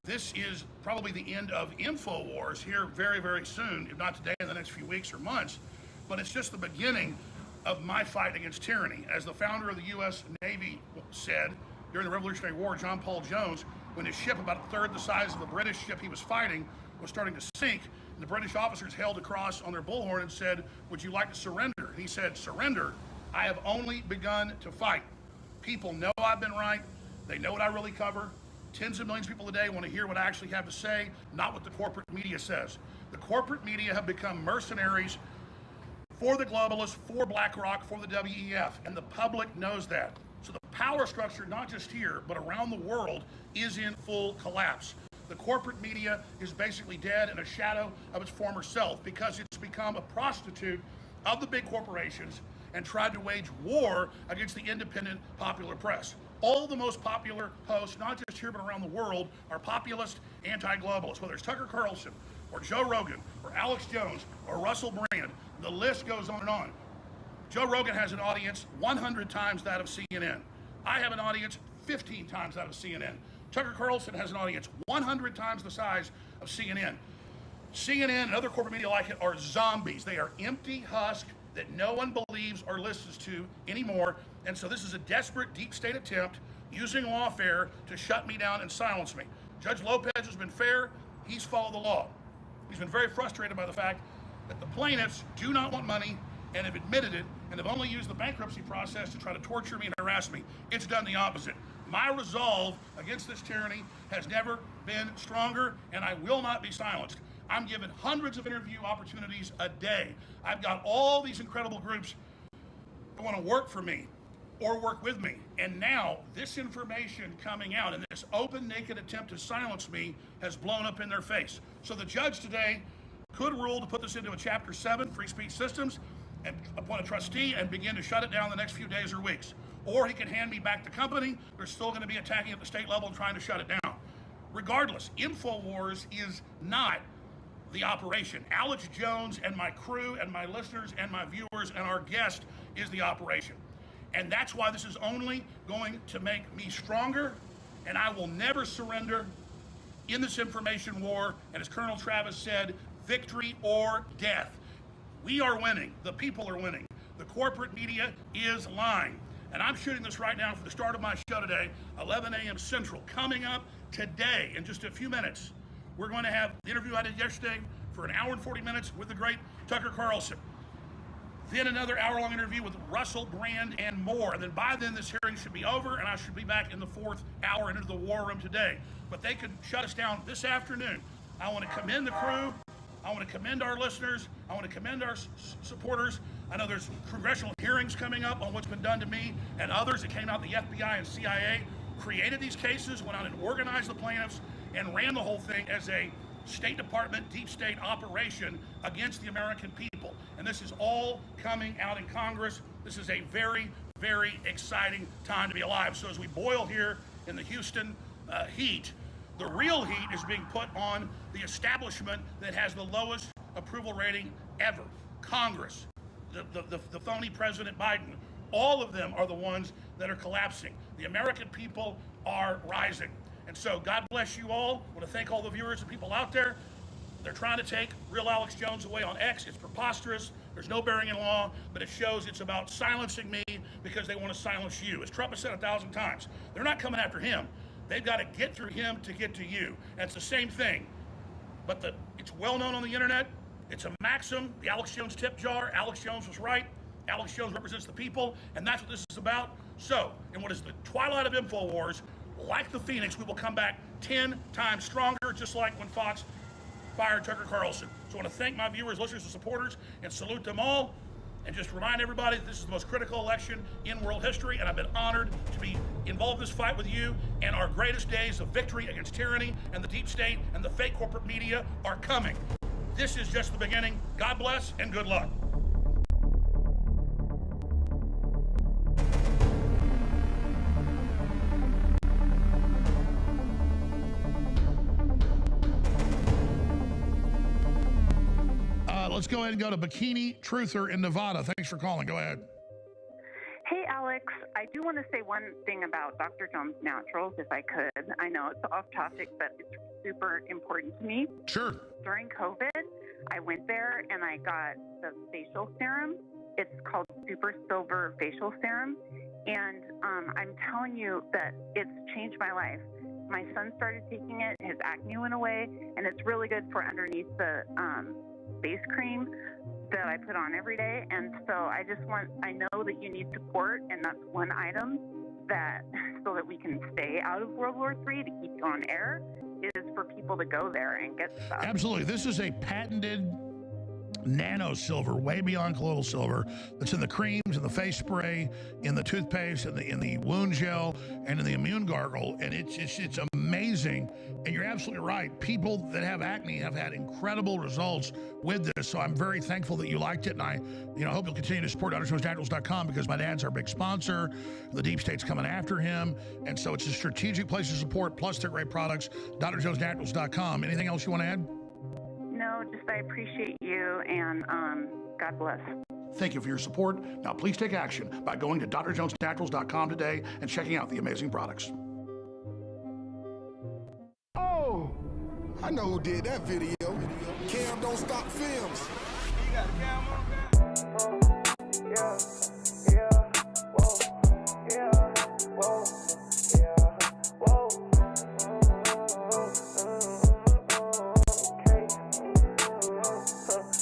This is probably the end of InfoWars here very, very soon, if not today, in the next few weeks or months, but it's just the beginning of my fight against tyranny. As the founder of the U.S. Navy said during the Revolutionary War, John Paul Jones, when his ship, about a third the size of the British ship he was fighting, was starting to sink, the British officers held a cross on their bullhorn and said, would you like to surrender? He said, surrender? I have only begun to fight. People know I've been right. They know what I really cover. Tens of millions of people a day want to hear what I actually have to say, not what the corporate media says. The corporate media have become mercenaries for the globalists, for BlackRock, for the WEF, and the public knows that. So the power structure, not just here, but around the world, is in full collapse. The corporate media is basically dead in a shadow of its former self because it's become a prostitute of the big corporations and tried to wage war against the independent popular press. All the most popular hosts, not just here but around the world, are populist anti-globalists, whether it's Tucker Carlson or Joe Rogan or Alex Jones or Russell Brand. The list goes on and on. Joe Rogan has an audience 100 times that of CNN. I have an audience 15 times that of CNN. Tucker Carlson has an audience 100 times the size of CNN. CNN and other corporate media like it are zombies. They are empty husks that no one believes or listens to anymore. And so this is a desperate deep state attempt using lawfare to shut me down and silence me. Judge Lopez has been fair. He's followed the law. He's been very frustrated by the fact that the plaintiffs do not want money and have admitted it and have only used the bankruptcy process to try to torture me and harass me. It's done the opposite. My resolve against this tyranny has never been stronger, and I will not be silenced. I'm given hundreds of interview opportunities a day. I've got all these incredible groups that want to work for me or work with me. And now this information coming out and this open, naked attempt to silence me has blown up in their face. So the judge today could rule to put this into a Chapter 7, free speech systems, and appoint a trustee and begin to shut it down the next few days or weeks. Or he can hand me back the company. They're still going to be attacking at the state level and trying to shut it down. Regardless, InfoWars is not the operation. Alex Jones and my crew and my listeners and my viewers and our guest is the operation. And that's why this is only going to make me stronger, and I will never surrender in this information war. And as Colonel Travis said, victory or death. We are winning. The people are winning. The corporate media is lying. And I'm shooting this right now for the start of my show today, 11 a.m. Central. Coming up today in just a few minutes, we're going to have the interview I did yesterday for an hour and 40 minutes with the great Tucker Carlson. Then another hour-long interview with Russell Brand and more. And then by then, this hearing should be over, and I should be back in the fourth hour into the war room today. But they could shut us down this afternoon. I want to commend the crew. I want to commend our listeners. I want to commend our supporters. I know there's congressional hearings coming up on what's been done to me and others. It came out the FBI and CIA created these cases, went out and organized the plaintiffs, and ran the whole thing as a State Department deep state operation against the American people. And this is all coming out in Congress. This is a very, very exciting time to be alive. So as we boil here in the Houston heat, the real heat is being put on the establishment that has the lowest approval rating ever. Congress, the phony President Biden, all of them are the ones that are collapsing. The American people are rising. And so God bless you all. I want to thank all the viewers and people out there. They're trying to take real Alex Jones away on X. It's preposterous. There's no bearing in law, but it shows it's about silencing me because they want to silence you. As Trump has said 1,000 times, they're not coming after him. They've got to get through him to get to you. And it's the same thing. But it's well known on the internet. It's a maxim, the Alex Jones tip jar. Alex Jones was right. Alex Jones represents the people, and that's what this is about. So, in what is the twilight of InfoWars, like the Phoenix, we will come back 10 times stronger, just like when Fox fired Tucker Carlson. So I want to thank my viewers, listeners, and supporters, and salute them all, and just remind everybody that this is the most critical election in world history, and I've been honored to be involved in this fight with you, and our greatest days of victory against tyranny and the deep state and the fake corporate media are coming. This is just the beginning. God bless, and good luck. Let's go ahead and go to Bikini Truther in Nevada. Thanks for calling. Go ahead. Hey, Alex. I do want to say one thing about Dr. Jones Naturals, if I could. I know it's off topic, but it's super important to me. Sure. During COVID, I went there and I got the facial serum. It's called Super Silver Facial Serum. And I'm telling you that it's changed my life. My son started taking it. His acne went away. And it's really good for underneath the face cream that I put on every day. And so I know that you need support, and that's one item that, so that we can stay out of World War III, to keep you on air, is for people to go there and get stuff. Absolutely. This is a patented nano silver, way beyond colloidal silver, that's in the creams, in the face spray, in the toothpaste, in the wound gel, and in the immune gargle. And it's amazing. And you're absolutely right. People that have acne have had incredible results with this. So I'm very thankful that you liked it. And I hope you'll continue to support DrJonesNaturals.com, because my dad's our big sponsor. The deep state's coming after him. And so it's a strategic place to support, plus their great products, DrJonesNaturals.com. Anything else you want to add? No, just I appreciate you, and God bless. Thank you for your support. Now, please take action by going to DrJonesNaturals.com today and checking out the amazing products. Oh, I know who did that video. Cam Don't Stop Films. You got a cam on that? Yeah, whoa, whoa. Okay.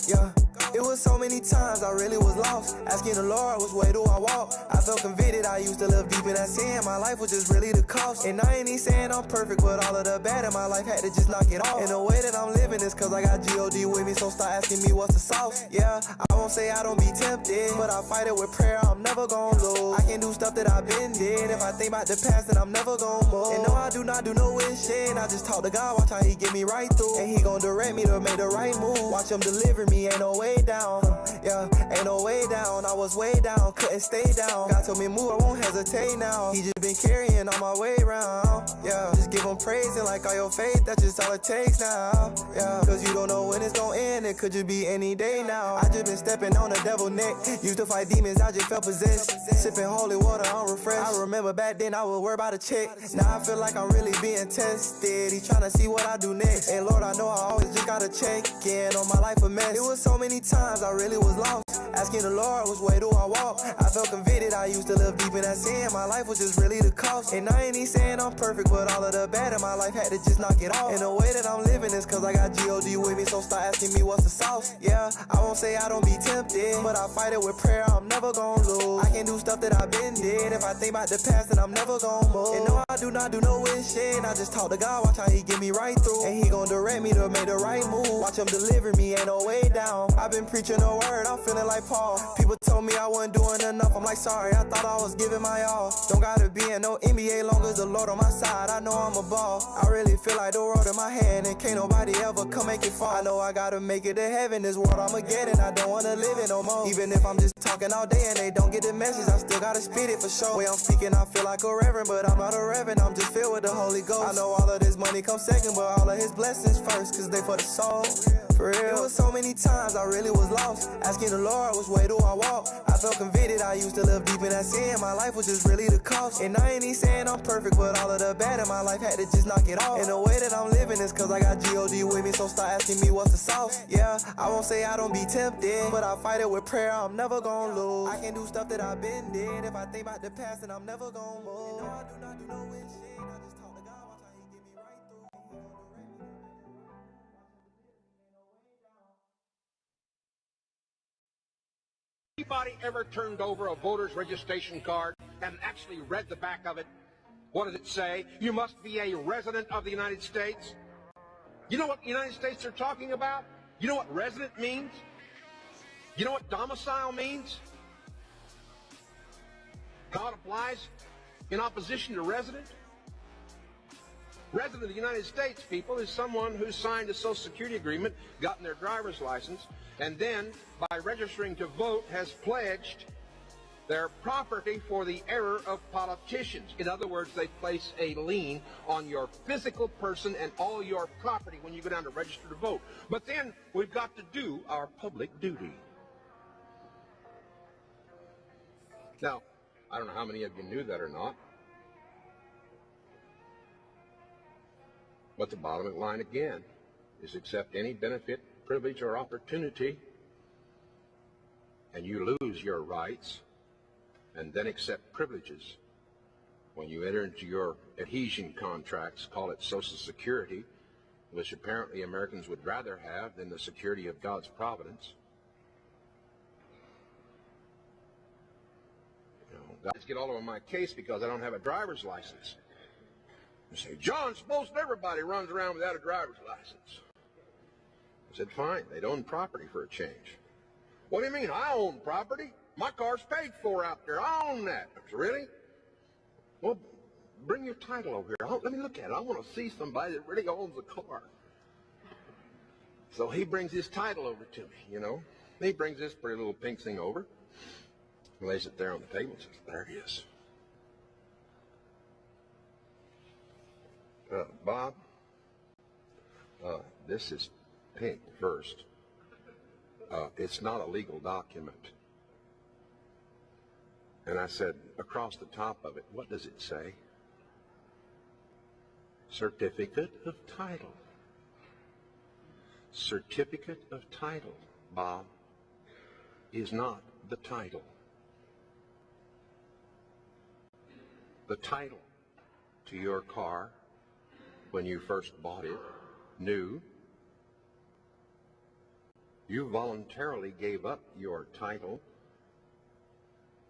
Yeah, it was so many many times I really was lost, asking the Lord which way do I walk. I felt convicted, I used to live deep in that sin. My life was just really the cost. And I ain't even saying I'm perfect, but all of the bad in my life had to just knock it off. And the way that I'm living is cause I got G.O.D. with me, so start asking me what's the sauce. Yeah, I won't say I don't be tempted, but I fight it with prayer, I'm never gon' lose. I can do stuff that I've been did. If I think about the past, then I'm never gon' move. And no, I do not do no wishing, I just talk to God, watch how he get me right through. And he gon' direct me to make the right move. Watch him deliver me, ain't no way down. Yeah, ain't no way down. I was way down, couldn't stay down. God told me move, I won't hesitate now. He just been carrying on my way round. Yeah, just give him praise and like all your faith, that's just all it takes now. Yeah, cause you don't know when it's gon' end, it could just be any day now. I just been stepping on the devil's neck. Used to fight demons, I just felt possessed. Sipping holy water, I'm refreshed. I remember back then I was worried about a check. Now I feel like I'm really being tested. He tryna see what I do next. And Lord, I know I always just gotta check in on my life a mess. It was so many times I really was lost, asking the Lord which way do I walk. I felt convicted, I used to live deep in that sin. My life was just really the cost. And I ain't even saying I'm perfect, but all of the bad in my life had to just knock it off. And the way that I'm living is cause I got G.O.D. with me, so start asking me what's the sauce. Yeah, I won't say I don't be tempted, but I fight it with prayer, I'm never gon' lose. I can do stuff that I've been did. If I think about the past, then I'm never gon' move. And no, I do not do no wishing, I just talk to God, watch how he get me right through. And he gon' direct me to make the right move. Watch him deliver me, ain't no way down. I've been preaching the word, I'm feeling like Paul. People told me I wasn't doing enough, I'm like sorry, I thought I was giving my all. Don't gotta be in no NBA long as the Lord on my side, I know I'm a ball. I really feel like the world in my hand and can't nobody ever come make it fall. I know I gotta make it to heaven, this world I'ma get it, I don't wanna live it no more. Even if I'm just talking all day and they don't get the message, I still gotta spit it for sure. Way I'm speaking, I feel like a reverend, but I'm not a reverend, I'm just filled with the Holy Ghost. I know all of this money comes second, but all of his blessings first, cause they for the soul. For real, it was so many times I really was lost, asking the Lord which way do I walk. I felt convicted, I used to live deep in that sin. My life was just really the cost. And I ain't even saying I'm perfect, but all of the bad in my life had to just knock it off. And the way that I'm living is cause I got G.O.D. with me, so start asking me what's the sauce. Yeah, I won't say I don't be tempted, but I fight it with prayer, I'm never gon' lose. I can do stuff that I've been did. If I think about the past, then I'm never gon' move. And no, I do not do no wishing, I just talk to God, watch how he get me right through. Anybody ever turned over a voter's registration card and actually read the back of it? What does it say? You must be a resident of the United States. You know what the United States are talking about? You know what resident means? You know what domicile means? How it applies in opposition to resident? Resident of the United States, people, is someone who signed a Social Security agreement, gotten their driver's license, and then, by registering to vote, has pledged their property for the error of politicians. In other words, they place a lien on your physical person and all your property when you go down to register to vote. But then, we've got to do our public duty. Now, I don't know how many of you knew that or not. But the bottom line again is accept any benefit, privilege, or opportunity, and you lose your rights, and then accept privileges. When you enter into your adhesion contracts, call it Social Security, which apparently Americans would rather have than the security of God's providence. You know, guys get all over my case because I don't have a driver's license. You say, John, suppose everybody runs around without a driver's license. I said, fine, they'd own property for a change. What do you mean, I own property? My car's paid for out there, I own that. I said, really? Well, bring your title over here. Let me look at it. I want to see somebody that really owns a car. So he brings his title over to me, you know. He brings this pretty little pink thing over, lays it there on the table and says, there it is. Bob, this is pink first. It's not a legal document. And I said, across the top of it, what does it say? Certificate of title. Certificate of title, Bob, is not the title. The title to your car when you first bought it, new, You voluntarily gave up your title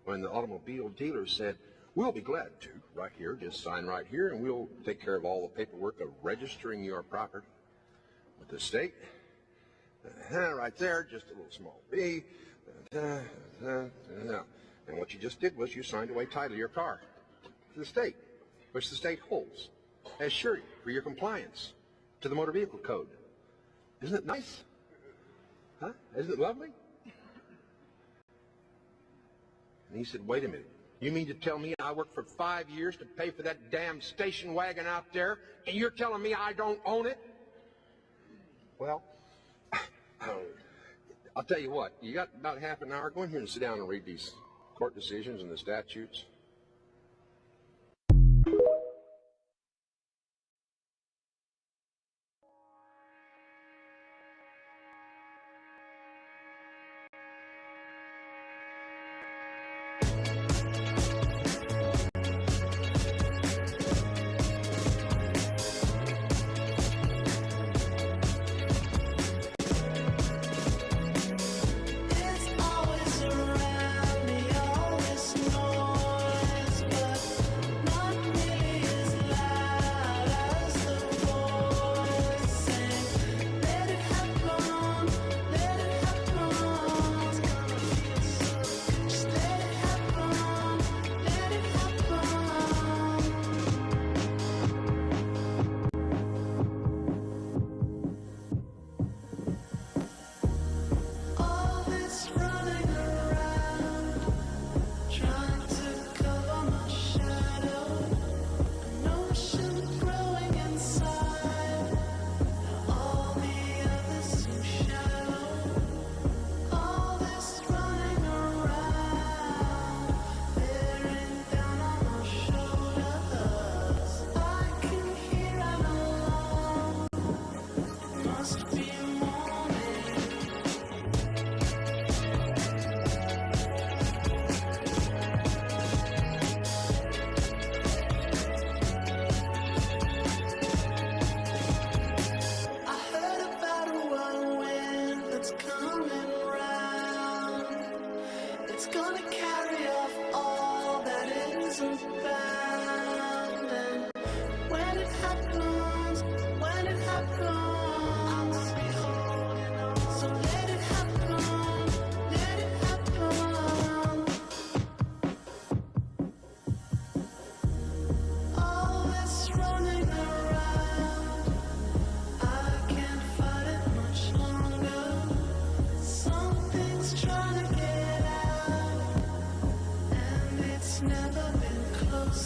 when the automobile dealer said, we'll be glad to, right here, just sign right here, and we'll take care of all the paperwork of registering your property with the state. Right there, just a little small B. And what you just did was you signed away title of your car to the state, which the state holds as surety for your compliance to the motor vehicle code. Isn't it nice? Huh? Isn't it lovely? And he said, wait a minute. You mean to tell me I worked for 5 years to pay for that damn station wagon out there, and you're telling me I don't own it? Well, I'll tell you what. You got about half an hour. Go in here and sit down and read these court decisions and the statutes. Never been close.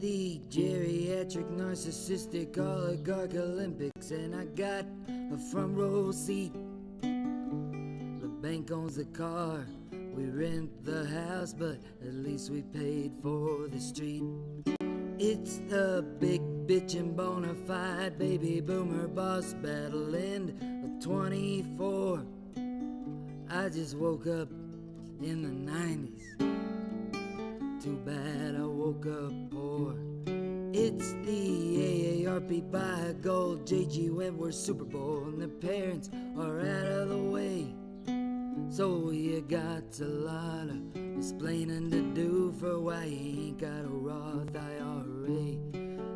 the geriatric narcissistic oligarch Olympics, and I got a front row seat. The bank owns the car, we rent the house, but at least we paid for the street. It's the big bitchin' bona fide baby boomer boss battle end of 24. I just woke up in the 90s. Too bad I woke up poor. It's the AARP buy a gold J.G. Wentworth Super Bowl, and the parents are out of the way. So you got a lot of explaining to do for why you ain't got a Roth IRA.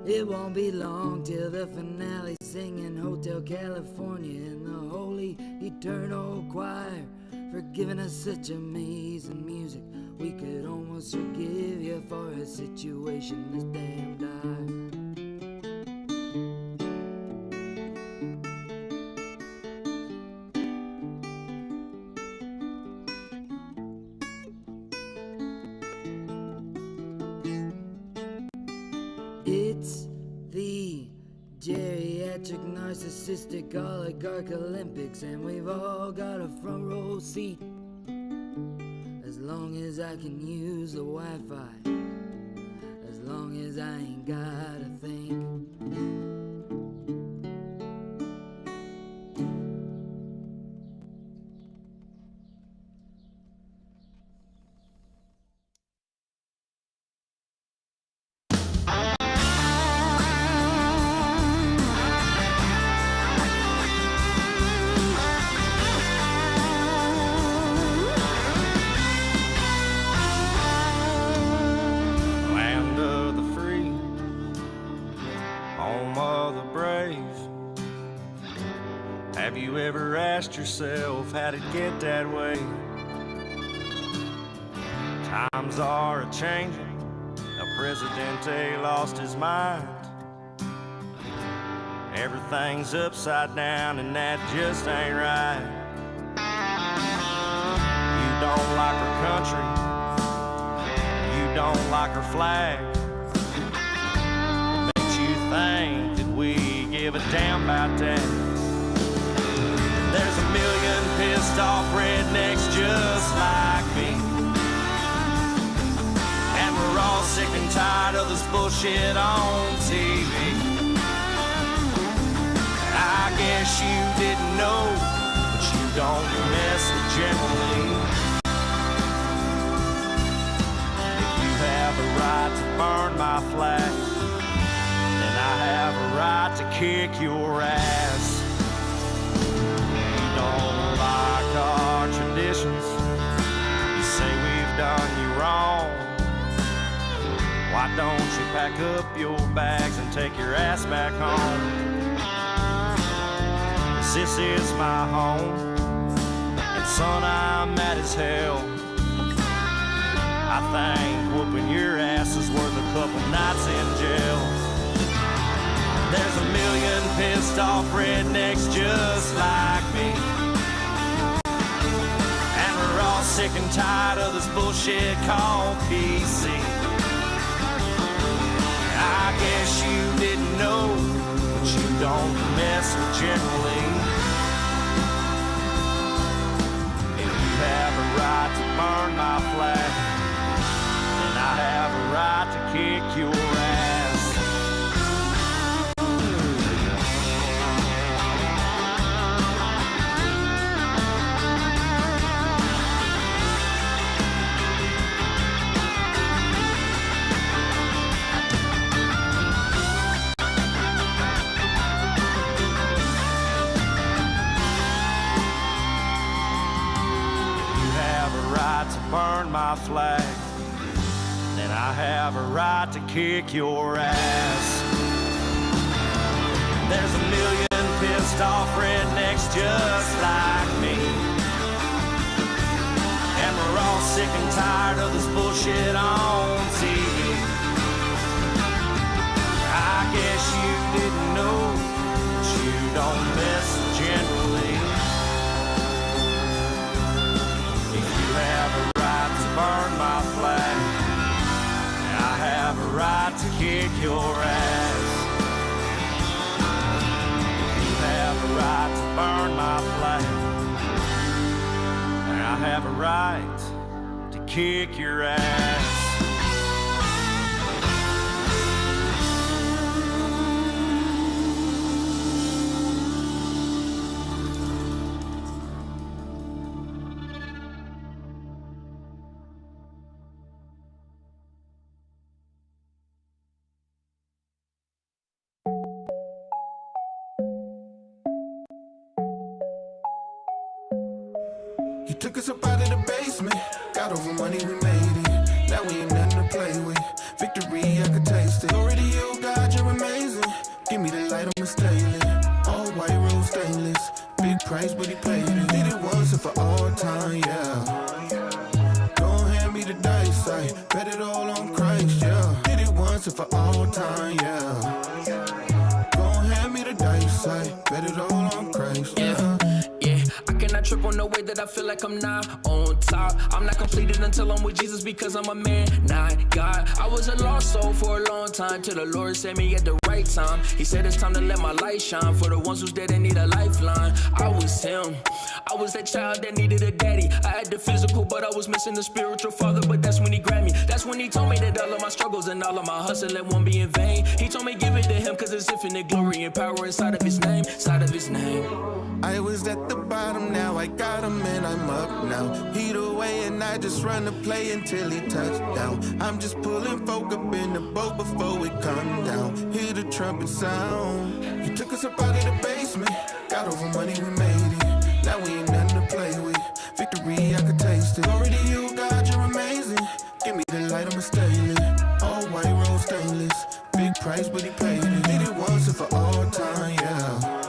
It won't be long till the finale, singing Hotel California in the holy eternal choir for giving us such amazing music. We could almost forgive you for a situation this damn dire. It's the geriatric narcissistic oligarch Olympics, and we've all got a front row seat. As long as I can use the Wi-Fi, as long as I ain't gotta think. Have you ever asked yourself how did it get that way? Times are a-changing. El Presidente lost his mind. Everything's upside down and that just ain't right. You don't like our country. You don't like our flag. It makes you think that we give a damn about that. There's a million pissed off rednecks just like me, and we're all sick and tired of this bullshit on TV. I guess you didn't know, but you don't mess with General Lee. If you have a right to burn my flag, then I have a right to kick your ass. Don't like our traditions. You say we've done you wrong. Why don't you pack up your bags and take your ass back home? 'Cause this is my home, and son, I'm mad as hell. I think whooping your ass is worth a couple nights in jail. There's a million pissed off rednecks just like me, and we're all sick and tired of this bullshit called PC. I guess you didn't know, but you don't mess with General Lee. If you have a right to burn my flag, then I have a right to kick your ass. To burn my flag, then I have a right to kick your ass. There's a million pissed off rednecks just like me, and we're all sick and tired of this bullshit on TV. I guess you didn't know, but you don't mess with General Lee. If you have a right to burn my flag, I have a right to kick your ass. You have a right to burn my flag. I have a right to kick your ass. You took us up out of the basement, got over money, we made it. Now we ain't nothing to play with. Victory, I could taste it. Glory to you, God, you're amazing. Give me the light, I'ma stay lit. All white rose stainless. Big price, but he paid it. Did it once and for all time, yeah. Don't hand me the dice, I bet it all on Christ, yeah. Did it once and for all time, yeah. Don't hand me the dice, I bet it all on Christ, yeah. I cannot trip on the way that I feel like I'm not on top. I'm not completed until I'm with Jesus because I'm a man, not God. I was a lost soul for a long time till the Lord sent me at the right time. He said it's time to let my light shine for the ones who's dead and need a lifeline. I was him. I was that child that needed a daddy. I had the physical, but I was missing the spiritual father. But that's when he grabbed me. That's when he told me that all of my struggles and all of my hustle it won't be in vain. He told me give it to him cause it's infinite glory and power inside of his name, inside of his name. I was at the bottom, now I got him and I'm up now. Heat away and I just run the play until he touchdown. I'm just pulling folk up in the boat before we come down. Hear the trumpet sound. You took us up out of the basement, got over money, we made it. Now we ain't nothing to play with. Victory, I could taste it. Glory to you, God, you're amazing. Give me the light, I'ma stay lit. All white rose stainless. Big price, but he paid it. Did it once and for all time, yeah.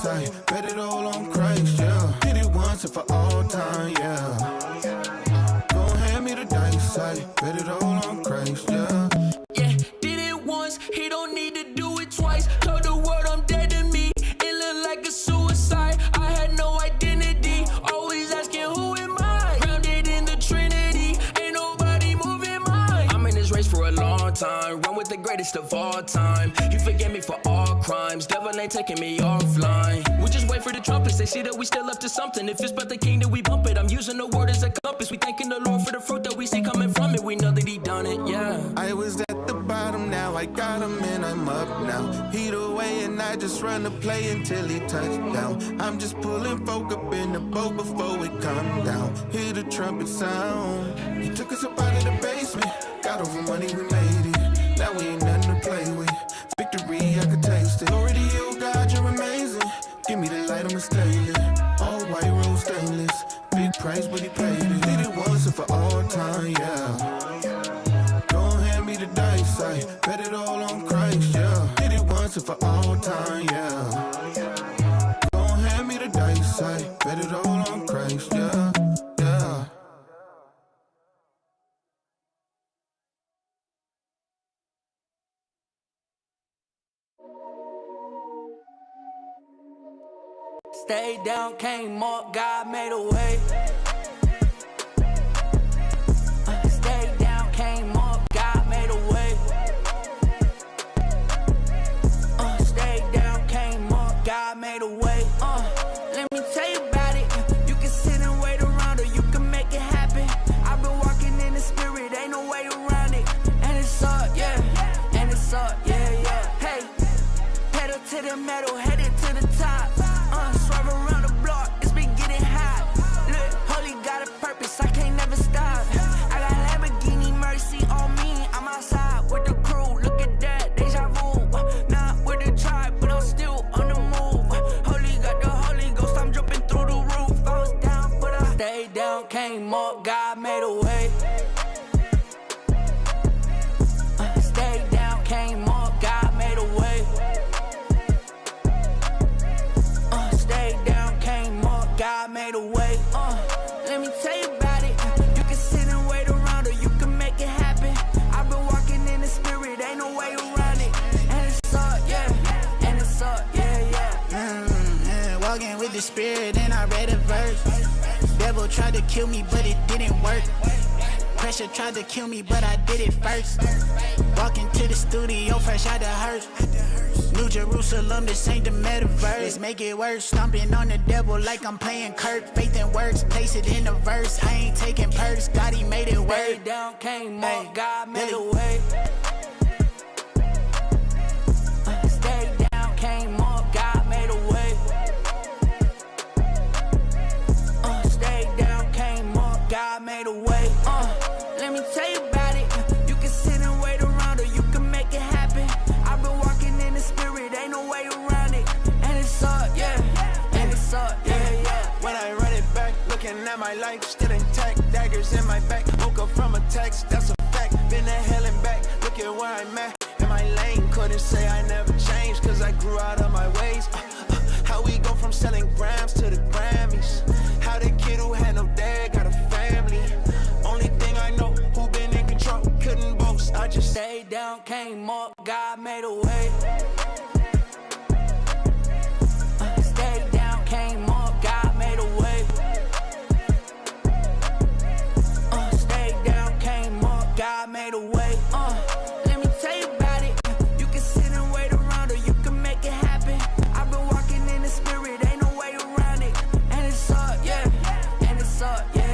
I bet it all on Christ, yeah. Did it once and for all time, yeah. Don't hand me the dice, I bet it all on Christ, yeah. Yeah, did it once, he don't need to do it twice. Told the world I'm dead to me, it looked like a suicide. I had no identity, always asking who am I? Grounded in the Trinity, ain't nobody moving mine. I'm in this race for a long time, run with the greatest of all time. He forgave me for all crimes, devil ain't taking me offline. We just wait for the trumpets, they see that we still up to something. If it's about the king, then we bump it. I'm using the word as a compass. We thanking the Lord for the fruit that we see coming from it. We know that he done it, yeah. I was at the bottom, now I got him and I'm up now. Heat away and I just run the play until he touchdown. I'm just pulling folk up in the boat before we come down. Hear the trumpet sound. He took us up out of the basement, got over money, we made it. Now we ain't nothing to play with. Victory, I could taste it. Glory to you, God, you're amazing. Give me the light, I'ma stay lit. All white rose stainless. Big price, but he paid it. Did it once and for all time, yeah. Don't hand me the dice, I bet it all on Christ, yeah. Did it once and for all time, yeah. Don't hand me the dice, I bet it all on Christ, yeah. Yeah. Stayed down, came up, God made a way. Stayed down, came up, God made a way. Stayed down, came up, God made a way. Let me tell you about it. You can sit and wait around or you can make it happen. I've been walking in the spirit, ain't no way around it. And it's up, yeah. And it's up, yeah, yeah. Hey, pedal to the metal, headed to the top. Swerve around the block, it's been getting hot. Look, holy got a purpose, I can't never stop. I got Lamborghini Mercy on me, I'm outside with the crew. Look at that, deja vu. Not with the tribe, but I'm still on the move. Holy got the Holy Ghost, I'm jumping through the roof. I was down, but I stayed down, came up, God made a way. Stayed down, came up, God made a way. Stayed down, came up, God made a way. Let me tell you about it. You can sit and wait around or you can make it happen. I've been walking in the spirit, ain't no way around it. And it's up, yeah. And it's up, yeah, yeah. Walking with the spirit and I read a verse. Devil tried to kill me, but it didn't work. pressure tried to kill me, but I did it first. Walking to the studio, fresh out the hearse. New Jerusalem, this ain't the metaverse. Let's make it worse. Stomping on the devil like I'm playing Kirk. Faith and works, place it in the verse. I ain't taking purse, God, he made it work. Stay down, came up, God made a way. Stay down, came up, God made a way. Stay down, came up, God made a way. Let me tell you about it. You can sit and wait around, or you can make it happen. I've been walking in the spirit, ain't no way around it. And it's up, yeah. And it's up, yeah. When I run it back, looking at my life, still intact. Daggers in my back, woke up from a text, that's a fact. Been to hell and back, look at where I'm at. In my lane, couldn't say I never changed, cause I grew out of my ways. How we go from selling grams to the Grammys. How the kid who had no dad got a family. Only thing I know, who been in control, couldn't boast. I just stayed down, came up, God made a way. Stayed down, came up, God made a way. Stayed down, came up, God made a way. Let me tell you about it. You can sit and wait around, or you can make it happen. I've been walking in the spirit, ain't no way around it. And it's up, yeah. And it's up, yeah.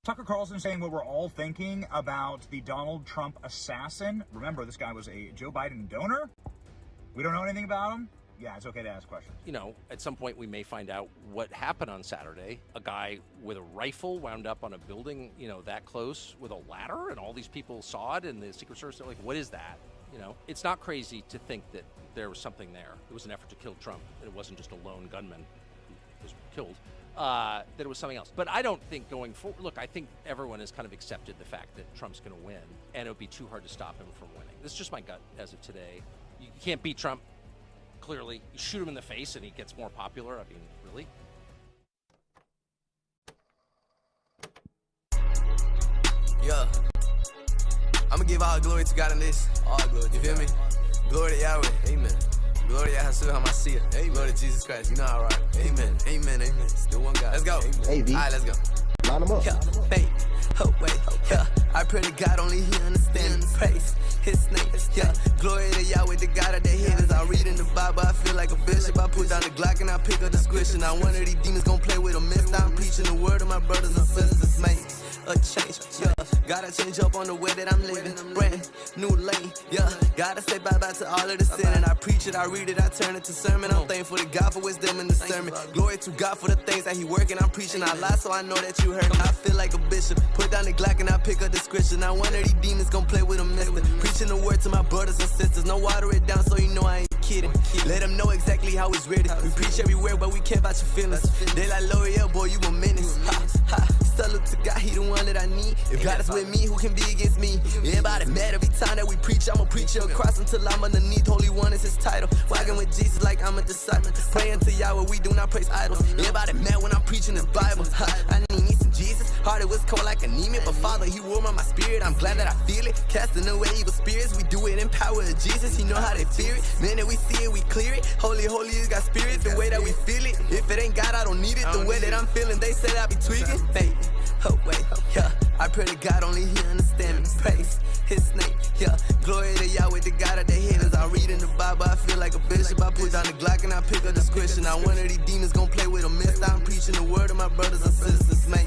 Tucker Carlson saying what we're all thinking about the Donald Trump assassin. Remember, this guy was a Joe Biden donor. We don't know anything about him. Yeah, it's okay to ask questions. You know, at some point we may find out what happened on Saturday. A guy with a rifle wound up on a building, you know, that close with a ladder, and all these people saw it, and the Secret Service, they're like, what is that? You know, it's not crazy to think that there was something there. It was an effort to kill Trump. It wasn't just a lone gunman who was killed. That it was something else. But I don't think going forward, look, I think everyone has kind of accepted the fact that Trump's going to win, and it would be too hard to stop him from winning. This is just my gut as of today. You can't beat Trump, clearly. You shoot him in the face and he gets more popular. I mean, really? Yeah. I'm gonna give all glory to God in this. All glory. You feel me? Glory to Yahweh. Amen. Glory to Yahshua HaMashiach. Amen. Glory to Jesus Christ. You know how I rock. Amen. Amen. Amen. Still one God. Let's go. Hey, all right, let's go. Line them up. Yeah. Hey. Oh, wait. Yeah. I pray to God only He understands. Praise His name. Yeah. Glory to Yahweh, the God of the haters. I read in the Bible, I feel like a bishop. I put down the Glock and I pick up the squish. And I wonder these demons gon' play with a mist. I'm preaching the word of my brothers and sisters. Make a change. Yeah. Gotta change up on the way that I'm living. Brand new lane. Yeah. Gotta say bye-bye to all of the sin. And I preach it, I read it, I turn it to sermon. I'm thankful to God for wisdom in the sermon. Glory to God for the things that He working. I'm preaching. I lie so I know that you heard me. I feel like a bishop. Put down the Glock and I pick up the scripture. I wonder these demons gon' play with a mister. Preaching the word to my brothers and sisters. No water it down so you know I ain't kidding. Let them know exactly how it's written. We preach everywhere but we care about your feelings. They like L'Oreal, boy, you a menace. Ha, ha. Salute to God, He the one that I need. If God is with me, who can be against me? Everybody mad every time that we preach. I'm a preacher across until I'm underneath. Holy One is His title. Walking with Jesus like I'm a disciple. Praying to Yahweh, we do not praise idols. Everybody mad when I'm preaching His Bible. Ha, I need some Jesus. Heart it was cold like anemia, but Father, He warmed my spirit. I'm glad that I feel it. Casting away evil spirits, we do it in power of Jesus. He know how they fear it. Man, that we see it, we clear it. Holy, holy is God's spirit. The way that we feel it. If it ain't God, I don't need it. The way that I'm feeling, they said I be tweaking. Hey, oh wait, yeah. I pray to God only He understand me. Praise His name, yeah. Glory to Yahweh, the God of the haters. I read in the Bible, I feel like a bishop. I put down the Glock and I pick up the scripture. I wonder these demons gon' play with a mist. I'm preaching the word of my brothers and sisters, man.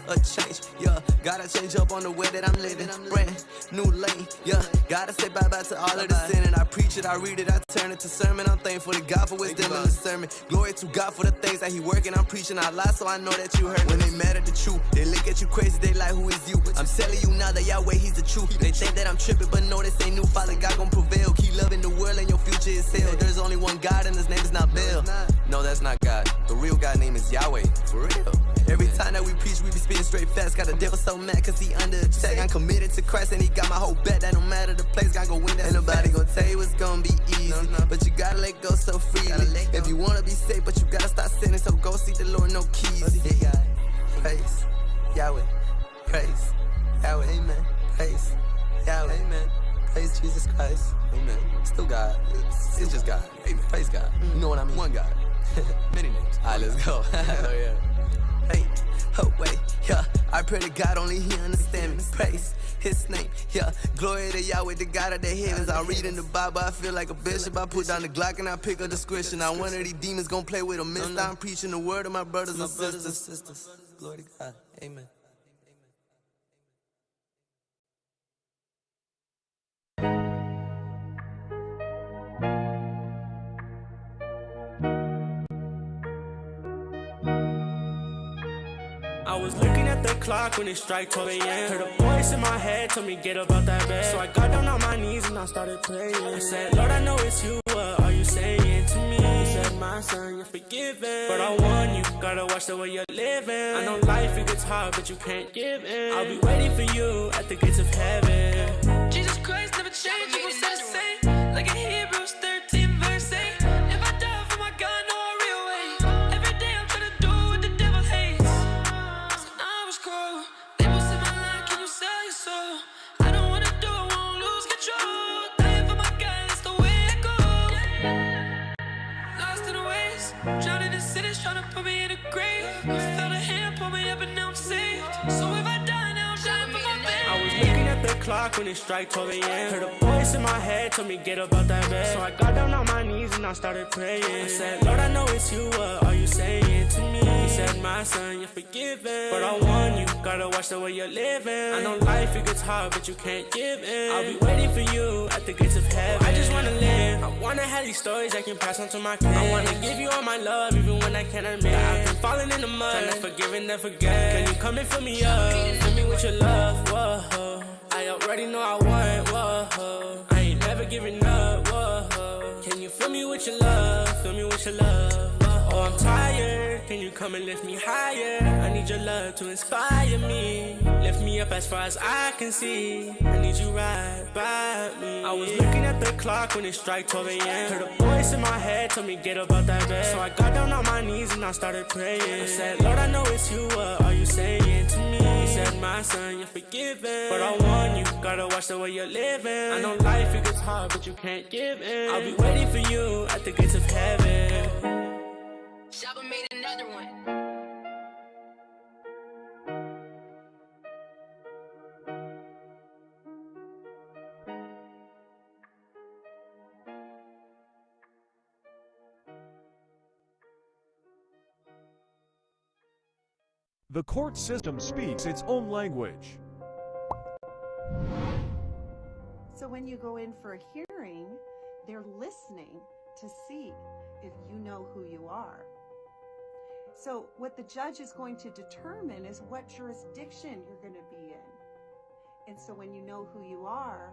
A change, yeah. Gotta change up on the way that I'm living. Brand new lane, yeah. Gotta say bye-bye to all of the sin. And I preach it, I read it, I turn it to sermon. I'm thankful to God for wisdom in the sermon. Glory to God for the things that He working. I'm preaching, I lie so I know that you heard. When they mad at the truth, they look at you crazy, they like, who is you? I'm telling you now that Yahweh, He's the truth. They think that I'm tripping, but no, this ain't new. Father God gon' prevail. Keep loving the world and your future is hell. There's only one God and His name is not Baal. No, that's not God. The real God name is Yahweh. For real. Every time that we preach, we be spitting straight facts. Got the devil so mad cause he under attack. I'm committed to Christ and He got my whole bet. That no matter the place, God gon' win. Ain't nobody gon' tell you it's gon' be easy. But you gotta let go so freely. If you wanna be safe, but you gotta stop sinning. So go see the Lord, no keys. Praise Yahweh. Praise Yahweh. Amen. Praise Yahweh. Amen. Praise Jesus Christ. Amen. Still God. It's just God. Amen. Praise God. You know what I mean? One God. Many names. All right, let's go. Oh, yeah. Hey, oh, wait, yeah. I pray to God only He understand me. Praise His name, yeah. Glory to Yahweh, the God of the heavens. I read in the Bible, I feel like a bishop. I put down the Glock and I pick up the scripture. Now one of these demons gonna play with a mist. I'm preaching the word of my brothers and sisters. Glory to God. Amen. I was looking at the clock when it struck 12 a.m. Heard a voice in my head told me get up out that bed. So I got down on my knees and I started praying. I said, Lord, I know it's you, what are you saying to me? He said, my son, you're forgiven, but I warn you, gotta watch the way you're living. I know life it gets hard, but you can't give in. I'll be waiting for you at the gates of heaven. Jesus Christ never changed, you gon' stay the same. Like in Hebrews 13 verse 8. If I die for my God, no real way. Every day I'm trying to do what the devil hates. So I was cold. Labels in my life, can you sell your soul? I don't wanna do it, won't lose control. Dying for my God, that's the way I go. Lost in the waves, drowning in cities, trying to put me in a grave. I felt a hand pull me up and now I'm saved. So if I die now, I'm dying for my faith. I was looking at the clock when it struck 12 a.m. Heard a voice in my head told me get up out that bed. So I got down on my knees and I started praying. I said, Lord, I know it's you, what are you saying to me? He said, my son, you're forgiven, but I warn you, gotta watch the way you're living. I know life it gets hard, but you can't give in. I'll be waiting for you at the gates of heaven. I just wanna live, I wanna have these stories I can pass on to my kids. I wanna give you all my love, even when I can't admit I've been falling in the mud, trying to forgive and then forget. Can you come and fill me up, fill me with your love, whoa. I already know I want, whoa. I ain't never giving up, whoa. Can you fill me with your love, fill me with your love, whoa. Oh, I'm tired, can you come and lift me higher? I need your love to inspire me. Lift me up as far as I can see. I need you right by me. I was looking at the clock when it struck 12 a.m. Heard a voice in my head told me get up out that bed. So I got down on my knees and I started praying. I said, Lord, I know it's you, what are you saying to me? He said, my son, you're forgiven, but I warn you, gotta watch the way you're living. I know life it gets hard, but you can't give in. I'll be waiting for you at the gates of heaven. Shabba made another one. The court system speaks its own language. So when you go in for a hearing, they're listening to see if you know who you are. So what the judge is going to determine is what jurisdiction you're going to be in. And so when you know who you are,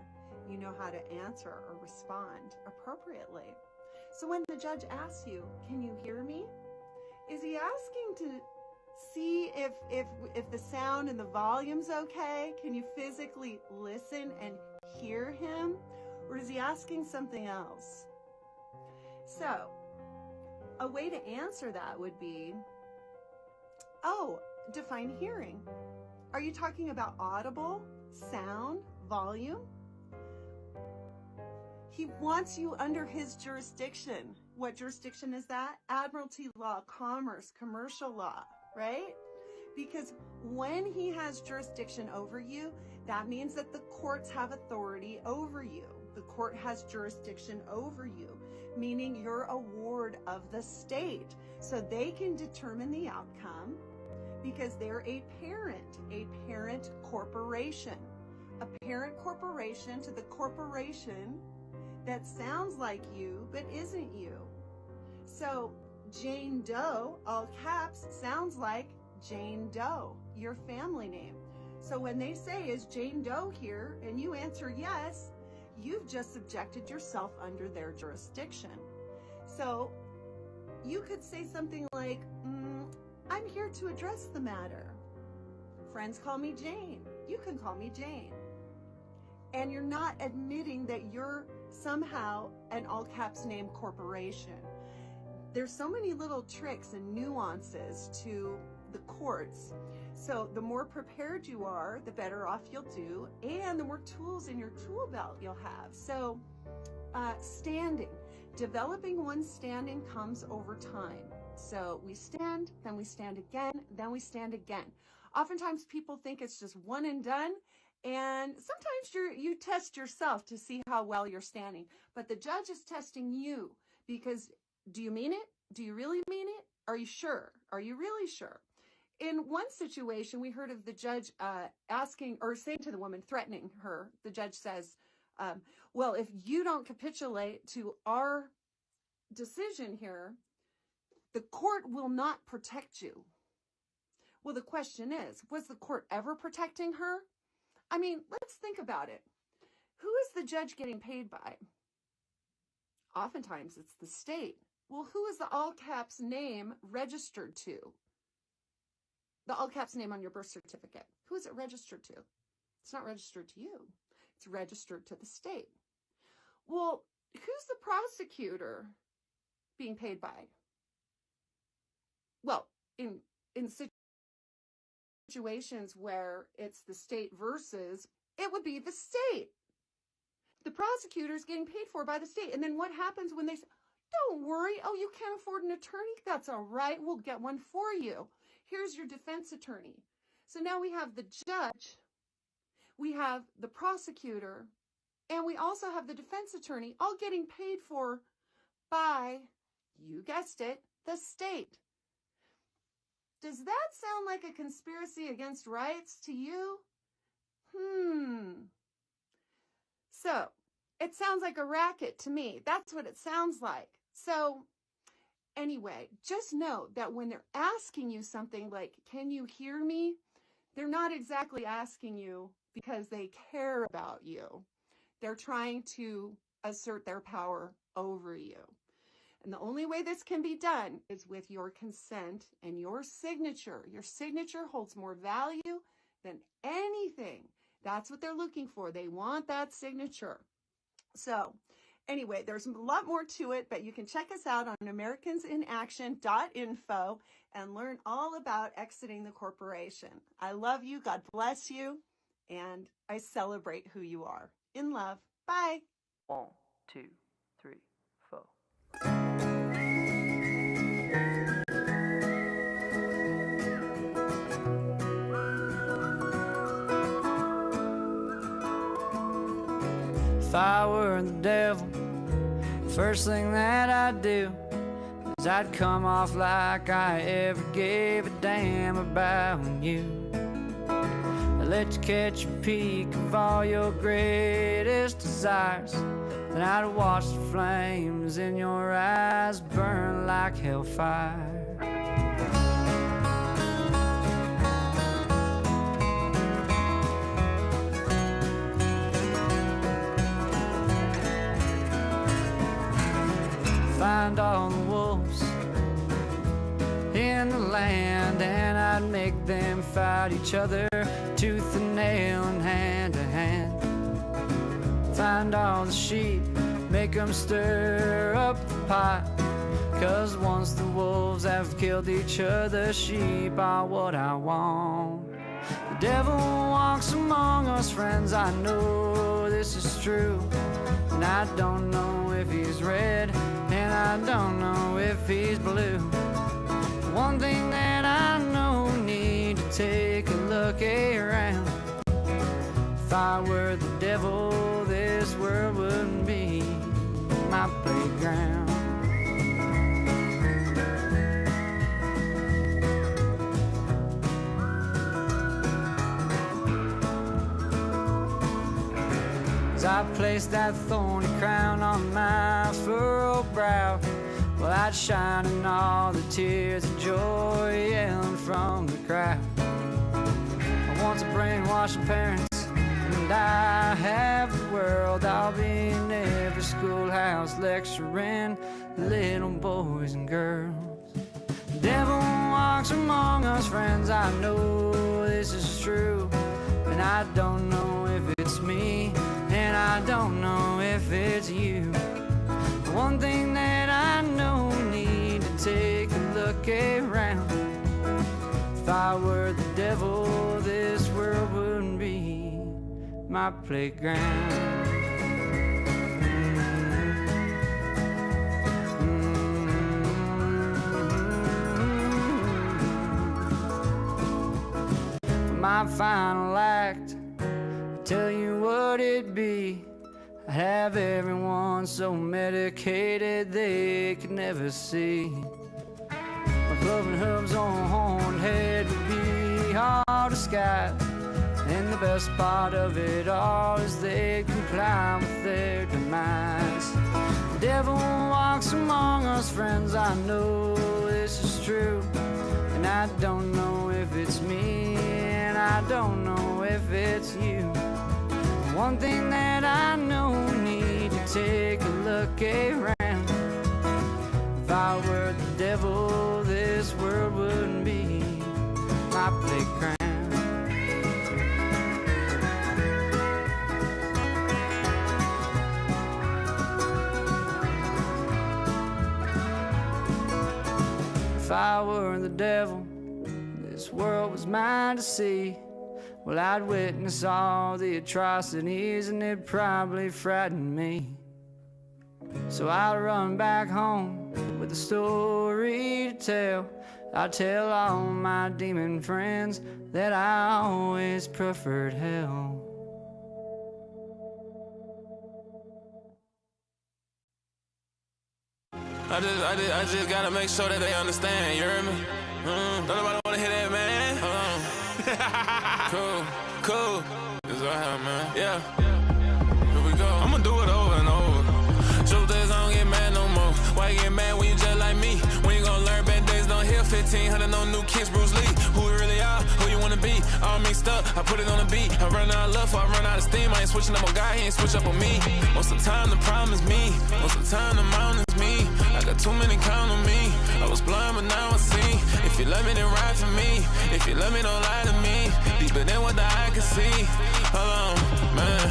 you know how to answer or respond appropriately. So when the judge asks you, can you hear me? Is he asking to see if the sound and the volume's okay? Can you physically listen and hear him? Or is he asking something else? So, a way to answer that would be, define hearing. Are you talking about audible, sound, volume? He wants you under his jurisdiction. What jurisdiction is that? Admiralty law, commerce, commercial law, right? Because when he has jurisdiction over you, that means that the courts have authority over you. The court has jurisdiction over you, meaning you're a ward of the state. So they can determine the outcome because they're a parent corporation. A parent corporation to the corporation that sounds like you but isn't you. So Jane Doe, all caps, sounds like Jane Doe, your family name. So when they say, is Jane Doe here? And you answer yes, you've just subjected yourself under their jurisdiction. So you could say something like, I'm here to address the matter. Friends call me Jane. You can call me Jane. And you're not admitting that you're somehow an all caps name corporation. There's so many little tricks and nuances to the courts. So the more prepared you are, the better off you'll do, and the more tools in your tool belt you'll have. So standing, developing one's standing comes over time. So we stand, then we stand again, then we stand again. Oftentimes people think it's just one and done, and sometimes you test yourself to see how well you're standing. But the judge is testing you because, do you mean it? Do you really mean it? Are you sure? Are you really sure? In one situation, we heard of the judge asking or saying to the woman, threatening her. The judge says, well, if you don't capitulate to our decision here, the court will not protect you. Well, the question is, was the court ever protecting her? I mean, let's think about it. Who is the judge getting paid by? Oftentimes, it's the state. Well, who is the all caps name registered to? The all caps name on your birth certificate. Who is it registered to? It's not registered to you. It's registered to the state. Well, who's the prosecutor being paid by? Well, in situations where it's the state versus, it would be the state. The prosecutor is getting paid for by the state. And then what happens when they say, don't worry, oh, you can't afford an attorney? That's all right, we'll get one for you. Here's your defense attorney. So now we have the judge, we have the prosecutor, and we also have the defense attorney, all getting paid for by, you guessed it, the state. Does that sound like a conspiracy against rights to you? So, it sounds like a racket to me. That's what it sounds like. So, anyway, just know that when they're asking you something like, can you hear me? They're not exactly asking you because they care about you. They're trying to assert their power over you. And the only way this can be done is with your consent and your signature. Your signature holds more value than anything. That's what they're looking for. They want that signature. So anyway, there's a lot more to it, but you can check us out on americansinaction.info and learn all about exiting the corporation. I love you. God bless you. And I celebrate who you are. In love. Bye. 1, 2, 3, 4. If I were the devil, first thing that I'd do is I'd come off like I ever gave a damn about you. I'd let you catch a peek of all your greatest desires. Then I'd watch the flames in your eyes burn like hellfire. Find all the wolves in the land, and I'd make them fight each other tooth and nail and hand to hand. Find all the sheep, make them stir up the pot, 'cause once the wolves have killed each other's sheep are what I want. The devil walks among us, friends, I know this is true. And I don't know if he's red, and I don't know if he's blue. One thing that I know, need to take a look around. If I were the devil, this world wouldn't be my playground. As I placed that thorny crown on my furrowed brow, well, I'd shine in all the tears of joy yelling from the crowd. I want to brainwash the parents, and I have the world. I'll be in every schoolhouse lecturing little boys and girls. The devil walks among us, friends, I know this is true. And I don't know if it's me, and I don't know if it's you. One thing that I know, need to take a look around. If I I were the devil, this world wouldn't be my playground. My final act, tell you what it'd be. I'd have everyone so medicated they could never see. My clubbing hubs on horned head would be hard to sky. And the best part of it all is they'd comply with their demise. The devil walks among us, friends, I know this is true. And I don't know if it's me, and I don't know if it's you. One thing that I know, need to take a look around. If I were the devil, this world wouldn't be my playground. If I were the devil, this world was mine to see. Well, I'd witness all the atrocities and it'd probably frighten me. So I'd run back home with a story to tell. I'd tell all my demon friends that I always preferred hell. I just gotta make sure that they understand, you hear me? Don't nobody wanna hear that, man. Cool. This is what I have, man. Yeah. Here we go. I'ma do it over and over. Truth is, I don't get mad no more. Why you get mad when you just like me? When you gonna learn bad days don't heal 1500 no new kicks, Bruce Lee. Who you really are, who you wanna be. All mixed up, I put it on the beat. I run out of love, I run out of steam. I ain't switching up on God, he ain't switch up on me. Most of the time the problem is me. Most of the time the mountain is me. I got too many count on me. I was blind but now I see. If you love me then ride for me. If you love me don't lie to me. Deeper than what the eye can see. Hold on, man.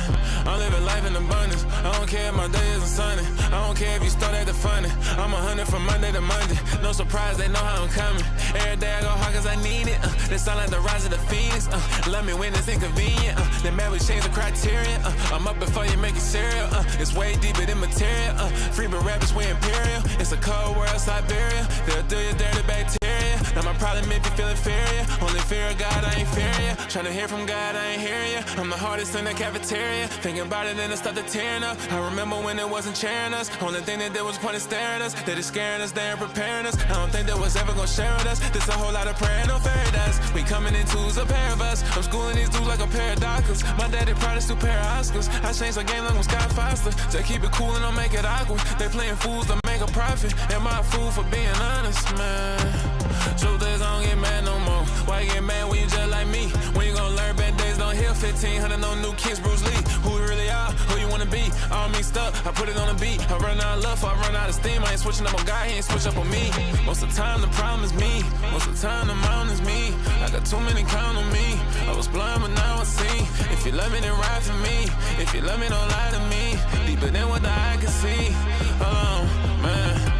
I'm living life in abundance. I don't care if my day isn't sunny. I don't care if you start at the funny. I'm 100 from Monday to Monday. No surprise, they know how I'm coming. Every day I go hard cause I need it. They sound like the rise of the phoenix. Let me win, it's inconvenient. Then man, we change the criteria. I'm up before you make it cereal. It's way deeper than material. Freeman rappers, we imperial. It's a cold world, Siberia. They'll do you dirty bacteria. Now my problem if you feel inferior. Only fear of God, I ain't fearing you. Trying to hear from God, I ain't hearing you. I'm the hardest in the cafeteria. Thinking about it, then I started tearing up. I remember when it wasn't cheering us. Only thing that did was point and staring at us. That is scaring us, they ain't preparing us. I don't think that was ever gonna share with us. This a whole lot of prayer, no fairy dust. We coming in twos, a pair of us. I'm schooling these dudes like a pair of doctors. My daddy probably still pair of Oscars. I changed the game like with Scott Foster. Just keep it cool and don't make it awkward. They playing fools to make a profit. Am I a fool for being honest, man? Truth is, I don't get mad no more. Why you get mad when you just like me? When you gonna learn bad days don't heal 1500 no new kicks, Bruce Lee. Who you really are, who you wanna be. All mixed up, I put it on the beat. I run out of love, I run out of steam. I ain't switching up on God, he ain't switch up on me. Most of the time the problem is me. Most of the time the mountain is me. I got too many count on me. I was blind but now I see. If you love me then ride for me. If you love me don't lie to me. Deeper than what the eye can see. Hold on, man.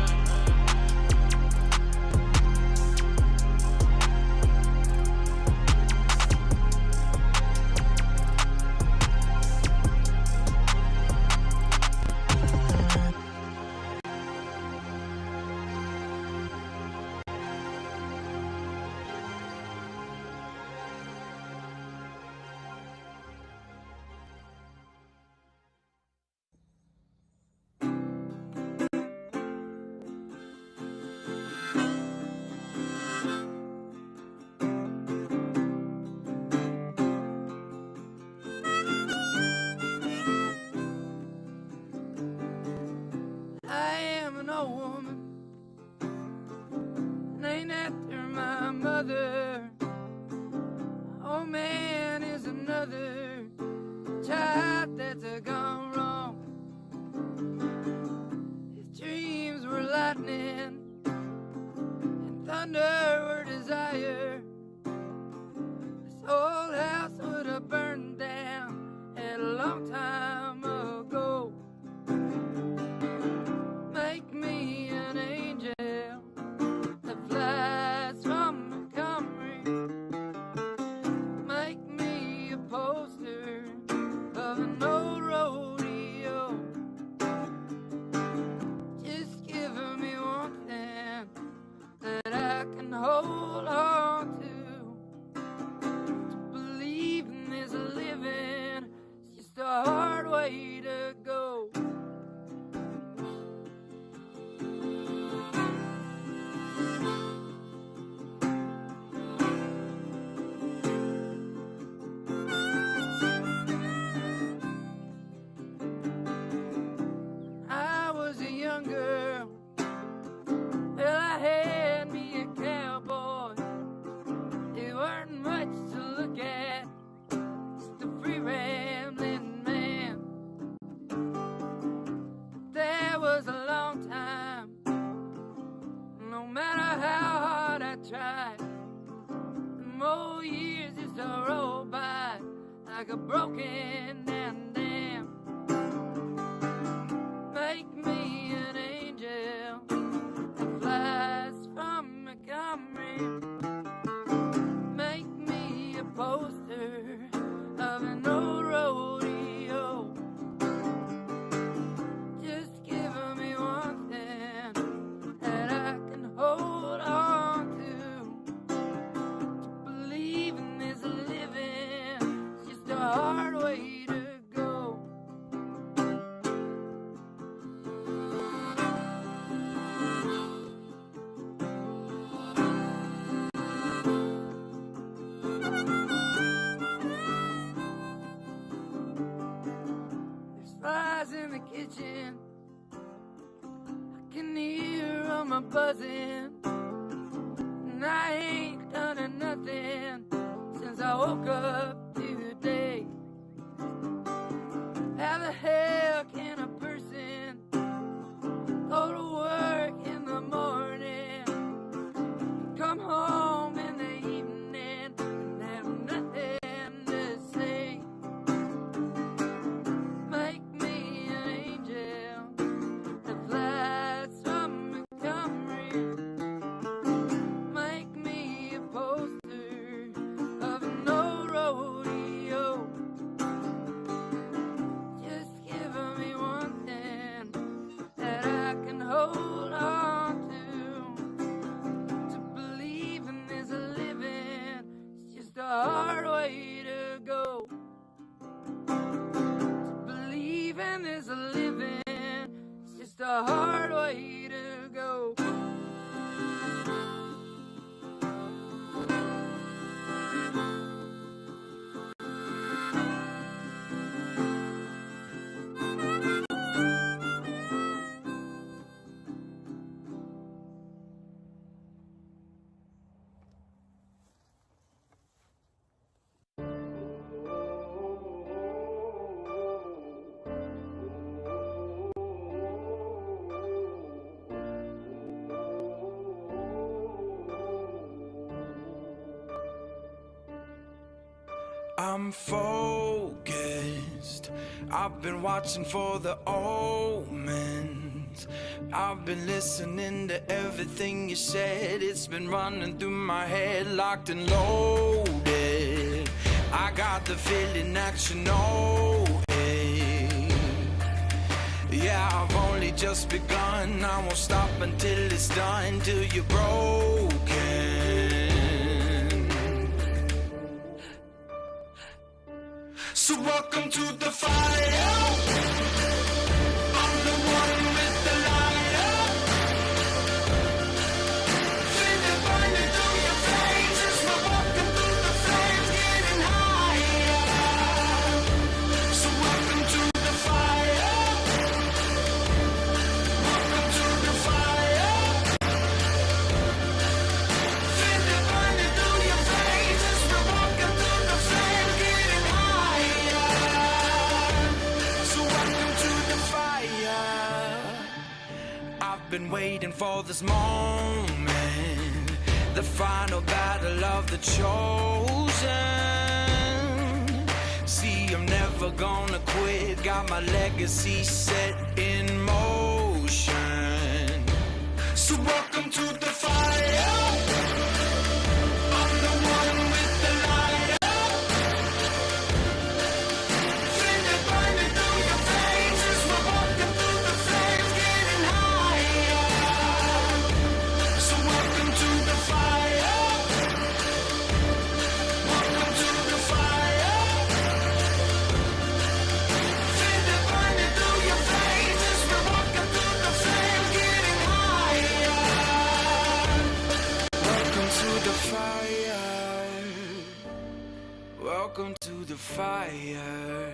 hold on to believing there's a living. It's just a hard way to go. I was a young girl. Well, I had me a cowboy. It weren't much to look at, just a free rambling man. There was a long time, no matter how hard I tried. The more years just to roll by like a broken down dam. Make me an angel that flies from Montgomery. Make me a poster of an old rodeo. Just give me one thing that I can hold on to believing there's a living. It's just a hard way to go. There's flies in the kitchen. I can hear them a buzzing. And I ain't done nothing since I woke up today. How the hell can a person go to work in the morning, come home in the evening, and have nothing to say? Make me an angel that flies from Montgomery. Make me a poster of an old rodeo. Just give me one thing that I can hold on to believing there's a living. It's just a hard way to go. To believing there's a living. It's just a hard way to go. I'm focused. I've been watching for the omens. I've been listening to everything you said. It's been running through my head, locked and loaded. I got the feeling that you know it. Yeah, I've only just begun. I won't stop until it's done, till you're broken. So welcome to the fire. I'm the one with the lighter. Feel it burning through your veins as we're walking through the flames, getting higher. So welcome to the fire. Welcome to the fire. Feel it burning through your veins as we're walking through the flames, getting higher. So welcome to the fire. I've been waiting for this moment, the final battle of the chosen. See, I'm never gonna quit, got my legacy set in motion. So welcome to the fire. I'm the one with the lighter. Feel it burning through your veins as we're walking through the flames, getting higher. So welcome to the fire. fire.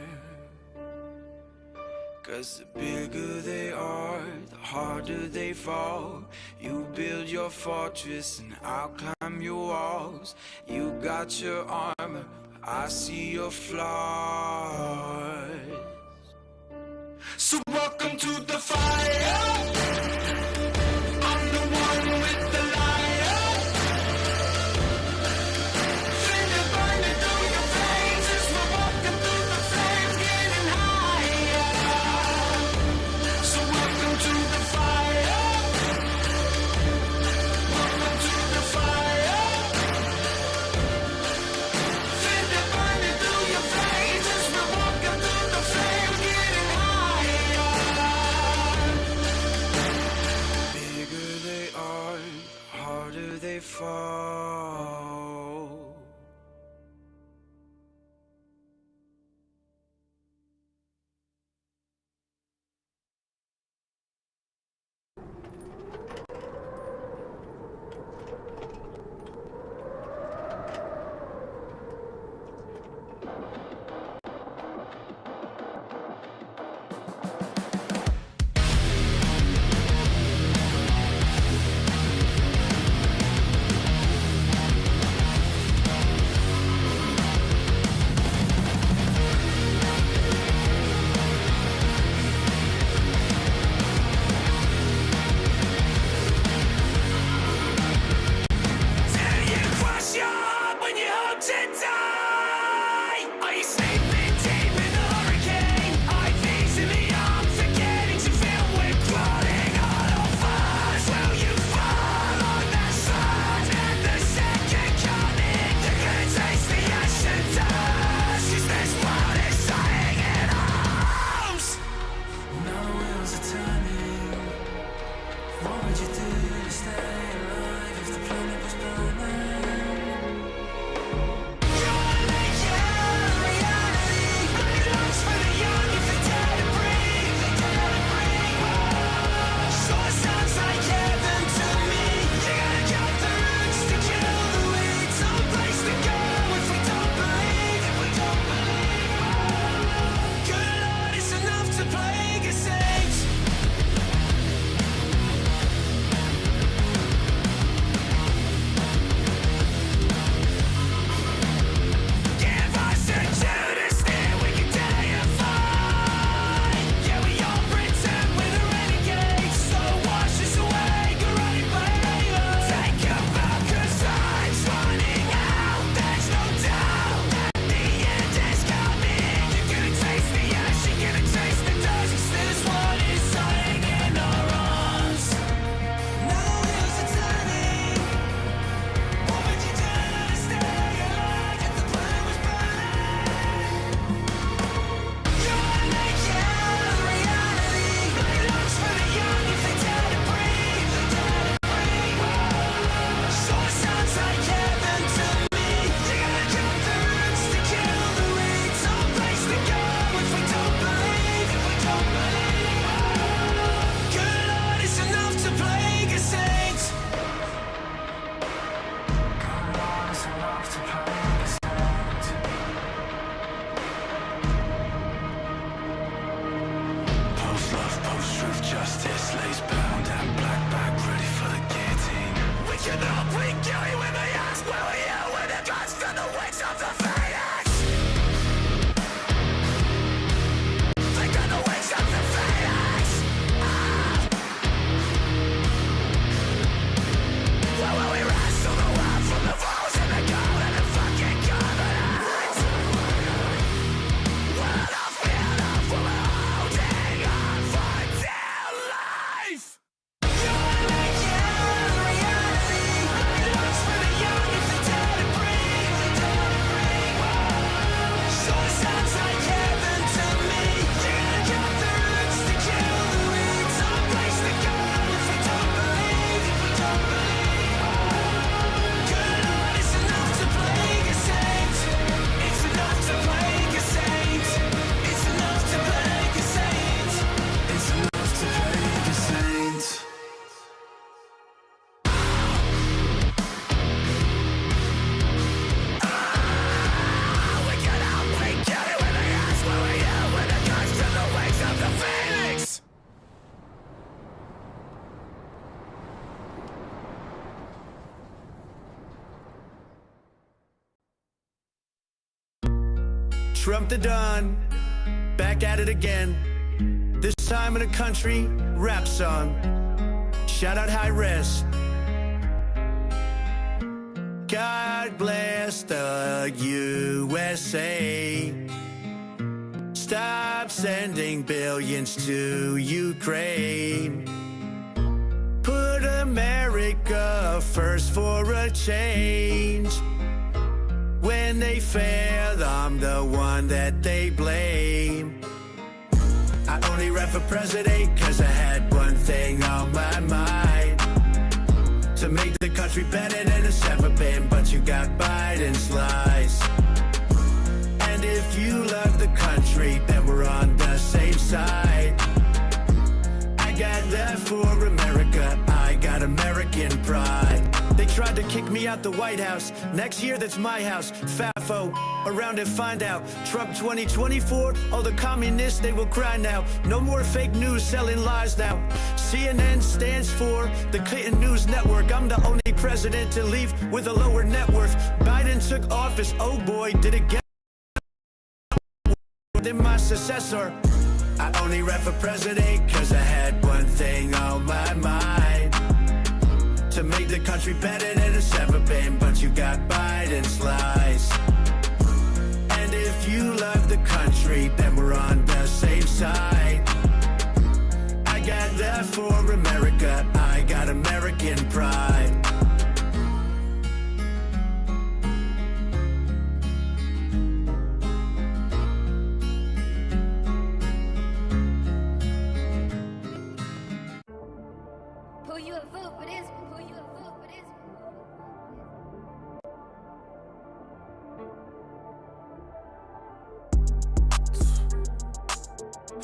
'Cause the bigger they are, the harder they fall. You build your fortress and I'll climb your walls. You got your armor, I see your flaws. So welcome to the fire. I'm the one with the liar. Fender burning through your veins as we're walking through the flames, getting higher. So welcome to the fire. Welcome to the fire. Fender burning through your veins as we're walking through the flames, getting higher. Bigger they are, harder they fall. Till you crush your heart when you hope to die. Are you sleeping deep in the hurricane? IVs in the arms, forgetting to feel we're crawling all over. Will you fall on that side at the second coming? You're gonna taste the ash and dust, 'cause this world is dying in arms. Now the wheels are turning. What would you do to stay alive if the planet was burning? Give us a Judas, then we can deify. Yeah, we all pretend we're the renegades, so wash us away, go running baby. Take a bow, 'cause time's running out. There's no doubt that the end is coming. You're gonna taste the ash, you're gonna taste the dust, 'cause this one is dying in our arms. Now the wheels are turning. What would you do to stay alive if the planet was burning? You're naked reality. It looks for the young if they dare to breathe. So it sounds like heaven to me. You gotta cut the roots to kill the weeds. No place to go if we don't believe. Good Lord, it's enough to plague a saint. Good Lord, it's enough to plague a saint. Post-love, post-truth, justice lays bound and black bag ready for the guillotine. We can all plead guilty when they ask where we are when the guns to the wings of the phoenix. Think on the wings of the phoenix. Where will we wrestle the world from the walls and the gold and the fucking covenant? We're enough, we're holding on for dear life. Trump the Don, back at it again. This time in a country rap song. Shout out High Res. God bless the USA. Stop sending billions to Ukraine. Put America first for a change. When they fail, I'm the one that they blame. I only ran for president cause I had one thing on my mind. To make the country better than it's ever been, but you got Biden's lies. And if you love the country, then we're on the same side. I got that for America, I got American pride. They tried to kick me out the White House. Next year, that's my house. FAFO, around and find out. Trump 2024, all the communists, they will cry now. No more fake news selling lies now. CNN stands for the Clinton News Network. I'm the only president to leave with a lower net worth. Biden took office, oh boy, did it get than my successor. I only ran for president cause I had one thing on my mind. To make the country better than it's ever been, but you got Biden's lies. And if you love the country, then we're on the same side. I got that for America, I got American pride. Pull you a vote for this one, pull you a vote for this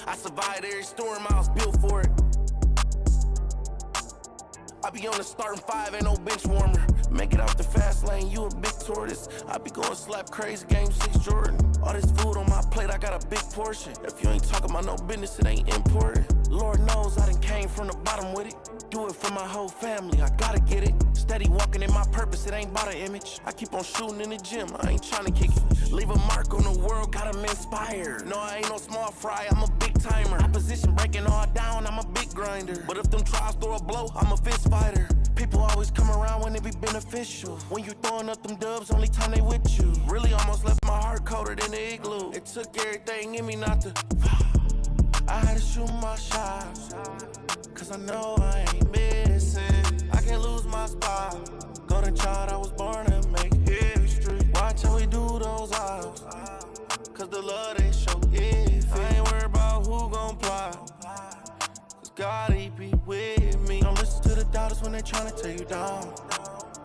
I survived every storm, I was built for it. I be on the starting five, ain't no bench warmer. Make it out the fast lane, you a big tortoise. I be going slap crazy, game 6 Jordan. All this food on my plate, I got a big portion. If you ain't talking about no business, it ain't important. Lord knows I done came from the bottom with it. Do it for my whole family, I gotta get it. Steady walking in my purpose, it ain't about an image. I keep on shooting in the gym, I ain't trying to kick it. Leave a mark on the world, got 'em inspired. No, I ain't no small fry, I'm a big timer. Opposition breaking all down, I'm a big grinder. But if them trials throw a blow, I'm a fist fighter. People always come around when it be beneficial. When you throwing up them dubs, only time they with you. Really almost left my heart colder than the igloo. It took everything in me not to. I had to shoot my shot, cause I know I ain't missing. I can't lose my spot. Golden child, I was born to make history. Watch how we do those odds, cause the love they show if I ain't worried about who gon' plot, cause God, he be with me. Don't listen to the doubters when they tryna tear you down.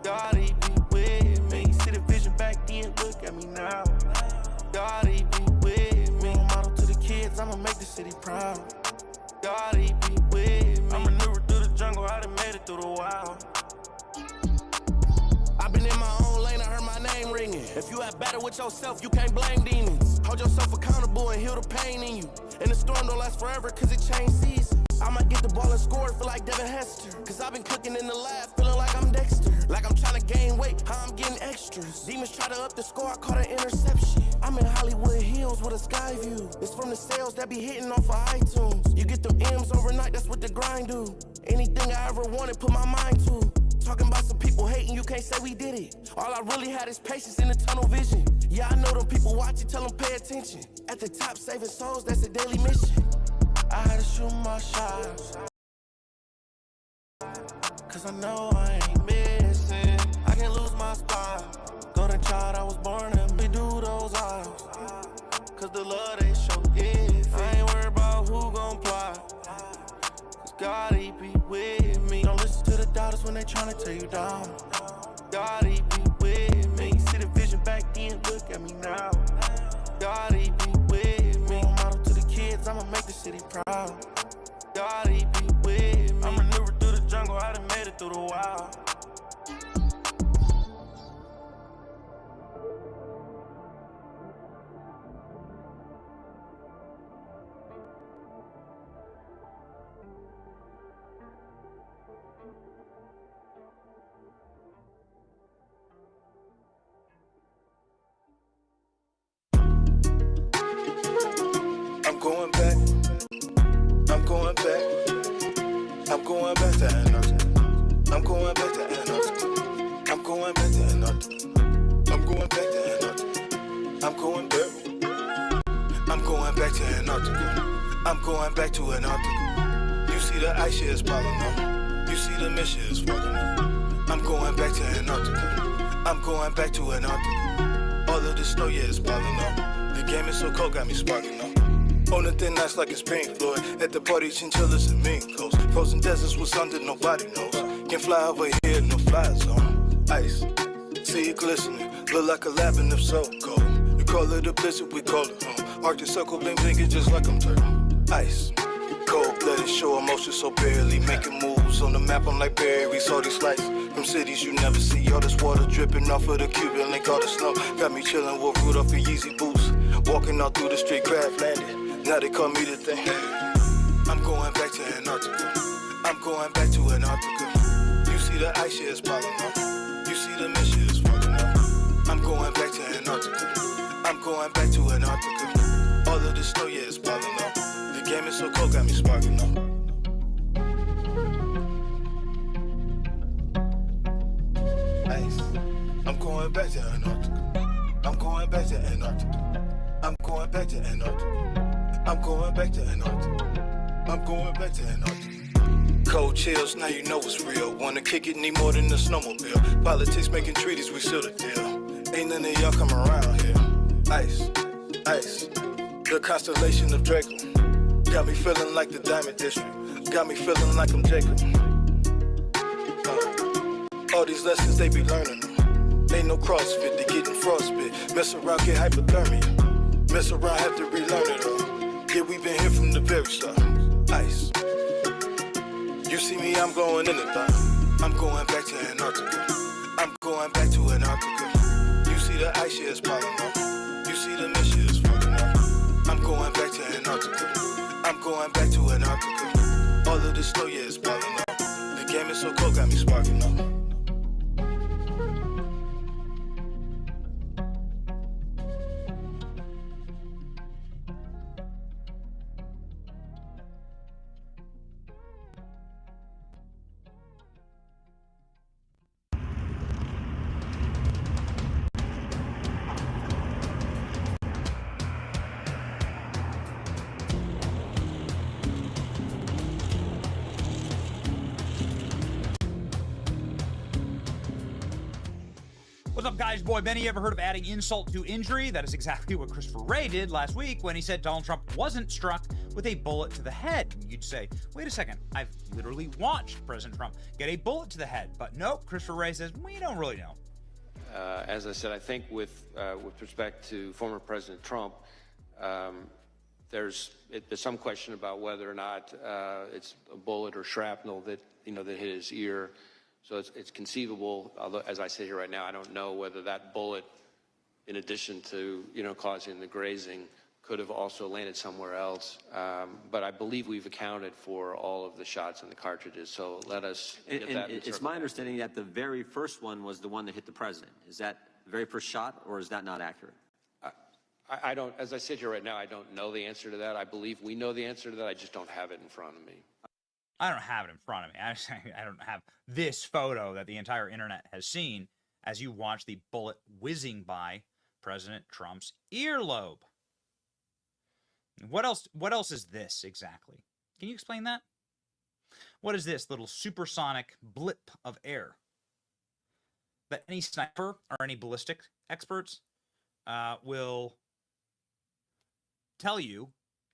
God, he be with me. See the vision back then, look at me now. God, he be with me. Model to the kids, I'ma make the city proud. God, he be with me. I maneuvered through the jungle, I done made it through the wild. I've been in my own lane, I heard my name ringing. If you have battle with yourself, you can't blame demons. Hold yourself accountable and heal the pain in you. And the storm don't last forever, cause it changed seasons. I might get the ball and score, feel like Devin Hester. Cause I've been cooking in the lab, feeling like I'm Dexter. Like I'm trying to gain weight, how I'm getting extras. Demons try to up the score, I caught an interception. I'm in Hollywood Hills with a sky view. It's from the sales that be hitting off of iTunes. You get them M's overnight, that's what the grind do. Anything I ever wanted, put my mind to. Talking about some people hating, you can't say we did it. All I really had is patience in the tunnel vision. Yeah, I know them people watching, tell them pay attention. At the top, saving souls, that's a daily mission. I had to shoot my shot, cause I know I ain't missing. I can't lose my spot. Golden child, I was born to be do those odds, cause the love they show if I ain't worried about who gon' plot, cause God, he be with me. Don't listen to the doubters when they tryna tear you down. God, he be with me. See the vision back then, look at me now. God, he be with me. Model to the kids, I'ma make the city proud. God, he be with me. I maneuvered through the jungle, I done made it through the wild. I'm going back to Antarctica. I'm going back to Antarctica. I'm going back to Antarctica. I'm going back to Antarctica. I'm going back. I'm going back to Antarctica. I'm going back to Antarctica. You see the ice sheets falling off. You see the missions falling off. I'm going back to Antarctica. I'm going back to Antarctica. All of the snow, yeah, is falling off. The game is so cold, got me sparking off. On the thin ice like it's Pink Floyd. At the party, chinchillas and mink coats. Frozen deserts was under, nobody knows. Can fly over here, no fly zone. Ice, see it glistening. Look like a lavender, so cold. You call it a blizzard, we call it home. Arctic Circle, bling blinking just like I'm turning. Ice, cold-blooded, show emotion so barely. Making moves on the map, I'm like Barry. Saw these lights from cities you never see. All this water dripping off of the Cuban link, all the snow. Got me chilling with Rudolph and Yeezy boots. Walking out through the street, craft landed. Now they call me the thing. I'm going back to Antarctica. I'm going back to Antarctica. You see the ice sheets falling off. You see the missions falling off. I'm going back to Antarctica. I'm going back to Antarctica. All of the snow, yeah, is falling off. The game is so cold, got me sparking off. Ice. I'm going back to Antarctica. I'm going back to Antarctica. I'm going back to Antarctica. I'm going back to Antarctica. I'm going back to Antarctica. Cold chills, now you know it's real. Wanna kick it, need more than a snowmobile. Politics making treaties, we seal the deal. Ain't none of y'all come around here. Ice, ice. The constellation of Draco. Got me feeling like the Diamond District. Got me feeling like I'm Jacob. All these lessons they be learning them. Ain't no CrossFit, they getting frostbite. Mess around, get hypothermia. Mess around, have to relearn it all. Yeah, we been here from the very start. Ice. You see me, I'm going in the dark. I'm going back to Antarctica. I'm going back to Antarctica. You see the ice sheets falling off. You see the missions falling off. I'm going back to Antarctica. I'm going back to Antarctica. All of the snow, yeah, is falling off. The game is so cold, got me sparking off. What's up, guys? Boy Benny. Ever heard of adding insult to injury? That is exactly what Christopher Wray did last week when he said Donald Trump wasn't struck with a bullet to the head. You'd say, wait a second, I've literally watched President Trump get a bullet to the head. But nope, Christopher Wray says, we don't really know. As I said, I think with respect to former President Trump, there's some question about whether or not it's a bullet or shrapnel that that hit his ear. So it's conceivable, although as I sit here right now, I don't know whether that bullet, in addition to causing the grazing, could have also landed somewhere else. But I believe we've accounted for all of the shots and the cartridges. So let us. And it's my understanding that the very first one was the one that hit the president. Is that the very first shot, or is that not accurate? I don't. As I sit here right now, I don't know the answer to that. I believe we know the answer to that. I just don't have it in front of me. I don't have it in front of me. I don't have this photo that the entire internet has seen as you watch the bullet whizzing by President Trump's earlobe. What else is this exactly? Can you explain that? What is this little supersonic blip of air that any sniper or any ballistic experts will tell you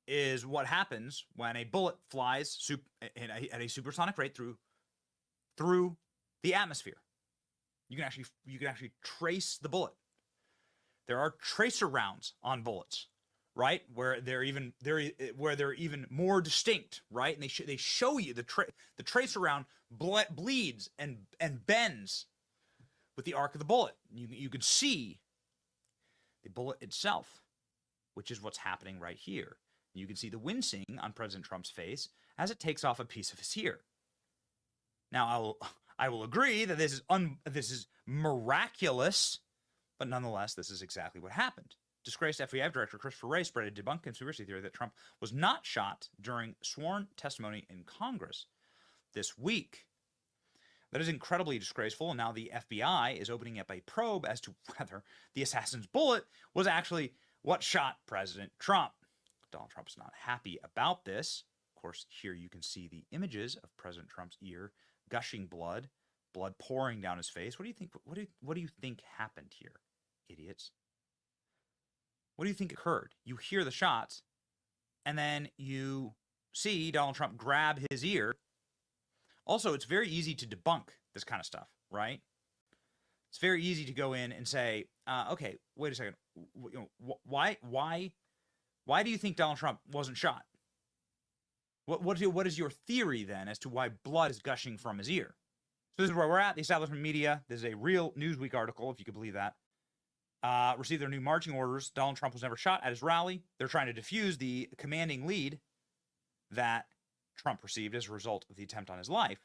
is what happens when a bullet flies at a supersonic rate through the atmosphere. You can actually trace the bullet. There are tracer rounds on bullets, right? Where they're even more distinct, right? And they show you the tracer round bleeds and bends with the arc of the bullet. You can see the bullet itself, which is what's happening right here. You can see the wincing on President Trump's face as it takes off a piece of his ear. Now, I will agree that this is miraculous, but nonetheless, this is exactly what happened. Disgraced FBI Director Christopher Wray spread a debunked conspiracy theory that Trump was not shot during sworn testimony in Congress. this week. That is incredibly disgraceful, and now the FBI is opening up a probe as to whether the assassin's bullet was actually what shot President Trump. Donald Trump is not happy about this. Of course, here you can see the images of President Trump's ear, gushing blood, blood pouring down his face. What do you think? What do you think happened here, idiots? What do you think occurred? You hear the shots, and then you see Donald Trump grab his ear. Also, it's very easy to debunk this kind of stuff, right? It's very easy to go in and say, okay, wait a second. Why do you think Donald Trump wasn't shot? What is your theory then as to why blood is gushing from his ear? So this is where we're at. The establishment media, this is a real Newsweek article, if you could believe that, received their new marching orders. Donald Trump was never shot at his rally. They're trying to defuse the commanding lead that Trump received as a result of the attempt on his life.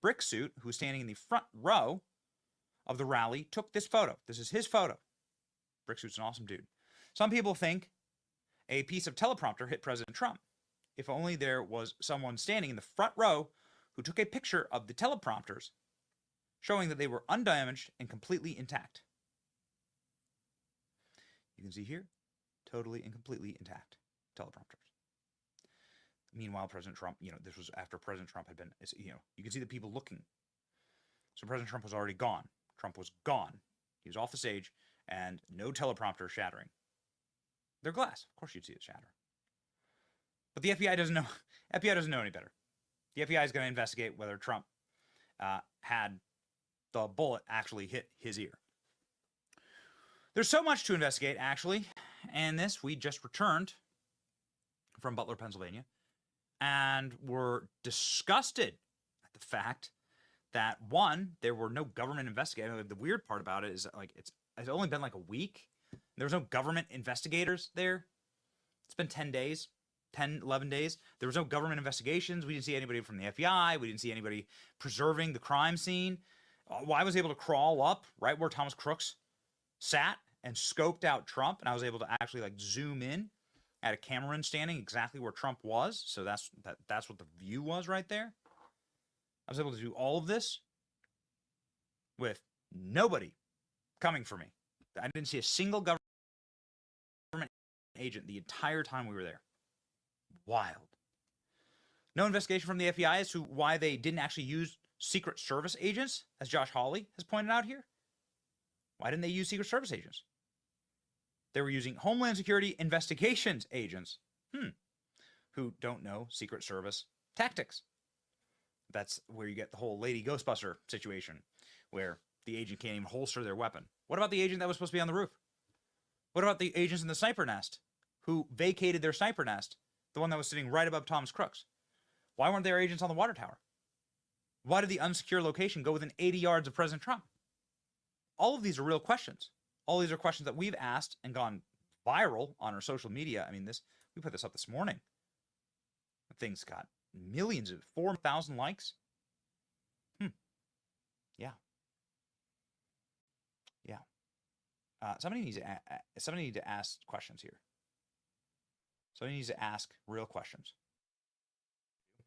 Bricksuit, who was standing in the front row of the rally, took this photo. This is his photo. Bricksuit's an awesome dude. Some people think a piece of teleprompter hit President Trump. If only there was someone standing in the front row who took a picture of the teleprompters showing that they were undamaged and completely intact. You can see here, totally and completely intact teleprompters. Meanwhile, President Trump, this was after President Trump had been, you can see the people looking. So President Trump was already gone. Trump was gone. He was off the stage and no teleprompter shattering. They're glass. Of course you'd see it shatter. But the FBI doesn't know. FBI doesn't know any better. The FBI is going to investigate whether Trump had the bullet actually hit his ear. There's so much to investigate, actually. And we just returned from Butler, Pennsylvania, and were disgusted at the fact that, one, there were no government investigators. The weird part about it is it's only been like a week. There was no government investigators there. It's been 10 days, 10, 11 days. There was no government investigations. We didn't see anybody from the FBI. We didn't see anybody preserving the crime scene. Well, I was able to crawl up right where Thomas Crooks sat and scoped out Trump, and I was able to actually zoom in at a cameraman standing exactly where Trump was. So that's what the view was right there. I was able to do all of this with nobody coming for me. I didn't see a single government agent the entire time we were there. Wild. No investigation from the FBI as to why they didn't actually use Secret Service agents, as Josh Hawley has pointed out here. Why didn't they use Secret Service agents? They were using Homeland Security investigations agents, who don't know Secret Service tactics. That's where you get the whole Lady Ghostbuster situation, where the agent can't even holster their weapon. What about the agent that was supposed to be on the roof? What about the agents in the sniper nest who vacated their sniper nest, the one that was sitting right above Thomas Crooks? Why weren't there agents on the water tower? Why did the unsecure location go within 80 yards of President Trump? All of these are real questions. All these are questions that we've asked and gone viral on our social media. I mean, we put this up this morning. The thing's got millions of 4,000 likes. Yeah. Somebody needs to ask questions here. Somebody needs to ask real questions.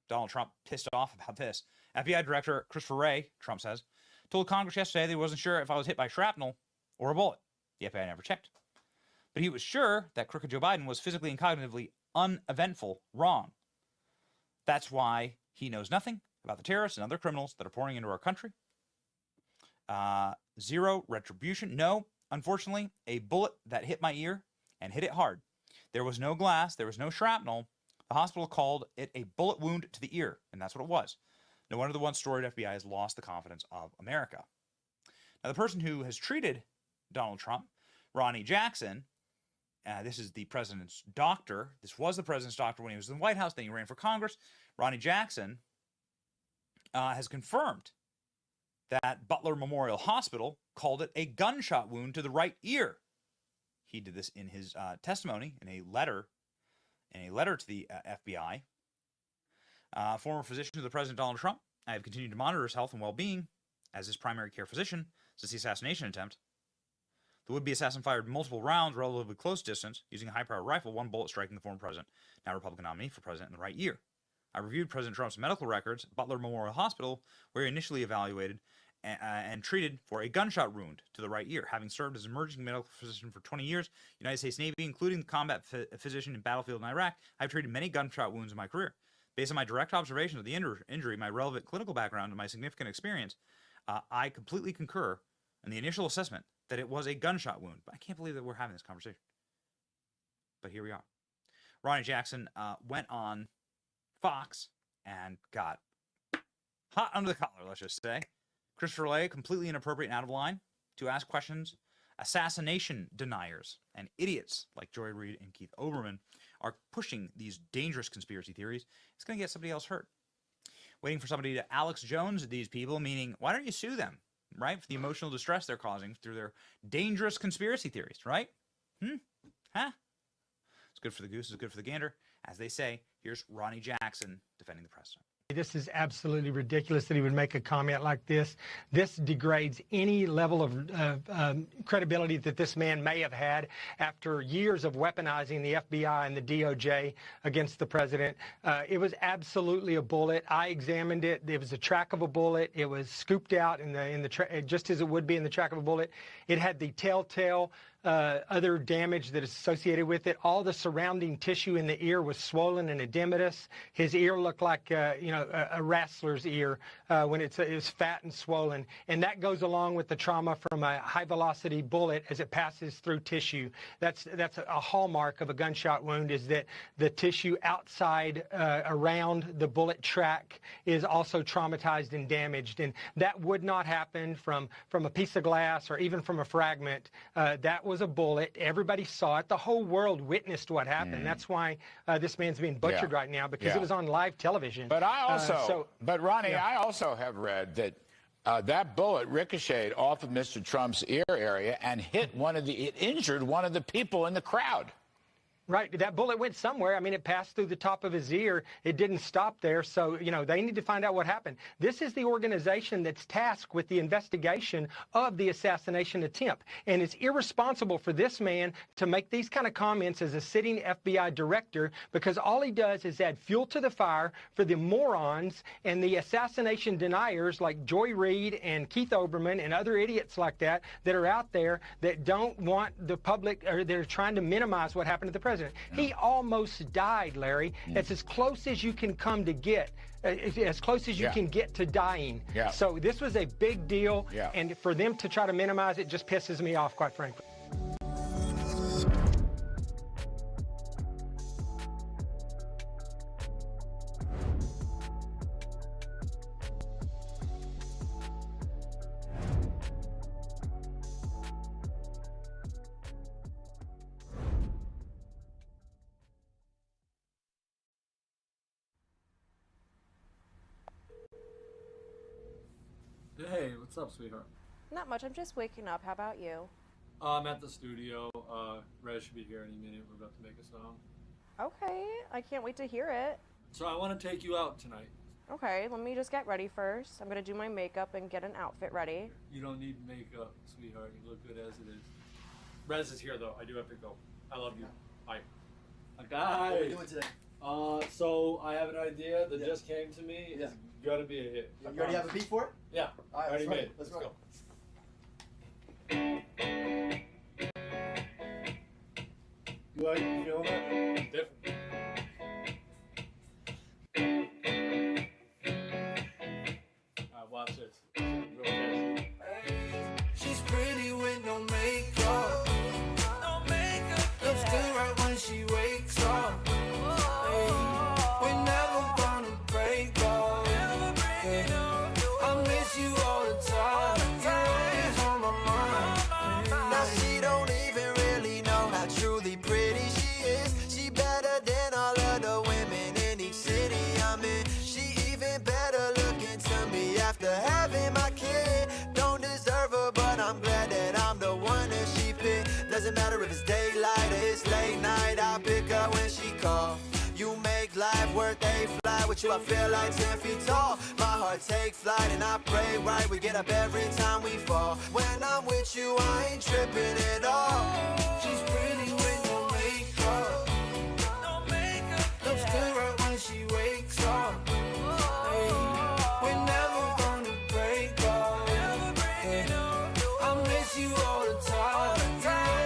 Donald Trump pissed off about this. FBI Director Christopher Wray, Trump says, told Congress yesterday that he wasn't sure if I was hit by shrapnel or a bullet. The FBI never checked. But he was sure that crooked Joe Biden was physically and cognitively uneventful wrong. That's why he knows nothing about the terrorists and other criminals that are pouring into our country. Zero retribution. No, unfortunately, a bullet that hit my ear and hit it hard. There was no glass. There was no shrapnel. The hospital called it a bullet wound to the ear, and that's what it was. No wonder the once-storied FBI has lost the confidence of America. Now, the person who has treated Donald Trump, Ronnie Jackson, this is the president's doctor. This was the president's doctor when he was in the White House. Then he ran for Congress. Ronnie Jackson has confirmed that Butler Memorial Hospital called it a gunshot wound to the right ear. He did this in his testimony in a letter to the FBI. Former physician to the President Donald Trump, I have continued to monitor his health and well-being as his primary care physician since the assassination attempt. The would-be assassin fired multiple rounds relatively close distance using a high-powered rifle, one bullet striking the former president, now Republican nominee for president, in the right ear. I reviewed President Trump's medical records at Butler Memorial Hospital, where he initially evaluated and treated for a gunshot wound to the right ear. Having served as an emergency medical physician for 20 years, United States Navy, including the combat physician in battlefield in Iraq, I've treated many gunshot wounds in my career. Based on my direct observation of the injury, my relevant clinical background, and my significant experience, I completely concur in the initial assessment that it was a gunshot wound. But I can't believe that we're having this conversation. But here we are. Ronny Jackson went on Fox and got hot under the collar, let's just say. Christopher Lay, completely inappropriate and out of line to ask questions. Assassination deniers and idiots like Joy Reid and Keith Olbermann are pushing these dangerous conspiracy theories. It's going to get somebody else hurt. Waiting for somebody to Alex Jones these people, meaning, why don't you sue them, right? For the emotional distress they're causing through their dangerous conspiracy theories, right? Huh? It's good for the goose, it's good for the gander. As they say, here's Ronny Jackson defending the president. This is absolutely ridiculous that he would make a comment like this. This degrades any level of credibility that this man may have had after years of weaponizing the FBI and the DOJ against the president. It was absolutely a bullet. I examined it. It was a track of a bullet. It was scooped out in the just as it would be in the track of a bullet. It had the telltale other damage that is associated with it. All the surrounding tissue in the ear was swollen and edematous. His ear looked like a wrestler's ear when it was fat and swollen, and that goes along with the trauma from a high-velocity bullet as it passes through tissue. That's a hallmark of a gunshot wound, is that the tissue outside around the bullet track is also traumatized and damaged, and that would not happen from a piece of glass or even from a fragment. That was a bullet. Everybody saw it. The whole world witnessed what happened. That's why this man's being butchered right now, because it was on live television. But I also, Ronny, I also have read that that bullet ricocheted off of Mr. Trump's ear area and it injured one of the people in the crowd. Right. That bullet went somewhere. I mean, it passed through the top of his ear. It didn't stop there. So, they need to find out what happened. This is the organization that's tasked with the investigation of the assassination attempt. And it's irresponsible for this man to make these kind of comments as a sitting FBI director, because all he does is add fuel to the fire for the morons and the assassination deniers like Joy Reid and Keith Olbermann and other idiots like that are out there that don't want the public, or they're trying to minimize what happened to the president. He almost died, Larry. It's as close as you can come to get, as close as you can get to dying. So this was a big deal, and for them to try to minimize it just pisses me off, quite frankly. Hey, what's up, sweetheart? Not much. I'm just waking up. How about you? I'm at the studio. Rez should be here any minute. We're about to make a song. Okay. I can't wait to hear it. So I want to take you out tonight. Okay, let me just get ready first. I'm going to do my makeup and get an outfit ready. You don't need makeup, sweetheart. You look good as it is. Rez is here, though. I do have to go. I love you. Bye. Guys. What are we doing today? So I have an idea that just came to me. It's gonna be a hit. You already have a beat for it? Yeah. All right, I already let's made it. Let's go. You like feeling that? It's different. Alright, watch this. Real fast. She's pretty with no makeup. No makeup. Looks good right when she wakes up. Hey, we're never gonna break up. Hey, I miss you all the time. You're always on my mind. Now she don't even really know how truly pretty she is. She better than all of the women in each city I'm in. She even better looking to me after having my kid. Don't deserve her, but I'm glad that I'm the one that she picked. Doesn't matter if it's daylight or it's late night, I'll pick her when she calls. You make life worth a fly. With you I feel like 10 feet tall. My heart take flight and I pray right. We get up every time we fall. When I'm with you I ain't tripping at all. She's pretty with no makeup. No makeup. Looks good right when when she wakes up. Hey, we're never gonna break up. Hey, I miss you all the time.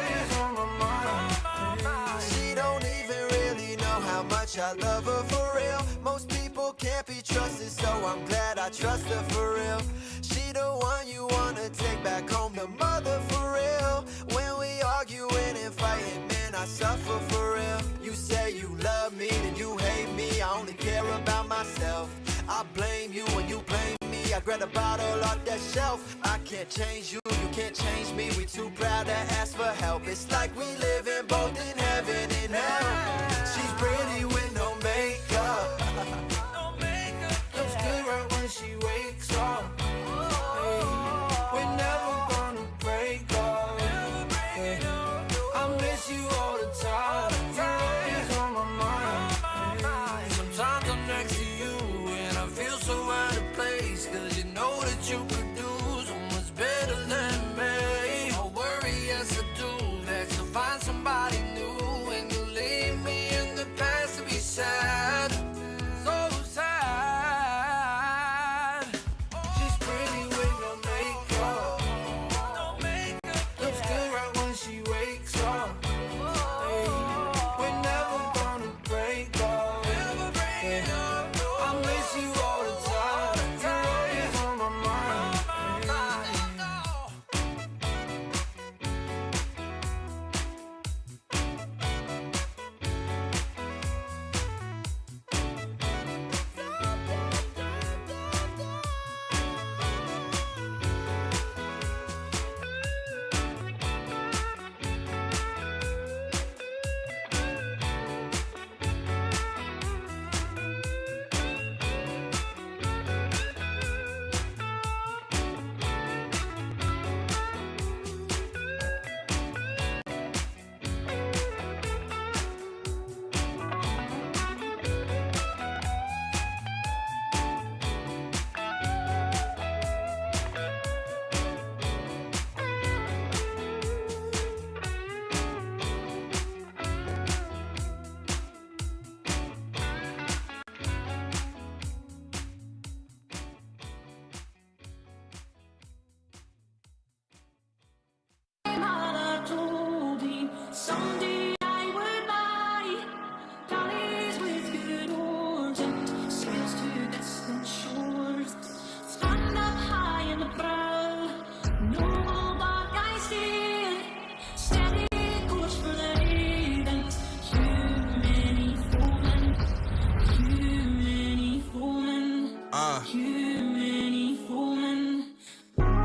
It's on my mind. She don't even really know how much I love her for real. Most people can't be trusted, so I'm glad I trust her for real. She the one you wanna take back home, the mother for real. When we arguing and fighting, man, I suffer for real. You say you love me, then you hate me. I only care about myself. I blame you when you blame me. I grab a bottle off that shelf. I can't change you, you can't change me. We too proud to ask for help. It's like we living both in heaven and hell. She's pretty with no makeup. Looks good right when she wakes up. Hey, we're never gonna break up. Hey, I miss you all the time. It's on my mind. Hey, sometimes I'm next to you and I feel so out of place. Cause you know that you could do so much better than me. I worry, yes I do, that you'll find somebody new and you leave me in the past to be sad. So sad. She's pretty with no makeup. Looks good right when she wakes up. Hey, we're never gonna break up. Hey, I miss you all the time. It's on my mind. Someday I would buy dollies with good oars and sails to distant shores. Stand up high in the prow, noble bark I steer, steady course for the heathens. Too many foemen, too many foemen, too many foemen.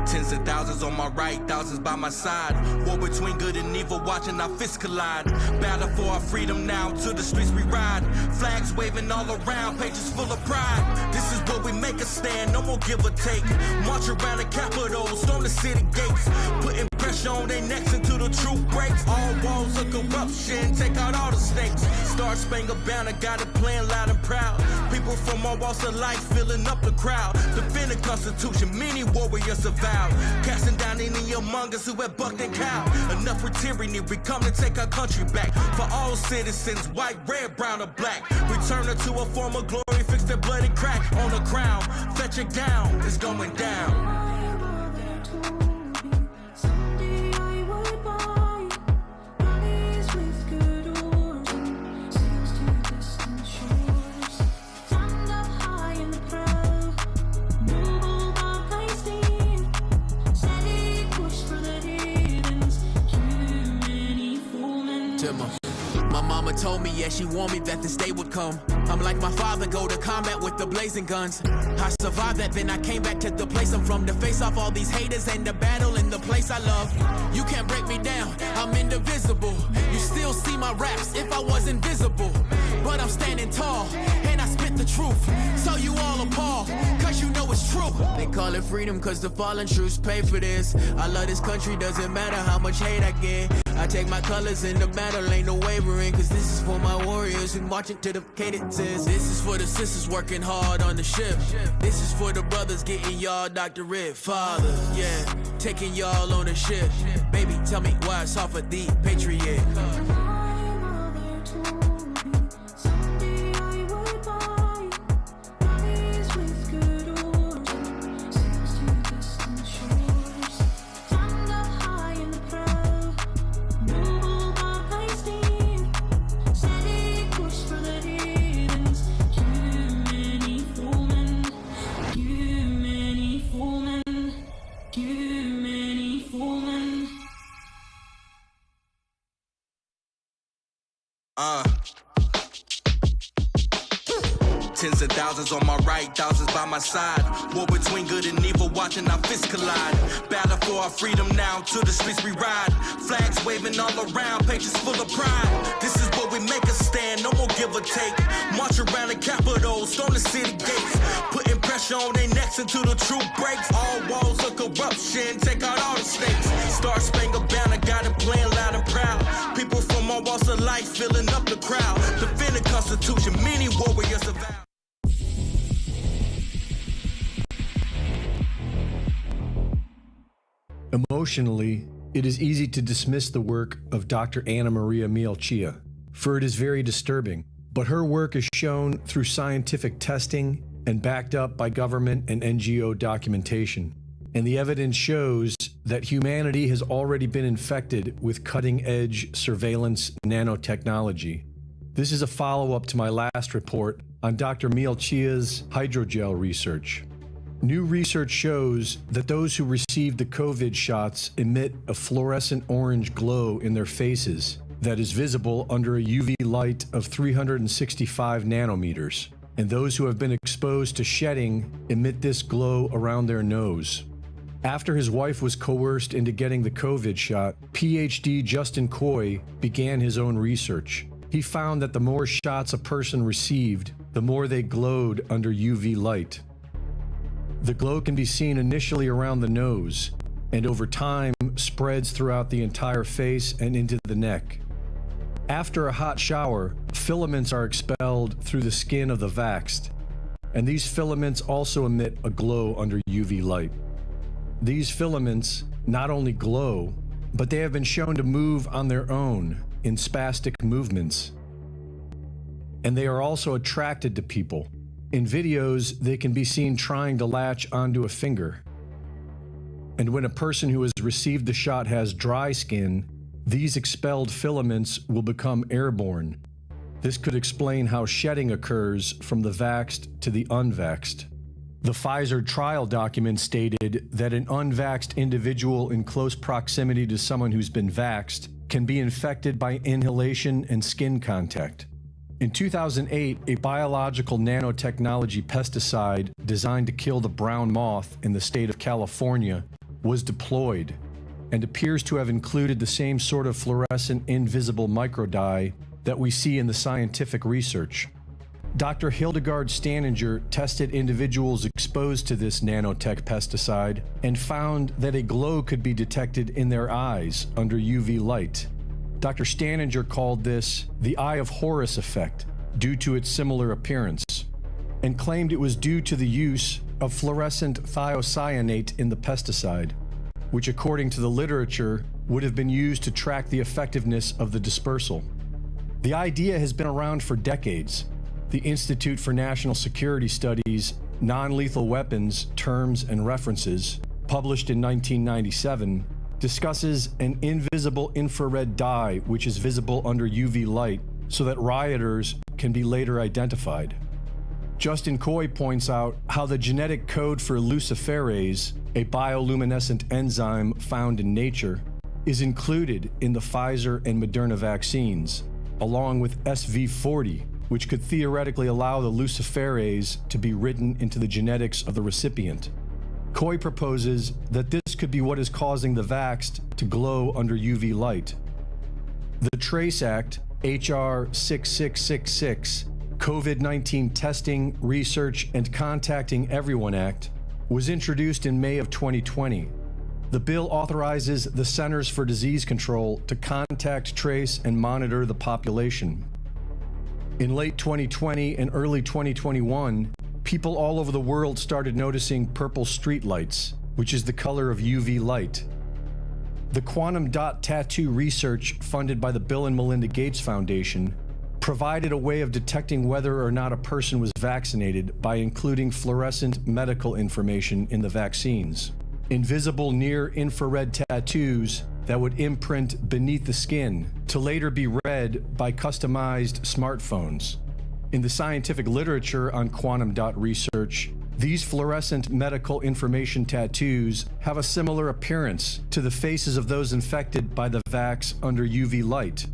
Tens of thousands on my right, thousands by my side. War between good and evil, watching our fists collide. Battle for our freedom now, to the streets we ride. Flags waving all around, pages full of pride. This is where we make a stand, no more give or take. March around the Capitol, storm the city gates. Putting pressure on their necks until the truth breaks. All walls of corruption, take out all the snakes. Star Spangled Banner, got it playing loud and proud. People from all walks of life filling up the crowd. Defend the Constitution, many warriors survived. Casting down any among us who have bucked and cowed. Enough with tyranny, we come to take our country back. For all citizens, white, red, brown, or black. Return her to a form of glory, fix their bloody crack. On the crown, fetch it down, it's going down. Someday I would buy dollies with good oars and sails to distant shores. Stand up high in the prow, noble bark I steer, steady push for the heathens. Too many foemen. Timber. My mama told me, yeah, she warned me that this day would come. I'm like my father, go to combat with the blazing guns. I survived that, then I came back to the place I'm from to face off all these haters and the battle in the place I love. You can't break me down, I'm indivisible. You still see my raps if I was invisible. But I'm standing tall, and I spit the truth. So you all appalled, cause you know it's true. They call it freedom cause the fallen troops pay for this. I love this country, doesn't matter how much hate I get. I take my colors in the battle, ain't no wavering. Cause this is for my warriors who marching to the cadences. This is for the sisters working hard on the ship. This is for the brothers getting y'all doctorate. Father, yeah, taking y'all on the ship. Baby, tell me why it's hard for the patriot. My mother told me someday I would buy Tens of thousands on my right, thousands by my side. War between good and evil, watching our fists collide. Battle for our freedom now, to the streets we ride. Flags waving all around, pages full of pride. This is where we make a stand, no more give or take. March around the Capitol, storm the city gates. Putting pressure on their necks until the truth breaks. All walls of corruption, take out all the snakes. Star Spangled Banner, got it playing loud and proud. People from all walks of life filling up the crowd. Defend the Constitution, many warriors have vowed. Emotionally, it is easy to dismiss the work of Dr. Anna Maria Mielchia, for it is very disturbing. But her work is shown through scientific testing and backed up by government and NGO documentation. And the evidence shows that humanity has already been infected with cutting-edge surveillance nanotechnology. This is a follow-up to my last report on Dr. Mielchia's hydrogel research. New research shows that those who received the COVID shots emit a fluorescent orange glow in their faces that is visible under a UV light of 365 nanometers. And those who have been exposed to shedding emit this glow around their nose. After his wife was coerced into getting the COVID shot, PhD Justin Coy began his own research. He found that the more shots a person received, the more they glowed under UV light. The glow can be seen initially around the nose, and over time spreads throughout the entire face and into the neck. After a hot shower, filaments are expelled through the skin of the vaxxed, and these filaments also emit a glow under UV light. These filaments not only glow, but they have been shown to move on their own in spastic movements. And they are also attracted to people. In videos, they can be seen trying to latch onto a finger. And when a person who has received the shot has dry skin, these expelled filaments will become airborne. This could explain how shedding occurs from the vaxxed to the unvaxxed. The Pfizer trial document stated that an unvaxxed individual in close proximity to someone who's been vaxxed can be infected by inhalation and skin contact. In 2008, a biological nanotechnology pesticide designed to kill the brown moth in the state of California was deployed and appears to have included the same sort of fluorescent invisible microdye that we see in the scientific research. Dr. Hildegard Staninger tested individuals exposed to this nanotech pesticide and found that a glow could be detected in their eyes under UV light. Dr. Staninger called this the Eye of Horus effect due to its similar appearance, and claimed it was due to the use of fluorescent thiocyanate in the pesticide, which according to the literature would have been used to track the effectiveness of the dispersal. The idea has been around for decades. The Institute for National Security Studies' Non-Lethal Weapons Terms and References, published in 1997, discusses an invisible infrared dye which is visible under UV light so that rioters can be later identified. Justin Coy points out how the genetic code for luciferase, a bioluminescent enzyme found in nature, is included in the Pfizer and Moderna vaccines, along with SV40, which could theoretically allow the luciferase to be written into the genetics of the recipient. Coy proposes that this could be what is causing the vaxxed to glow under UV light. The TRACE Act, H.R. 6666, COVID-19 Testing, Research, and Contacting Everyone Act, was introduced in May of 2020. The bill authorizes the Centers for Disease Control to contact, trace, and monitor the population. In late 2020 and early 2021, people all over the world started noticing purple streetlights, which is the color of UV light. The quantum dot tattoo research funded by the Bill and Melinda Gates Foundation provided a way of detecting whether or not a person was vaccinated by including fluorescent medical information in the vaccines. Invisible near-infrared tattoos that would imprint beneath the skin to later be read by customized smartphones. In the scientific literature on quantum dot research, these fluorescent medical information tattoos have a similar appearance to the faces of those infected by the vax under UV light.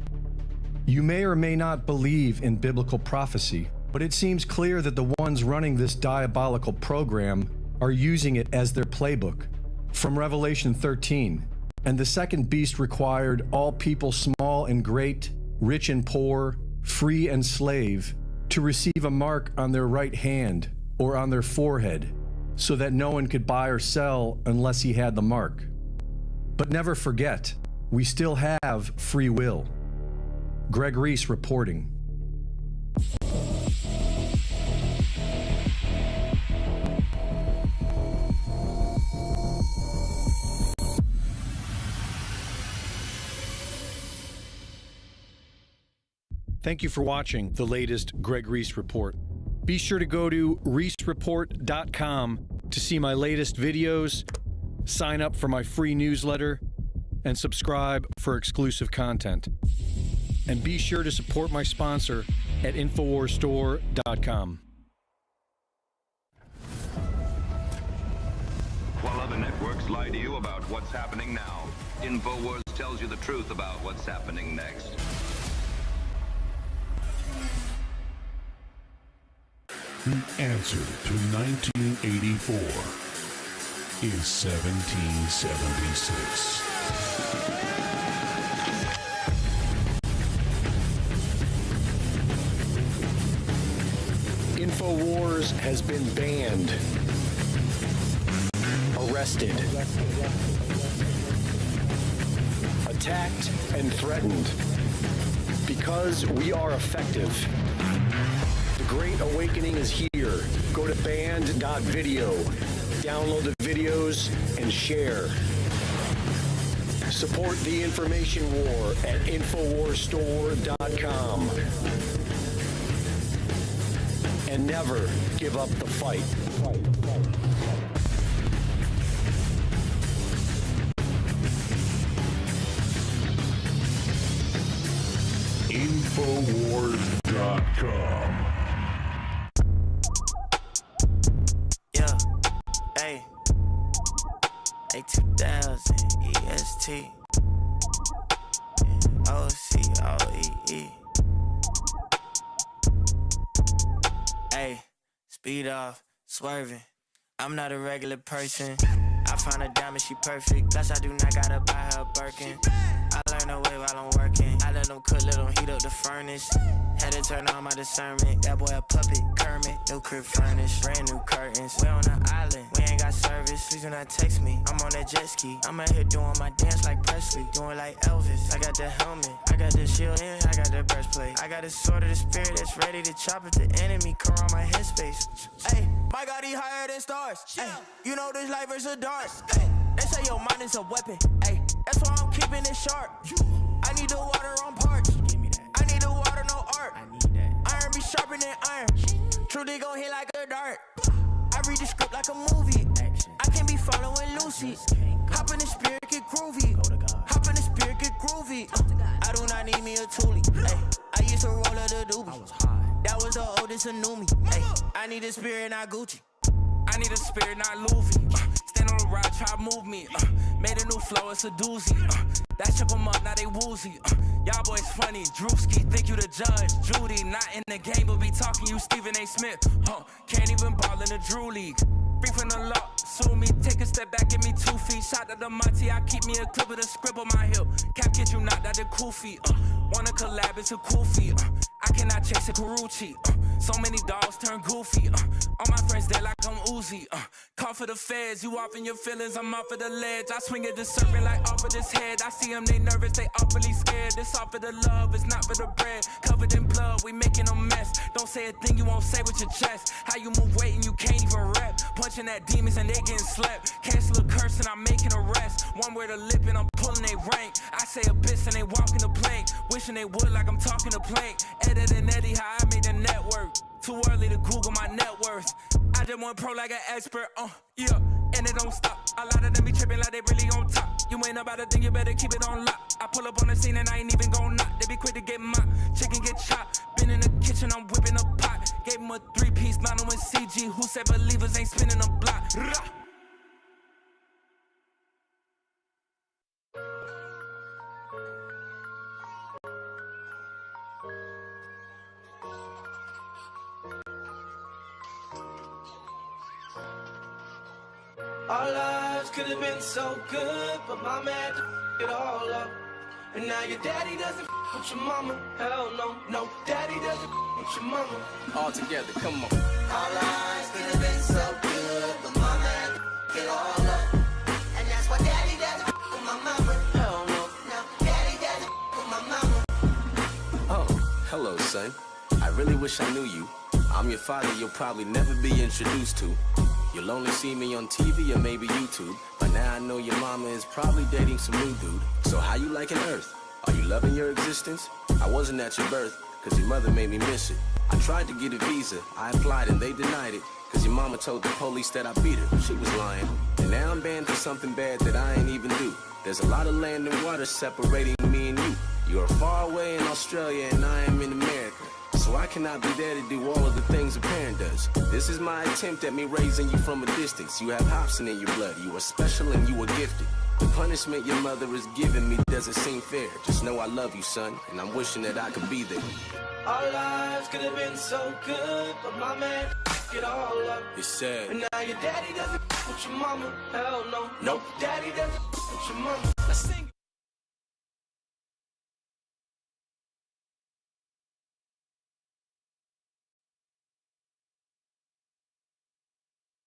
You may or may not believe in biblical prophecy, But it seems clear that the ones running this diabolical program are using it as their playbook. From Revelation 13, and the second beast required all people small and great, rich and poor, free and slave, to receive a mark on their right hand or on their forehead, so that no one could buy or sell unless he had the mark. But never forget, we still have free will. Greg Reese reporting. Thank you for watching the latest Greg Reese Report. Be sure to go to reesereport.com to see my latest videos, sign up for my free newsletter, and subscribe for exclusive content. And be sure to support my sponsor at InfoWarsStore.com. While other networks lie to you about what's happening now, InfoWars tells you the truth about what's happening next. The answer to 1984 is 1776. InfoWars has been banned, arrested, attacked, and threatened because we are effective. The Great Awakening is here. Go to banned.video, download the videos, and share. Support the information war at InfoWarsStore.com. And never give up the fight. InfoWars.com. Yeah, hey, A2000 EST, OCOEE. Hey, speed off, swerving. I'm not a regular person. I found a diamond, she perfect. Plus I do not gotta buy her a Birkin. I learn the way while I'm working. I let them cook, let them heat up the furnace. Had to turn on my discernment. That boy a puppet, Kermit. New crib furnished, brand new curtains. We on the island, we ain't got service. Please do not text me, I'm on that jet ski. I'm out here doing my dance like Presley, doing like Elvis. I got the helmet, I got the shield, and I got the breastplate. I got the sword of the spirit that's ready to chop at the enemy. Car on my headspace. Hey, my God, he higher than stars. Ay, you know this life is a dart. Ay, they say your mind is a weapon. Ay, that's why I'm keeping it sharp. I need the water on parts. I need the water, no art. Iron be sharper than iron. Truly gon' hit like a dart. I read the script like a movie. I can be following Lucy. Hop in the spirit, get groovy. Hop in the spirit, get groovy. I do not need me a toolie. Ay, I used to roll up the doobie. That was the oldest who knew me. Ay, I need a spirit, not Gucci. I need a spirit, not Louis. Stand on the ride, try to move me. Made a new flow, it's a doozy. That shook 'em up, now they woozy. Y'all boys funny, Drewski, think you the judge. Judy, not in the game, but be talking you Stephen A. Smith. Can't even ball in the Drew League. Free from the law, sue me, take a step back, give me 2 feet. Shot at the Monty, I keep me a clip of the script on my hip. Cap get you knocked out the cool feet. Wanna collab, it's a cool feat. I cannot chase a Karuchi. So many dogs turn goofy. All my friends dead like I'm Uzi. Call for the feds, you off in your feelings, I'm off of the ledge. I swing at the serpent like off of this head. I see them, they nervous, they awfully scared. This off of the love, it's not for the bread. Covered in blood, we making a mess. Don't say a thing you won't say with your chest. How you move weight and you can't even rep. Punching at demons and they getting slept. Cancel a curse and I'm making a rest. One word of lip and I'm pulling they rank. I say a bitch and they walking the plank. Wishing they would like I'm talking to plank. Edit and Eddie, how I made the network. Too early to Google my net worth. I just went pro like an expert, yeah, and it don't stop. A lot of them be tripping like they really on top. You ain't about a thing, you better keep it on lock. I pull up on the scene and I ain't even gon' knock. They be quick to get mopped, chicken get chopped. Been in the kitchen, I'm whipping a pot. Gave him a 3-piece, not with CG. Who said believers ain't spinning a block? Rah! Our lives could have been so good, but mama had to it all up. And now your daddy doesn't with your mama. Hell no, no, daddy doesn't with your mama. All together, come on. Our lives could have been so good, but mama had to it all up. And that's why daddy doesn't with my mama. Hell no, no, daddy doesn't with my mama. Oh, hello, son. I really wish I knew you. I'm your father you'll probably never be introduced to. You'll only see me on TV or maybe YouTube. But now I know your mama is probably dating some new dude. So how you liking Earth? Are you loving your existence? I wasn't at your birth, cause your mother made me miss it. I tried to get a visa, I applied and they denied it. Cause your mama told the police that I beat her, she was lying. And now I'm banned for something bad that I ain't even do. There's a lot of land and water separating me and you. You're far away in Australia and I am in America. So I cannot be there to do all of the things a parent does. This is my attempt at me raising you from a distance. You have Hobson in your blood, you are special and you are gifted. The punishment your mother is giving me doesn't seem fair. Just know I love you, son, and I'm wishing that I could be there. Our lives could have been so good, but mama had to it all up. It's sad. And now your daddy doesn't with your mama. Hell no, Nope. daddy doesn't with